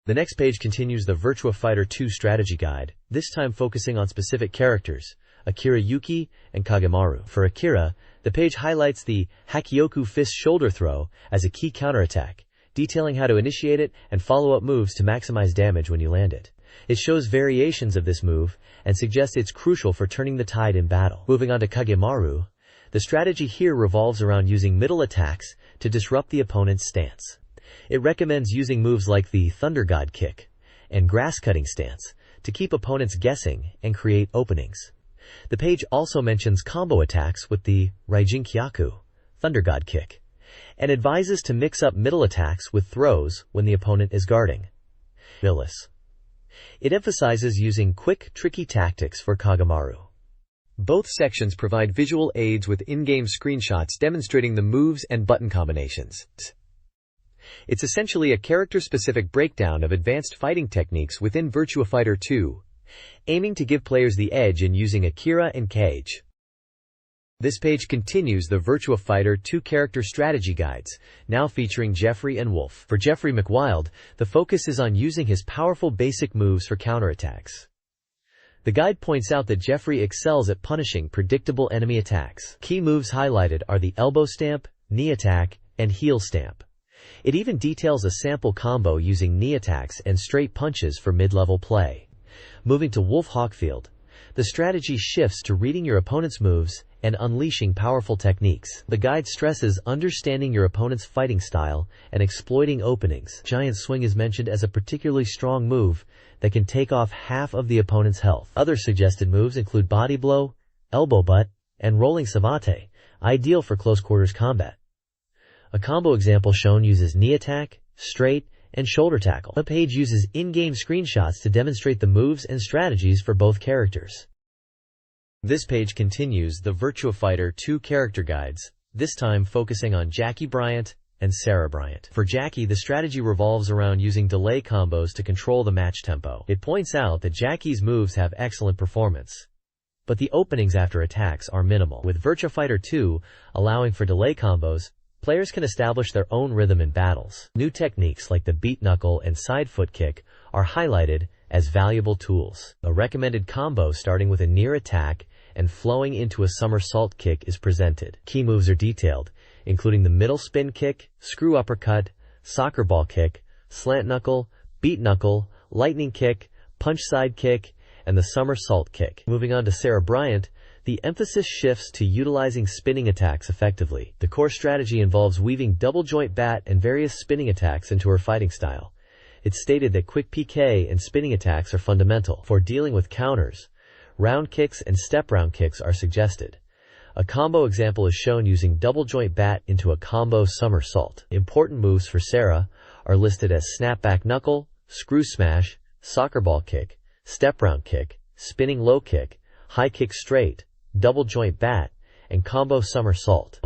The next page continues the Virtua Fighter 2 strategy guide, this time focusing on specific characters, Akira Yuki and Kagemaru. For Akira, the page highlights the Hakioku Fist Shoulder Throw as a key counterattack, detailing how to initiate it and follow up moves to maximize damage when you land it. It shows variations of this move and suggests it's crucial for turning the tide in battle. Moving on to Kagemaru, the strategy here revolves around using middle attacks to disrupt the opponent's stance. It recommends using moves like the Thunder God Kick and Grass Cutting Stance to keep opponents guessing and create openings. The page also mentions combo attacks with the Raijin Kyaku, Thunder God Kick, and advises to mix up middle attacks with throws when the opponent is guarding. It emphasizes using quick, tricky tactics for Kagemaru. Both sections provide visual aids with in-game screenshots demonstrating the moves and button combinations. It's essentially a character-specific breakdown of advanced fighting techniques within Virtua Fighter 2, aiming to give players the edge in using Akira and Cage. This page continues the Virtua Fighter 2 character strategy guides, now featuring Jeffrey and Wolf. For Jeffrey McWild, the focus is on using his powerful basic moves for counterattacks. The guide points out that Jeffrey excels at punishing predictable enemy attacks. Key moves highlighted are the elbow stamp, knee attack, and heel stamp. It even details a sample combo using knee attacks and straight punches for mid-level play. Moving to Wolf Hawkfield, the strategy shifts to reading your opponent's moves and unleashing powerful techniques. The guide stresses understanding your opponent's fighting style and exploiting openings. Giant Swing is mentioned as a particularly strong move that can take off half of the opponent's health. Other suggested moves include Body Blow, Elbow Butt, and Rolling Savate, ideal for close-quarters combat. A combo example shown uses knee attack, straight, and shoulder tackle. The page uses in-game screenshots to demonstrate the moves and strategies for both characters. This page continues the Virtua Fighter 2 character guides, this time focusing on Jackie Bryant and Sarah Bryant. For Jackie, the strategy revolves around using delay combos to control the match tempo. It points out that Jackie's moves have excellent performance, but the openings after attacks are minimal. With Virtua Fighter 2 allowing for delay combos, players can establish their own rhythm in battles. New techniques like the beat knuckle and side foot kick are highlighted as valuable tools. A recommended combo starting with a near attack and flowing into a somersault kick is presented. Key moves are detailed, including the middle spin kick, screw uppercut, soccer ball kick, slant knuckle, beat knuckle, lightning kick, punch side kick, and the somersault kick. Moving on to Sarah Bryant, the emphasis shifts to utilizing spinning attacks effectively. The core strategy involves weaving double joint bat and various spinning attacks into her fighting style. It's stated that quick PK and spinning attacks are fundamental. For dealing with counters, round kicks and step round kicks are suggested. A combo example is shown using double joint bat into a combo somersault. Important moves for Sarah are listed as snapback knuckle, screw smash, soccer ball kick, step round kick, spinning low kick, high kick straight, double joint bat, and combo somersault.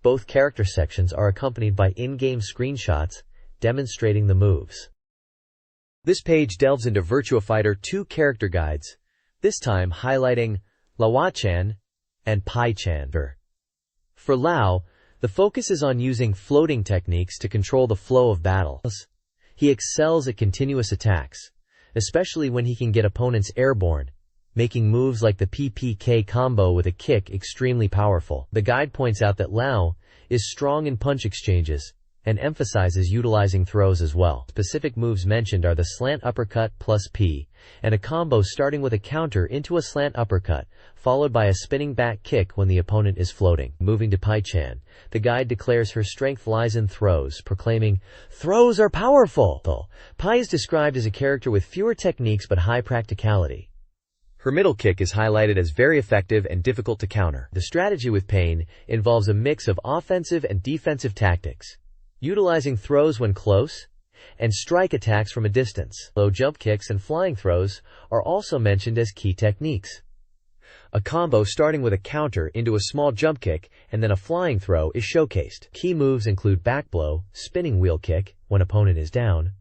Both character sections are accompanied by in-game screenshots demonstrating the moves. This page delves into Virtua Fighter 2 character guides, this time highlighting Lao-Chan and Pai-Chan. For Lao, the focus is on using floating techniques to control the flow of battle. He excels at continuous attacks, especially when he can get opponents airborne, making moves like the PPK combo with a kick extremely powerful. The guide points out that Lao is strong in punch exchanges and emphasizes utilizing throws as well. Specific moves mentioned are the slant uppercut plus P, and a combo starting with a counter into a slant uppercut, followed by a spinning back kick when the opponent is floating. Moving to Pai-Chan, the guide declares her strength lies in throws, proclaiming, "Throws are powerful!" Pai is described as a character with fewer techniques but high practicality. Her middle kick is highlighted as very effective and difficult to counter. The strategy with Pain involves a mix of offensive and defensive tactics, utilizing throws when close, and strike attacks from a distance. Low jump kicks and flying throws are also mentioned as key techniques. A combo starting with a counter into a small jump kick and then a flying throw is showcased. Key moves include back blow, spinning wheel kick when opponent is down,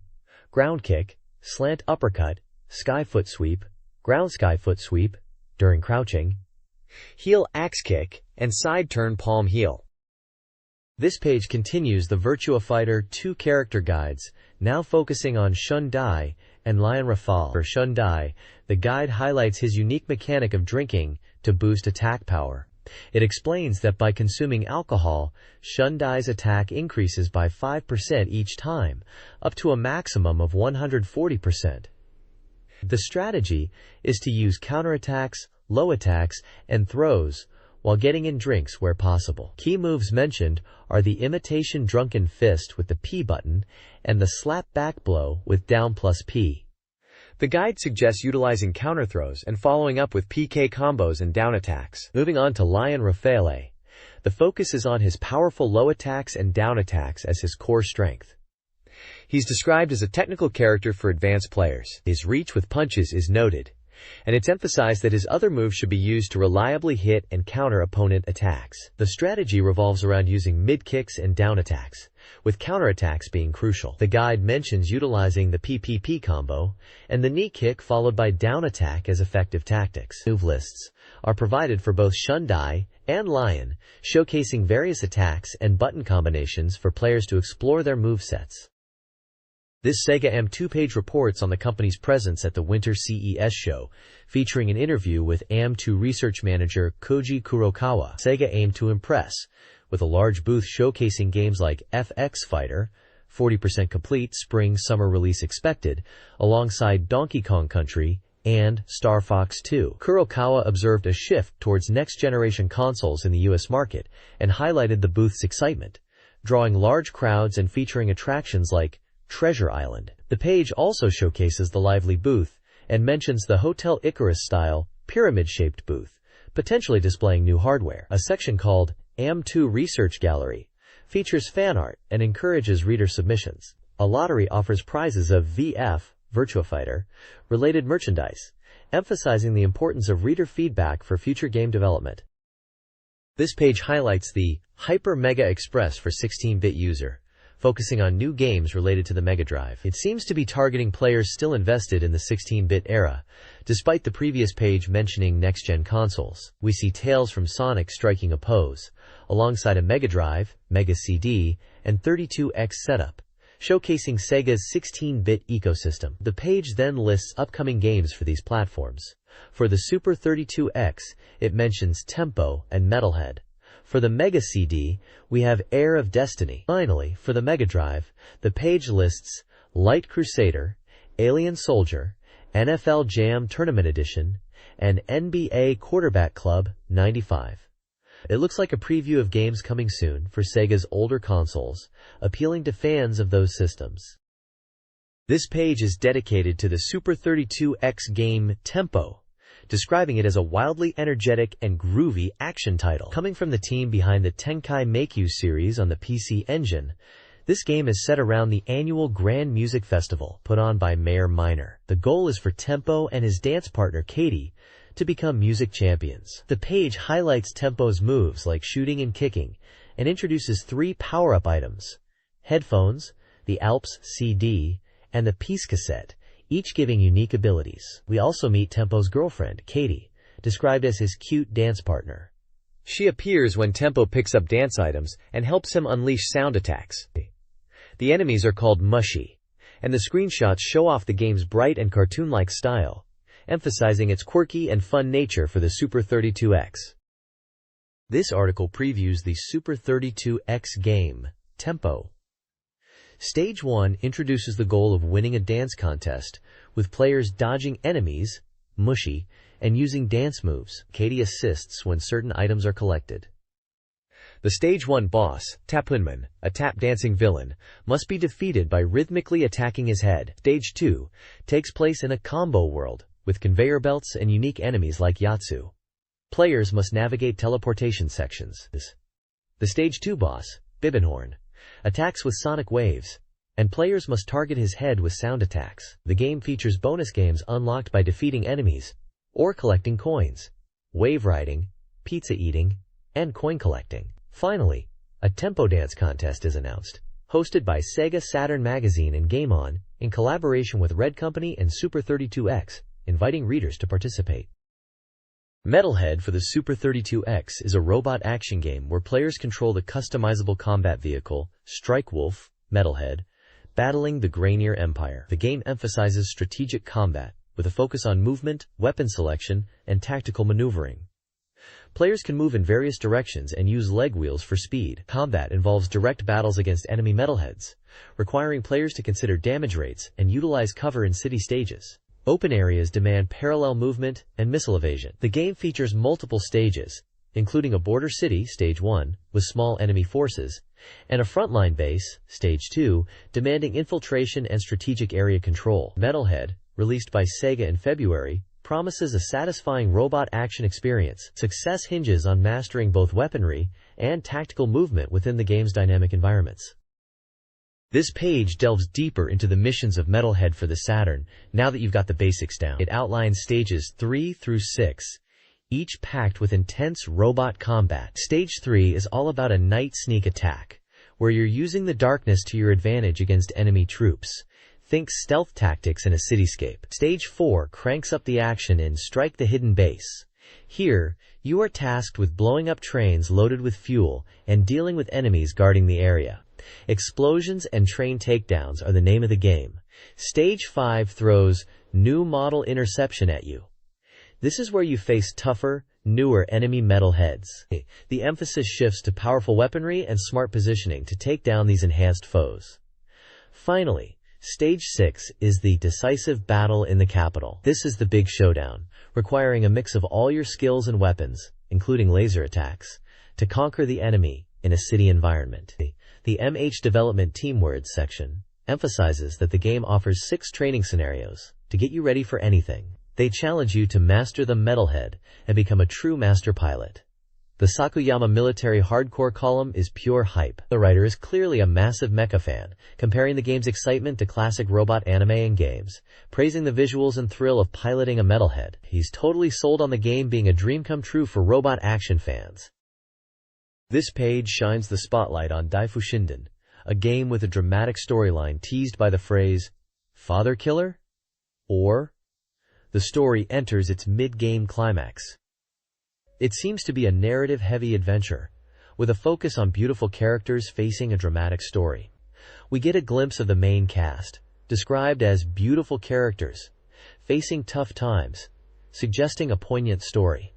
ground kick, slant uppercut, sky foot sweep, ground sky foot sweep during crouching, heel axe kick, and side turn palm heel. This page continues the Virtua Fighter 2 character guides, now focusing on Shun Dai and Lion Rafale. For Shun Dai, the guide highlights his unique mechanic of drinking to boost attack power. It explains that by consuming alcohol, Shun Dai's attack increases by 5% each time, up to a maximum of 140%. The strategy is to use counterattacks, low attacks, and throws, while getting in drinks where possible. Key moves mentioned are the imitation drunken fist with the P button and the slap back blow with down plus P. The guide suggests utilizing counter throws and following up with PK combos and down attacks. Moving on to Lion Rafale, the focus is on his powerful low attacks and down attacks as his core strength. He's described as a technical character for advanced players. His reach with punches is noted, and it's emphasized that his other moves should be used to reliably hit and counter opponent attacks. The strategy revolves around using mid-kicks and down attacks, with counterattacks being crucial. The guide mentions utilizing the PPP combo and the knee kick followed by down attack as effective tactics. Move lists are provided for both Shun Dai and Lion, showcasing various attacks and button combinations for players to explore their movesets. This Sega AM2 page reports on the company's presence at the Winter CES show, featuring an interview with AM2 research manager Koji Kurokawa. Sega aimed to impress, with a large booth showcasing games like FX Fighter, 40% complete, spring-summer release expected, alongside Donkey Kong Country, and Star Fox 2. Kurokawa observed a shift towards next-generation consoles in the U.S. market and highlighted the booth's excitement, drawing large crowds and featuring attractions like Treasure Island. The page also showcases the lively booth and mentions the Hotel Icarus-style, pyramid-shaped booth, potentially displaying new hardware. A section called AM2 Research Gallery features fan art and encourages reader submissions. A lottery offers prizes of VF, Virtua Fighter, related merchandise, emphasizing the importance of reader feedback for future game development. This page highlights the Hyper Mega Express for 16-bit user, focusing on new games related to the Mega Drive. It seems to be targeting players still invested in the 16-bit era, despite the previous page mentioning next-gen consoles. We see Tales from Sonic striking a pose, alongside a Mega Drive, Mega CD, and 32X setup, showcasing Sega's 16-bit ecosystem. The page then lists upcoming games for these platforms. For the Super 32X, it mentions Tempo and Metalhead. For the Mega CD, we have Heir of Destiny. Finally, for the Mega Drive, the page lists Light Crusader, Alien Soldier, NFL Jam Tournament Edition, and NBA Quarterback Club 95. It looks like a preview of games coming soon for Sega's older consoles, appealing to fans of those systems. This page is dedicated to the Super 32X game Tempo, describing it as a wildly energetic and groovy action title. Coming from the team behind the Tenkai Meikyu series on the PC Engine, this game is set around the annual Grand Music Festival put on by Mayor Miner. The goal is for Tempo and his dance partner Katie to become music champions. The page highlights Tempo's moves like shooting and kicking, and introduces 3 power-up items: headphones, the Alps CD, and the Peace cassette, each giving unique abilities. We also meet Tempo's girlfriend, Katie, described as his cute dance partner. She appears when Tempo picks up dance items and helps him unleash sound attacks. The enemies are called Mushy, and the screenshots show off the game's bright and cartoon-like style, emphasizing its quirky and fun nature for the Super 32X. This article previews the Super 32X game, Tempo. Stage 1 introduces the goal of winning a dance contest, with players dodging enemies, Mushy, and using dance moves. Katie assists when certain items are collected. The Stage 1 boss, Tapunman, a tap-dancing villain, must be defeated by rhythmically attacking his head. Stage 2 takes place in a combo world, with conveyor belts and unique enemies like Yatsu. Players must navigate teleportation sections. The Stage 2 boss, Bibbenhorn, attacks with sonic waves, and players must target his head with sound attacks. The game features bonus games unlocked by defeating enemies, or collecting coins, wave riding, pizza eating, and coin collecting. Finally, a Tempo dance contest is announced, hosted by SEGA Saturn Magazine and Game On, in collaboration with Red Company and Super 32X, inviting readers to participate. Metalhead for the Super 32X is a robot action game where players control the customizable combat vehicle, Strike Wolf, Metalhead, battling the Grainier Empire. The game emphasizes strategic combat, with a focus on movement, weapon selection, and tactical maneuvering. Players can move in various directions and use leg wheels for speed. Combat involves direct battles against enemy metalheads, requiring players to consider damage rates and utilize cover in city stages. Open areas demand parallel movement and missile evasion. The game features multiple stages, including a border city, Stage 1, with small enemy forces, and a frontline base, Stage 2, demanding infiltration and strategic area control. Metalhead, released by SEGA in February, promises a satisfying robot action experience. Success hinges on mastering both weaponry and tactical movement within the game's dynamic environments. This page delves deeper into the missions of Metalhead for the Saturn, now that you've got the basics down. It outlines stages 3 through 6, each packed with intense robot combat. Stage 3 is all about a night sneak attack, where you're using the darkness to your advantage against enemy troops. Think stealth tactics in a cityscape. Stage 4 cranks up the action in Strike the Hidden Base. Here, you are tasked with blowing up trains loaded with fuel and dealing with enemies guarding the area. Explosions and train takedowns are the name of the game. Stage 5 throws New Model Interception at you. This is where you face tougher, newer enemy metalheads. The emphasis shifts to powerful weaponry and smart positioning to take down these enhanced foes. Finally, Stage 6 is the decisive battle in the capital. This is the big showdown, requiring a mix of all your skills and weapons, including laser attacks, to conquer the enemy in a city environment. The MH Development Team Words section emphasizes that the game offers 6 training scenarios to get you ready for anything. They challenge you to master the Metalhead and become a true master pilot. The Sakuyama Military Hardcore column is pure hype. The writer is clearly a massive mecha fan, comparing the game's excitement to classic robot anime and games, praising the visuals and thrill of piloting a metalhead. He's totally sold on the game being a dream come true for robot action fans. This page shines the spotlight on Daifushinden, a game with a dramatic storyline teased by the phrase, "Father Killer?" Or, the story enters its mid-game climax. It seems to be a narrative-heavy adventure, with a focus on beautiful characters facing a dramatic story. We get a glimpse of the main cast, described as beautiful characters, facing tough times, suggesting a poignant story.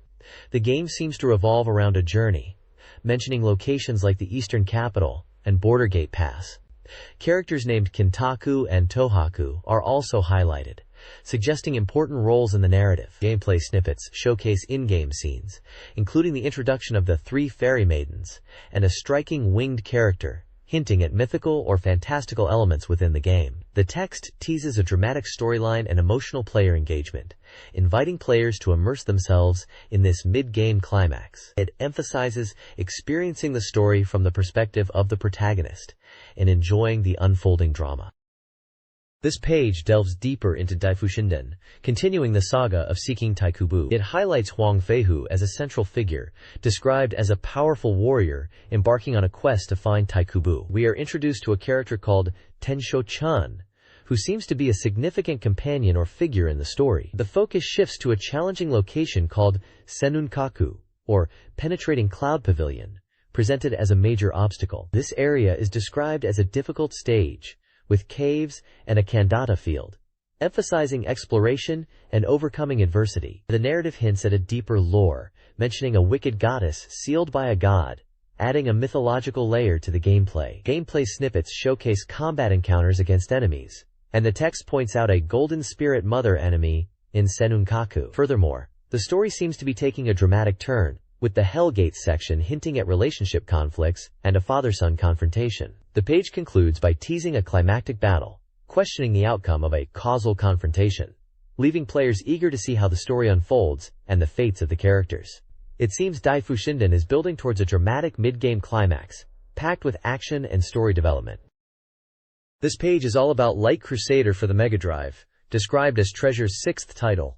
The game seems to revolve around a journey, mentioning locations like the Eastern Capital and Border Gate Pass. Characters named Kintaku and Tohaku are also highlighted, suggesting important roles in the narrative. Gameplay snippets showcase in-game scenes, including the introduction of the 3 fairy maidens and a striking winged character, hinting at mythical or fantastical elements within the game. The text teases a dramatic storyline and emotional player engagement, inviting players to immerse themselves in this mid-game climax. It emphasizes experiencing the story from the perspective of the protagonist and enjoying the unfolding drama. This page delves deeper into Daifushinden, continuing the saga of seeking Taikubu. It highlights Huang Feihu as a central figure, described as a powerful warrior embarking on a quest to find Taikubu. We are introduced to a character called Tensho-chan, who seems to be a significant companion or figure in the story. The focus shifts to a challenging location called Senunkaku, or Penetrating Cloud Pavilion, presented as a major obstacle. This area is described as a difficult stage, with caves and a Kandata field, emphasizing exploration and overcoming adversity. The narrative hints at a deeper lore, mentioning a wicked goddess sealed by a god, adding a mythological layer to the gameplay. Gameplay snippets showcase combat encounters against enemies, and the text points out a Golden Spirit Mother enemy in Senunkaku. Furthermore, the story seems to be taking a dramatic turn, with the Hellgate section hinting at relationship conflicts and a father-son confrontation. The page concludes by teasing a climactic battle, questioning the outcome of a causal confrontation, leaving players eager to see how the story unfolds and the fates of the characters. It seems Daifushinden is building towards a dramatic mid-game climax, packed with action and story development. This page is all about Light Crusader for the Mega Drive, described as Treasure's 6th title.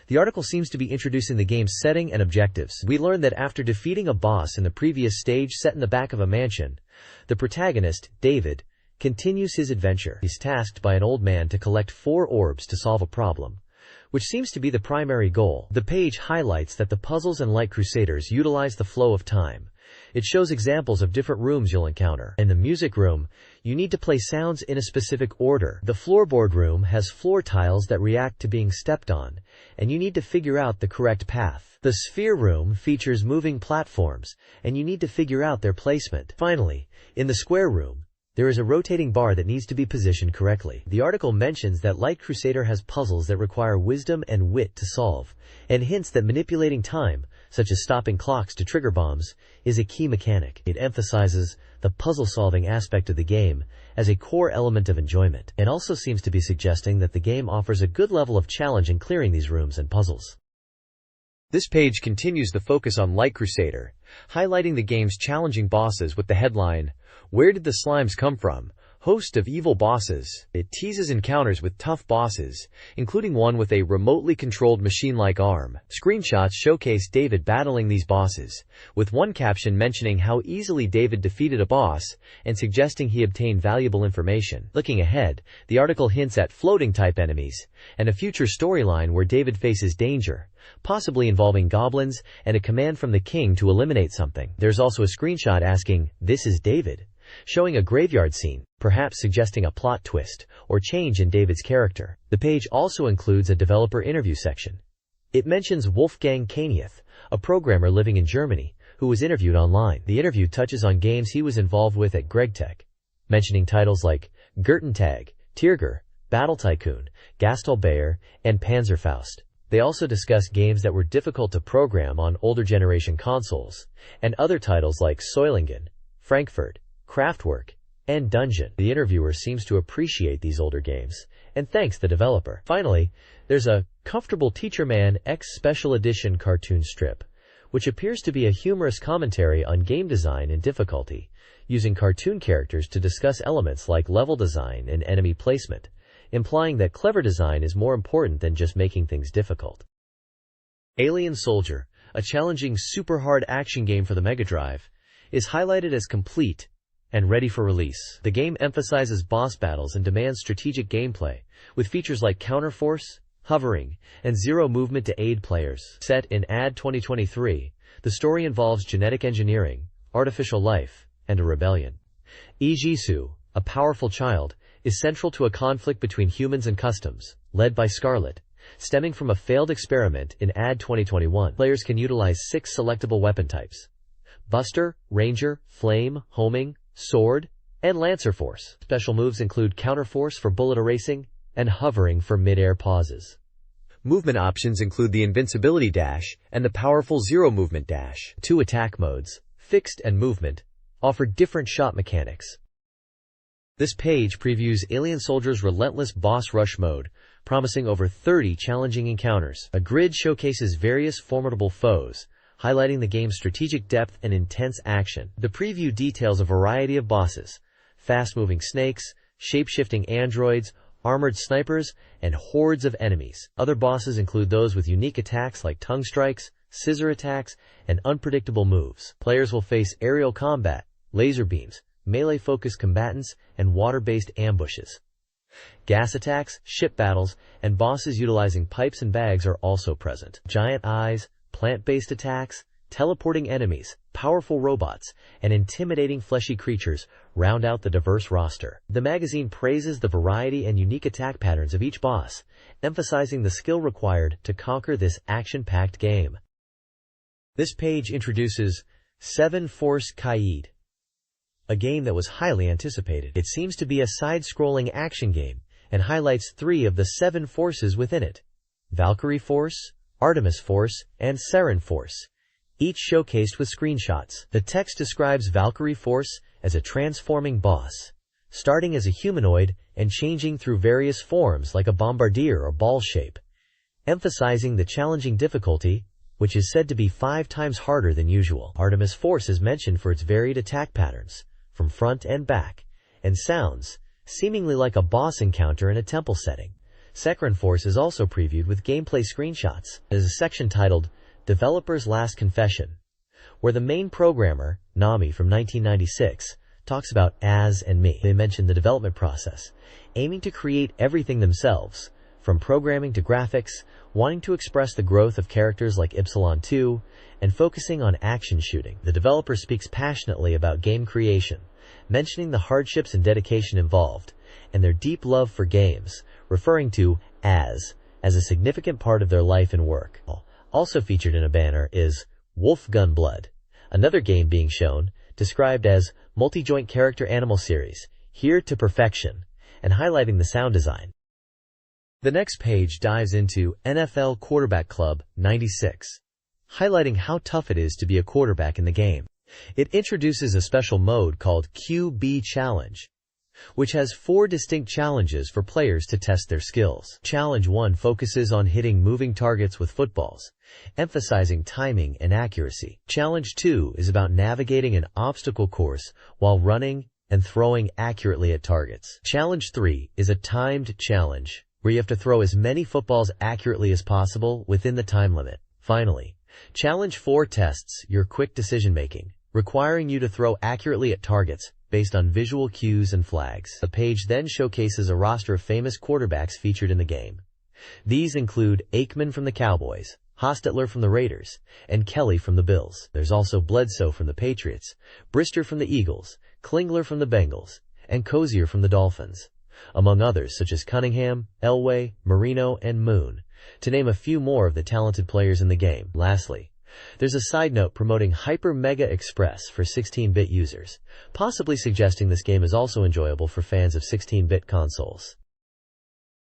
The article seems to be introducing the game's setting and objectives. We learn that after defeating a boss in the previous stage set in the back of a mansion, the protagonist, David, continues his adventure. He's tasked by an old man to collect 4 orbs to solve a problem, which seems to be the primary goal. The page highlights that the puzzles in Light Crusaders utilize the flow of time. It shows examples of different rooms you'll encounter. In the music room, you need to play sounds in a specific order. The floorboard room has floor tiles that react to being stepped on, and you need to figure out the correct path. The sphere room features moving platforms, and you need to figure out their placement. Finally, in the square room, there is a rotating bar that needs to be positioned correctly. The article mentions that Light Crusader has puzzles that require wisdom and wit to solve, and hints that manipulating time, such as stopping clocks to trigger bombs, is a key mechanic. It emphasizes the puzzle-solving aspect of the game as a core element of enjoyment. It also seems to be suggesting that the game offers a good level of challenge in clearing these rooms and puzzles. This page continues the focus on Light Crusader, highlighting the game's challenging bosses with the headline, "Where did the slimes come from? Host of evil bosses." It teases encounters with tough bosses, including one with a remotely controlled machine-like arm. Screenshots showcase David battling these bosses, with one caption mentioning how easily David defeated a boss and suggesting he obtained valuable information. Looking ahead, the article hints at floating-type enemies and a future storyline where David faces danger, possibly involving goblins and a command from the king to eliminate something. There's also a screenshot asking, "This is David?" showing a graveyard scene, perhaps suggesting a plot twist or change in David's character. The page also includes a developer interview section. It mentions Wolfgang Kanieth, a programmer living in Germany, who was interviewed online. The interview touches on games he was involved with at GregTech, mentioning titles like Gurtentag, Tierger, Battle Tycoon, Gastalbayer, and Panzerfaust. They also discuss games that were difficult to program on older generation consoles, and other titles like Soilingen, Frankfurt, Kraftwerk, and Dungeon. The interviewer seems to appreciate these older games and thanks the developer. Finally, there's a Comfortable Teacher Man X Special Edition cartoon strip, which appears to be a humorous commentary on game design and difficulty, using cartoon characters to discuss elements like level design and enemy placement, implying that clever design is more important than just making things difficult. Alien Soldier, a challenging super hard action game for the Mega Drive, is highlighted as complete and ready for release. The game emphasizes boss battles and demands strategic gameplay, with features like counterforce, hovering, and zero movement to aid players. Set in AD 2023, the story involves genetic engineering, artificial life, and a rebellion. Ijisu, a powerful child, is central to a conflict between humans and customs, led by Scarlet, stemming from a failed experiment in AD 2021. Players can utilize 6 selectable weapon types: Buster, Ranger, Flame, Homing, Sword, and Lancer Force. Special moves include Counterforce for bullet erasing and Hovering for mid-air pauses. Movement options include the Invincibility Dash and the powerful Zero Movement Dash. 2 attack modes, Fixed and Movement, offer different shot mechanics. This page previews Alien Soldier's relentless boss rush mode, promising over 30 challenging encounters. A grid showcases various formidable foes, highlighting the game's strategic depth and intense action. The preview details a variety of bosses: fast-moving snakes, shape-shifting androids, armored snipers, and hordes of enemies. Other bosses include those with unique attacks like tongue strikes, scissor attacks, and unpredictable moves. Players will face aerial combat, laser beams, melee-focused combatants, and water-based ambushes. Gas attacks, ship battles, and bosses utilizing pipes and bags are also present. Giant eyes, plant-based attacks, teleporting enemies, powerful robots, and intimidating fleshy creatures round out the diverse roster. The magazine praises the variety and unique attack patterns of each boss, emphasizing the skill required to conquer this action-packed game. This page introduces 7 Force Kaid, a game that was highly anticipated. It seems to be a side-scrolling action game and highlights 3 of the 7 forces within it: Valkyrie Force, Artemis Force, and Saturn Force, each showcased with screenshots. The text describes Valkyrie Force as a transforming boss, starting as a humanoid and changing through various forms like a bombardier or ball shape, emphasizing the challenging difficulty, which is said to be 5 times harder than usual. Artemis Force is mentioned for its varied attack patterns, from front and back, and sounds seemingly like a boss encounter in a temple setting. Saturn Force is also previewed with gameplay screenshots. There's a section titled Developer's Last Confession, where the main programmer, Nami from 1996, talks about As and Me. They mention the development process, aiming to create everything themselves, from programming to graphics, wanting to express the growth of characters like Ypsilon 2, and focusing on action shooting. The developer speaks passionately about game creation, mentioning the hardships and dedication involved, and their deep love for games, referring to as a significant part of their life and work. Also featured in a banner is Wolf Gun Blood, another game being shown, described as multi-joint character animal series, here to perfection, and highlighting the sound design. The next page dives into NFL Quarterback Club 96, highlighting how tough it is to be a quarterback in the game. It introduces a special mode called QB Challenge, which has 4 distinct challenges for players to test their skills. Challenge 1 focuses on hitting moving targets with footballs, emphasizing timing and accuracy. Challenge 2 is about navigating an obstacle course while running and throwing accurately at targets. Challenge 3 is a timed challenge, where you have to throw as many footballs accurately as possible within the time limit. Finally, Challenge 4 tests your quick decision-making, requiring you to throw accurately at targets based on visual cues and flags. The page then showcases a roster of famous quarterbacks featured in the game. These include Aikman from the Cowboys, Hostetler from the Raiders, and Kelly from the Bills. There's also Bledsoe from the Patriots, Brister from the Eagles, Klingler from the Bengals, and Cozier from the Dolphins, among others such as Cunningham, Elway, Marino, and Moon, to name a few more of the talented players in the game. Lastly, there's a side note promoting Hyper Mega Express for 16-bit users, possibly suggesting this game is also enjoyable for fans of 16-bit consoles.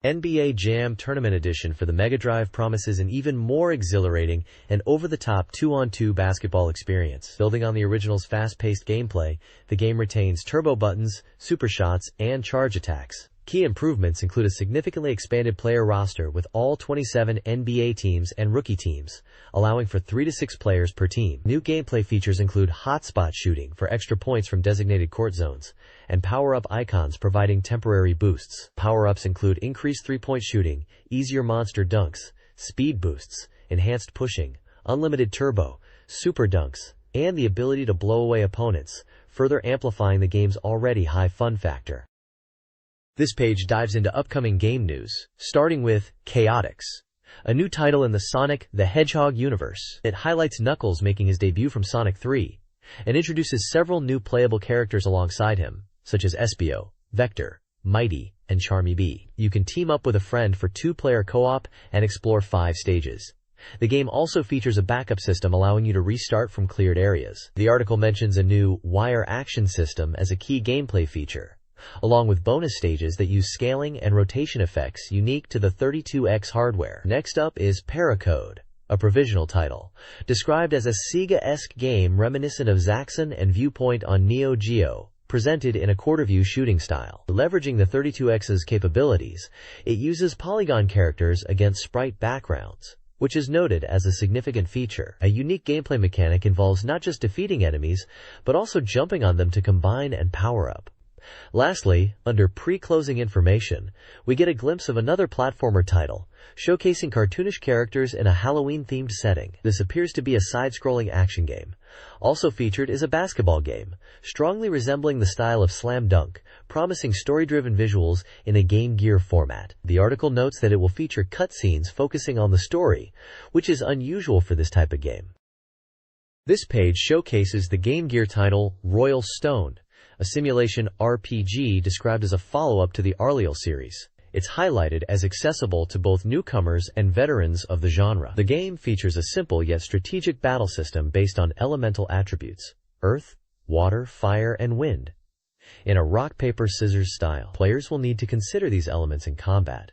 NBA Jam Tournament Edition for the Mega Drive promises an even more exhilarating and over-the-top 2-on-2 basketball experience. Building on the original's fast-paced gameplay, the game retains turbo buttons, super shots, and charge attacks. Key improvements include a significantly expanded player roster with all 27 NBA teams and rookie teams, allowing for 3 to 6 players per team. New gameplay features include hotspot shooting for extra points from designated court zones, and power-up icons providing temporary boosts. Power-ups include increased 3-point shooting, easier monster dunks, speed boosts, enhanced pushing, unlimited turbo, super dunks, and the ability to blow away opponents, further amplifying the game's already high fun factor. This page dives into upcoming game news, starting with Chaotix, a new title in the Sonic the Hedgehog universe. It highlights Knuckles making his debut from Sonic 3, and introduces several new playable characters alongside him, such as Espio, Vector, Mighty, and Charmy Bee. You can team up with a friend for 2-player co-op and explore 5 stages. The game also features a backup system allowing you to restart from cleared areas. The article mentions a new wire action system as a key gameplay feature, along with bonus stages that use scaling and rotation effects unique to the 32X hardware. Next up is Paracode, a provisional title, described as a Sega-esque game reminiscent of Zaxxon and Viewpoint on Neo Geo, presented in a quarter-view shooting style. Leveraging the 32X's capabilities, it uses polygon characters against sprite backgrounds, which is noted as a significant feature. A unique gameplay mechanic involves not just defeating enemies, but also jumping on them to combine and power up. Lastly, under pre-closing information, we get a glimpse of another platformer title, showcasing cartoonish characters in a Halloween-themed setting. This appears to be a side-scrolling action game. Also featured is a basketball game, strongly resembling the style of Slam Dunk, promising story-driven visuals in a Game Gear format. The article notes that it will feature cutscenes focusing on the story, which is unusual for this type of game. This page showcases the Game Gear title Royal Stone, a simulation RPG described as a follow-up to the Arleal series. It's highlighted as accessible to both newcomers and veterans of the genre. The game features a simple yet strategic battle system based on elemental attributes: earth, water, fire, and wind. In a rock-paper-scissors style, players will need to consider these elements in combat.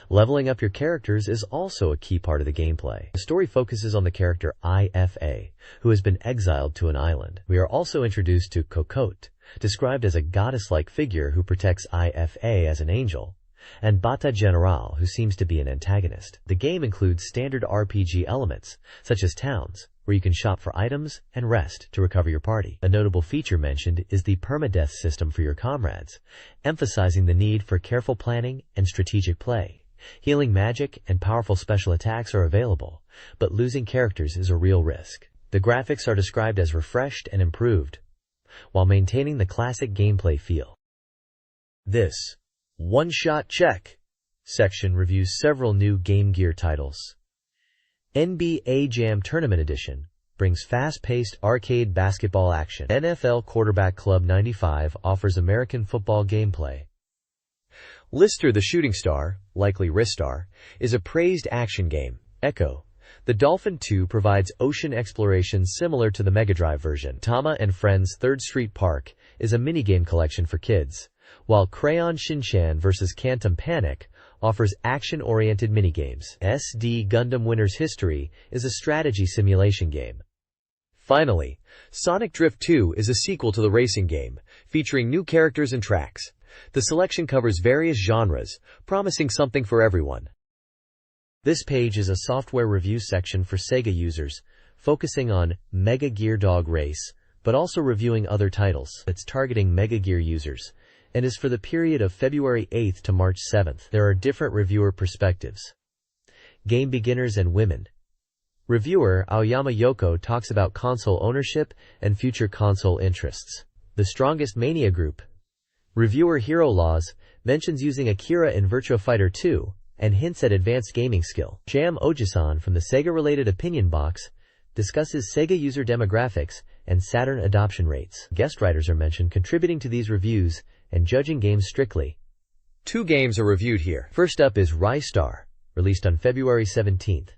Leveling up your characters is also a key part of the gameplay. The story focuses on the character IFA, who has been exiled to an island. We are also introduced to Cocotte, described as a goddess-like figure who protects IFA as an angel, and Bata General, who seems to be an antagonist. The game includes standard RPG elements, such as towns, where you can shop for items and rest to recover your party. A notable feature mentioned is the permadeath system for your comrades, emphasizing the need for careful planning and strategic play. Healing magic and powerful special attacks are available, but losing characters is a real risk. The graphics are described as refreshed and improved, while maintaining the classic gameplay feel. This One-Shot Check section reviews several new Game Gear titles. NBA Jam Tournament Edition brings fast-paced arcade basketball action. NFL Quarterback Club 95 offers American football gameplay. Lister the Shooting Star, likely Ristar, is a praised action game. Echo the Dolphin 2 provides ocean exploration similar to the Mega Drive version. Tama and Friends 3rd Street Park is a minigame collection for kids, while Crayon Shinchan vs. Quantum Panic offers action-oriented minigames. SD Gundam Winner's History is a strategy simulation game. Finally, Sonic Drift 2 is a sequel to the racing game, featuring new characters and tracks. The selection covers various genres, promising something for everyone. This page is a software review section for Sega users, focusing on Mega Gear Dog Race, but also reviewing other titles. It's targeting Mega Gear users, and is for the period of February 8th to March 7th. There are different reviewer perspectives. Game beginners and women. Reviewer Aoyama Yoko talks about console ownership and future console interests. The Strongest Mania Group. Reviewer Hero Laws mentions using Akira in Virtua Fighter 2 and hints at advanced gaming skill. Jam Ojisan from the Sega-related opinion box discusses Sega user demographics and Saturn adoption rates. Guest writers are mentioned contributing to these reviews and judging games strictly. 2 games are reviewed here. First up is Ristar, released on February 17th.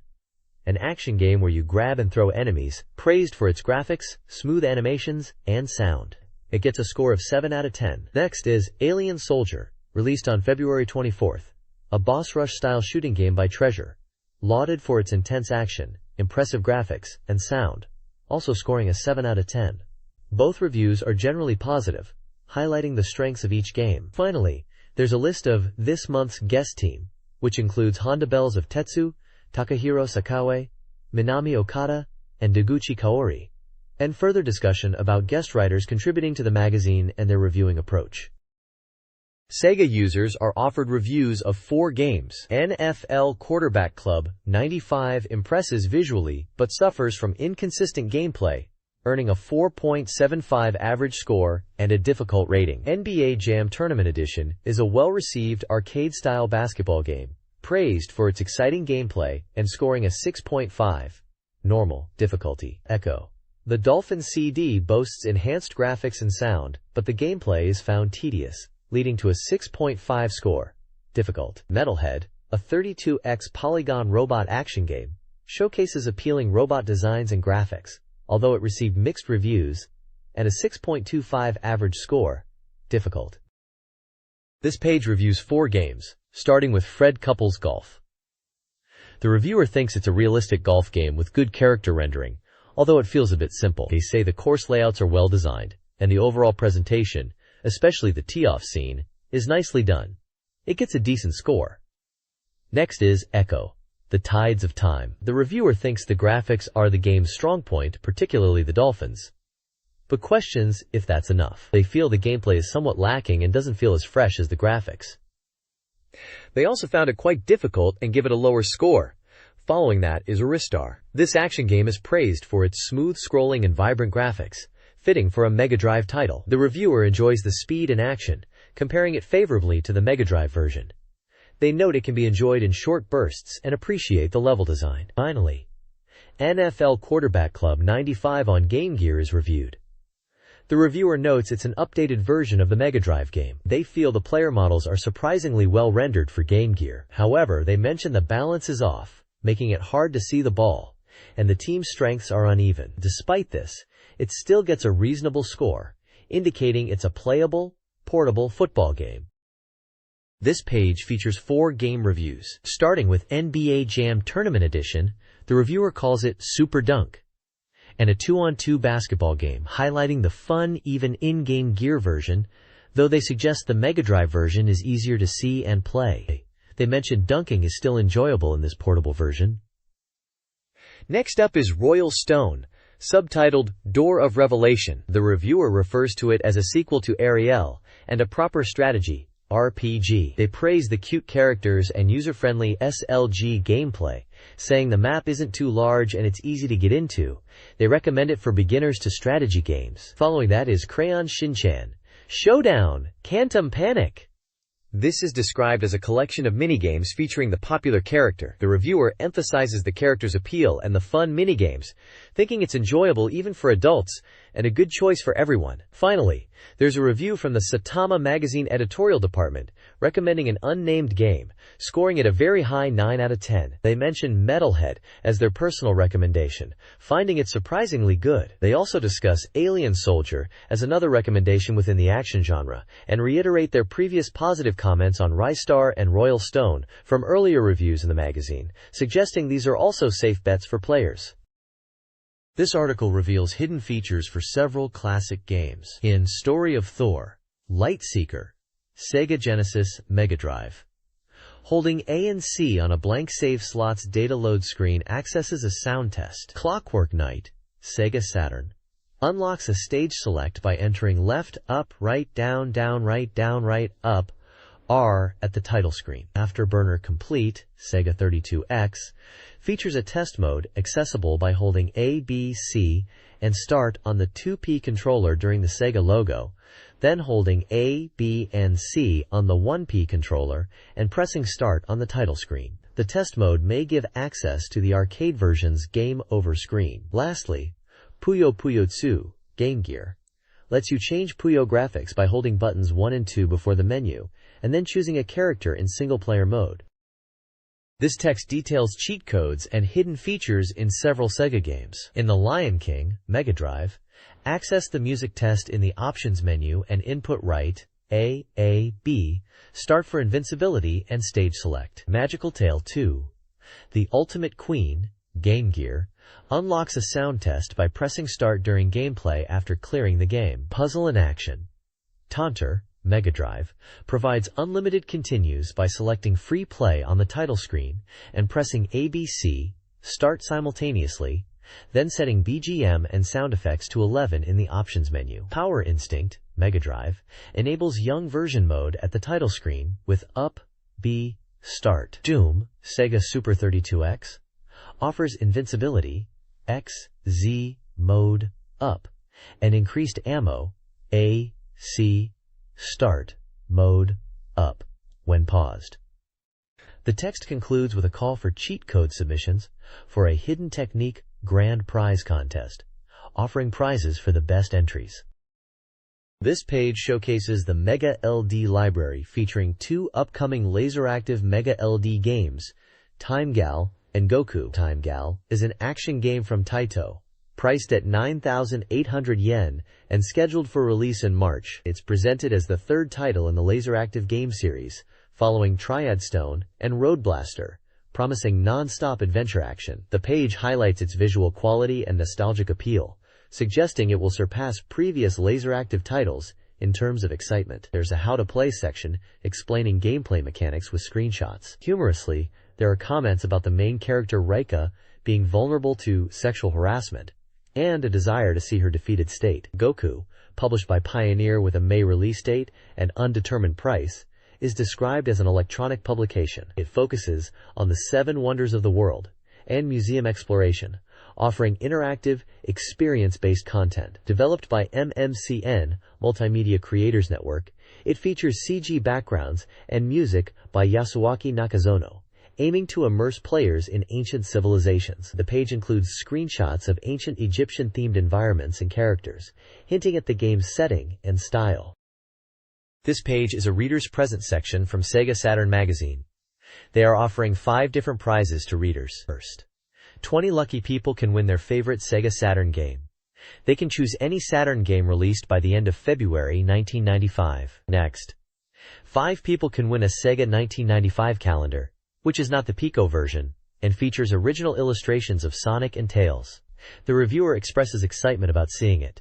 An action game where you grab and throw enemies, praised for its graphics, smooth animations, and sound. It gets a score of 7 out of 10. Next is Alien Soldier, released on February 24th. A boss rush-style shooting game by Treasure, lauded for its intense action, impressive graphics, and sound, also scoring a 7 out of 10. Both reviews are generally positive, highlighting the strengths of each game. Finally, there's a list of this month's guest team, which includes Honda Bells of Tetsu, Takahiro Sakaue, Minami Okada, and Deguchi Kaori, and further discussion about guest writers contributing to the magazine and their reviewing approach. Sega users are offered reviews of 4 games. NFL Quarterback Club 95 impresses visually but suffers from inconsistent gameplay, earning a 4.75 average score and a difficult rating. NBA Jam Tournament Edition is a well-received arcade-style basketball game, praised for its exciting gameplay and scoring a 6.5 normal difficulty. Echo the Dolphin CD boasts enhanced graphics and sound, but the gameplay is found tedious, leading to a 6.5 score. Difficult. Metalhead, a 32x polygon robot action game, showcases appealing robot designs and graphics, although it received mixed reviews, and a 6.25 average score. Difficult. This page reviews 4 games, starting with Fred Couples Golf. The reviewer thinks it's a realistic golf game with good character rendering, although it feels a bit simple. They say the course layouts are well designed, and the overall presentation, especially the tee-off scene, is nicely done. It gets a decent score. Next is Echo, the Tides of Time. The reviewer thinks the graphics are the game's strong point, particularly the dolphins, but questions if that's enough. They feel the gameplay is somewhat lacking and doesn't feel as fresh as the graphics. They also found it quite difficult and give it a lower score. Following that is Aristar. This action game is praised for its smooth scrolling and vibrant graphics, fitting for a Mega Drive title. The reviewer enjoys the speed and action, comparing it favorably to the Mega Drive version. They note it can be enjoyed in short bursts and appreciate the level design. Finally, NFL Quarterback Club 95 on Game Gear is reviewed. The reviewer notes it's an updated version of the Mega Drive game. They feel the player models are surprisingly well rendered for Game Gear. However, they mention the balance is off, making it hard to see the ball, and the team's strengths are uneven. Despite this, it still gets a reasonable score, indicating it's a playable, portable football game. This page features 4 game reviews. Starting with NBA Jam Tournament Edition, the reviewer calls it Super Dunk, and a 2-on-2 basketball game, highlighting the fun, even in-game gear version, though they suggest the Mega Drive version is easier to see and play. They mention dunking is still enjoyable in this portable version. Next up is Royal Stone, subtitled Door of Revelation. The reviewer refers to it as a sequel to Ariel and a proper strategy RPG. They praise the cute characters and user-friendly SLG gameplay, saying the map isn't too large and it's easy to get into. They recommend it for beginners to strategy games. Following that is Crayon Shinchan Showdown Quantum Panic. This is described as a collection of minigames featuring the popular character. The reviewer emphasizes the character's appeal and the fun minigames, thinking it's enjoyable even for adults and a good choice for everyone. Finally, there's a review from the SATURN Magazine editorial department recommending an unnamed game, scoring it a very high 9 out of 10. They mention Metalhead as their personal recommendation, finding it surprisingly good. They also discuss Alien Soldier as another recommendation within the action genre, and reiterate their previous positive comments on Ristar and Royal Stone from earlier reviews in the magazine, suggesting these are also safe bets for players. This article reveals hidden features for several classic games. In Story of Thor, Lightseeker, Sega Genesis, Mega Drive. Holding A and C on a blank save slot's data load screen accesses a sound test. Clockwork Knight, Sega Saturn. Unlocks a stage select by entering left, up, right, down, right, up, R at the title screen. Afterburner Complete, Sega 32X, features a test mode accessible by holding A, B, C, and Start on the 2P controller during the Sega logo, then holding A, B, and C on the 1P controller and pressing Start on the title screen. The test mode may give access to the arcade version's Game Over screen. Lastly, Puyo Puyo 2, Game Gear, lets you change Puyo graphics by holding buttons 1 and 2 before the menu, and then choosing a character in single-player mode. This text details cheat codes and hidden features in several Sega games. In The Lion King, Mega Drive, access the music test in the options menu and input right, A, B, Start for invincibility and stage select. Magical Tale 2, The Ultimate Queen, Game Gear, unlocks a sound test by pressing Start during gameplay after clearing the game. Puzzle and Action, Taunter, Mega Drive, provides unlimited continues by selecting Free Play on the title screen and pressing ABC, Start simultaneously, then setting BGM and sound effects to 11 in the options menu. Power Instinct, Mega Drive, enables Young Version mode at the title screen with Up, B, Start. Doom, Sega Super 32X, offers Invincibility, X, Z, Mode, Up, and increased ammo, A, C, Start, Mode, Up, when paused. The text concludes with a call for cheat code submissions for a Hidden Technique Grand Prize contest, offering prizes for the best entries. This page showcases the Mega LD library featuring 2 upcoming laser-active Mega LD games, Time Gal and Goku. Time Gal is an action game from Taito, priced at 9,800 yen and scheduled for release in March. It's presented as the 3rd title in the laser-active game series, following Triad Stone and Road Blaster, promising non-stop adventure action. The page highlights its visual quality and nostalgic appeal, suggesting it will surpass previous laser-active titles in terms of excitement. There's a how-to-play section explaining gameplay mechanics with screenshots. Humorously, there are comments about the main character Reika being vulnerable to sexual harassment, and a desire to see her defeated state. Goku, published by Pioneer with a May release date and undetermined price, is described as an electronic publication. It focuses on the 7 wonders of the world and museum exploration, offering interactive, experience-based content. Developed by MMCN, Multimedia Creators Network, it features CG backgrounds and music by Yasuaki Nakazono, aiming to immerse players in ancient civilizations. The page includes screenshots of ancient Egyptian-themed environments and characters, hinting at the game's setting and style. This page is a reader's present section from SEGA Saturn magazine. They are offering 5 different prizes to readers. First, 20 lucky people can win their favorite SEGA Saturn game. They can choose any Saturn game released by the end of February 1995. Next, 5 people can win a SEGA 1995 calendar, which is not the Pico version, and features original illustrations of Sonic and Tails. The reviewer expresses excitement about seeing it.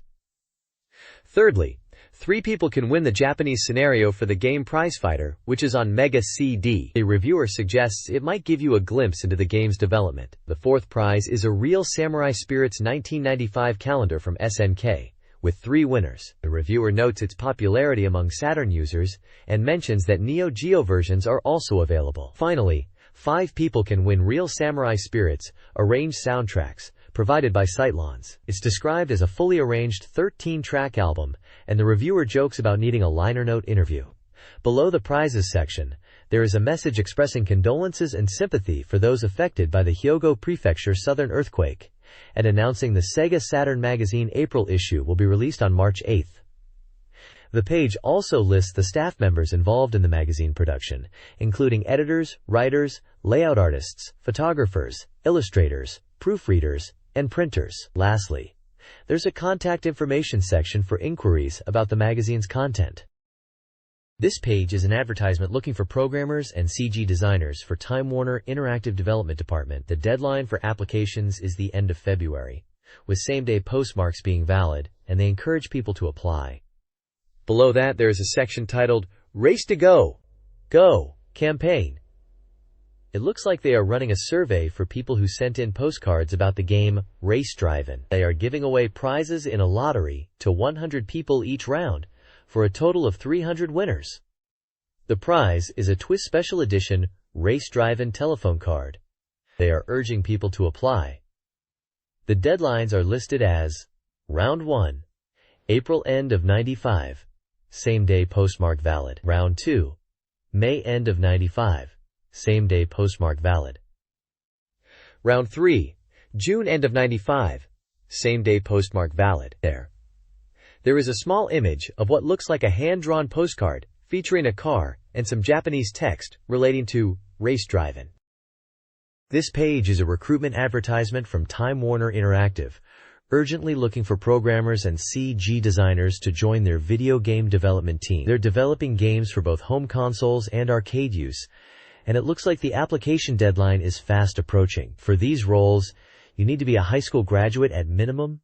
Thirdly, 3 people can win the Japanese scenario for the game Prizefighter, which is on Mega CD. A reviewer suggests it might give you a glimpse into the game's development. The 4th prize is a real Samurai Spirits 1995 calendar from SNK, with 3 winners. The reviewer notes its popularity among Saturn users and mentions that Neo Geo versions are also available. Finally, 5 people can win real Samurai Spirits arranged soundtracks provided by Sightlawns. It's described as a fully arranged 13-track album, and the reviewer jokes about needing a liner note interview. Below the prizes section, there is a message expressing condolences and sympathy for those affected by the Hyogo Prefecture southern earthquake, and announcing the SEGA Saturn magazine April issue will be released on March 8th. The page also lists the staff members involved in the magazine production, including editors, writers, layout artists, photographers, illustrators, proofreaders, and printers. Lastly, there's a contact information section for inquiries about the magazine's content. This page is an advertisement looking for programmers and CG designers for Time Warner Interactive Development Department. The deadline for applications is the end of February, with same-day postmarks being valid, and they encourage people to apply. Below that, there is a section titled, Race to Go! Go! Campaign. It looks like they are running a survey for people who sent in postcards about the game Race Drivin'. They are giving away prizes in a lottery to 100 people each round, for a total of 300 winners. The prize is a Twist Special Edition Race Drivin' telephone card. They are urging people to apply. The deadlines are listed as Round 1, April end of 95. Same-day postmark valid. Round 2, May end of 95. Same-day postmark valid. Round 3, June end of 95. Same-day postmark valid. There is a small image of what looks like a hand-drawn postcard featuring a car and some Japanese text relating to race driving. This page is a recruitment advertisement from Time Warner Interactive, urgently looking for programmers and CG designers to join their video game development team. They're developing games for both home consoles and arcade use, and it looks like the application deadline is fast approaching. For these roles, you need to be a high school graduate at minimum,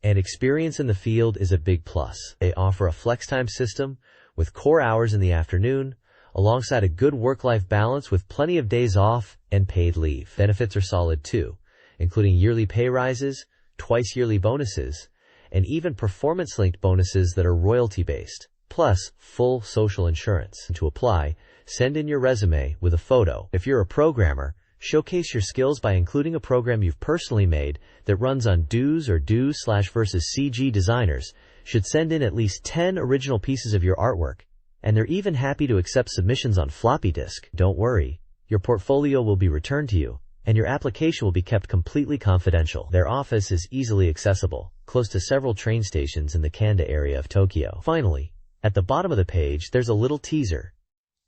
and experience in the field is a big plus. They offer a flex-time system with core hours in the afternoon, alongside a good work-life balance with plenty of days off and paid leave. Benefits are solid too, including yearly pay rises, twice-yearly bonuses, and even performance-linked bonuses that are royalty-based, plus full social insurance. And to apply, send in your resume with a photo. If you're a programmer, showcase your skills by including a program you've personally made that runs on dues or dues/versus CG designers should send in at least 10 original pieces of your artwork, and they're even happy to accept submissions on floppy disk. Don't worry, your portfolio will be returned to you, and your application will be kept completely confidential. Their office is easily accessible, close to several train stations in the Kanda area of Tokyo. Finally, at the bottom of the page there's a little teaser.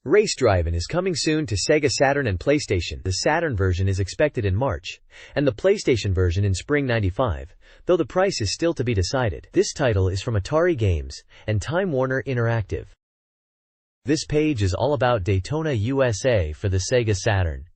Race Drivin' is coming soon to Sega Saturn and PlayStation. The Saturn version is expected in March, and the PlayStation version in spring '95, though the price is still to be decided. This title is from Atari Games and Time Warner Interactive. This page is all about Daytona, USA for the Sega Saturn.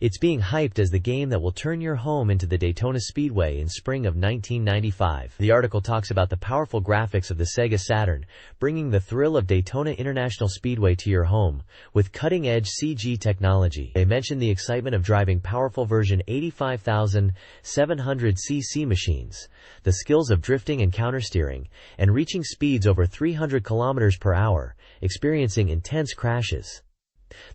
It's being hyped as the game that will turn your home into the Daytona Speedway in spring of 1995. The article talks about the powerful graphics of the Sega Saturn, bringing the thrill of Daytona International Speedway to your home, with cutting-edge CG technology. They mention the excitement of driving powerful version 85,700cc machines, the skills of drifting and countersteering, and reaching speeds over 300 km per hour, experiencing intense crashes.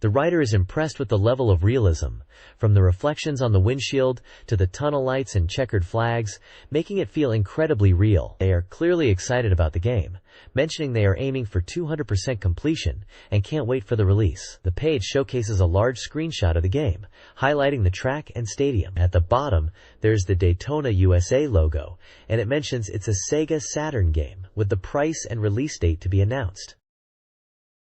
The writer is impressed with the level of realism, from the reflections on the windshield to the tunnel lights and checkered flags, making it feel incredibly real. They are clearly excited about the game, mentioning they are aiming for 200% completion and can't wait for the release. The page showcases a large screenshot of the game, highlighting the track and stadium. At the bottom, there's the Daytona USA logo, and it mentions it's a Sega Saturn game, with the price and release date to be announced.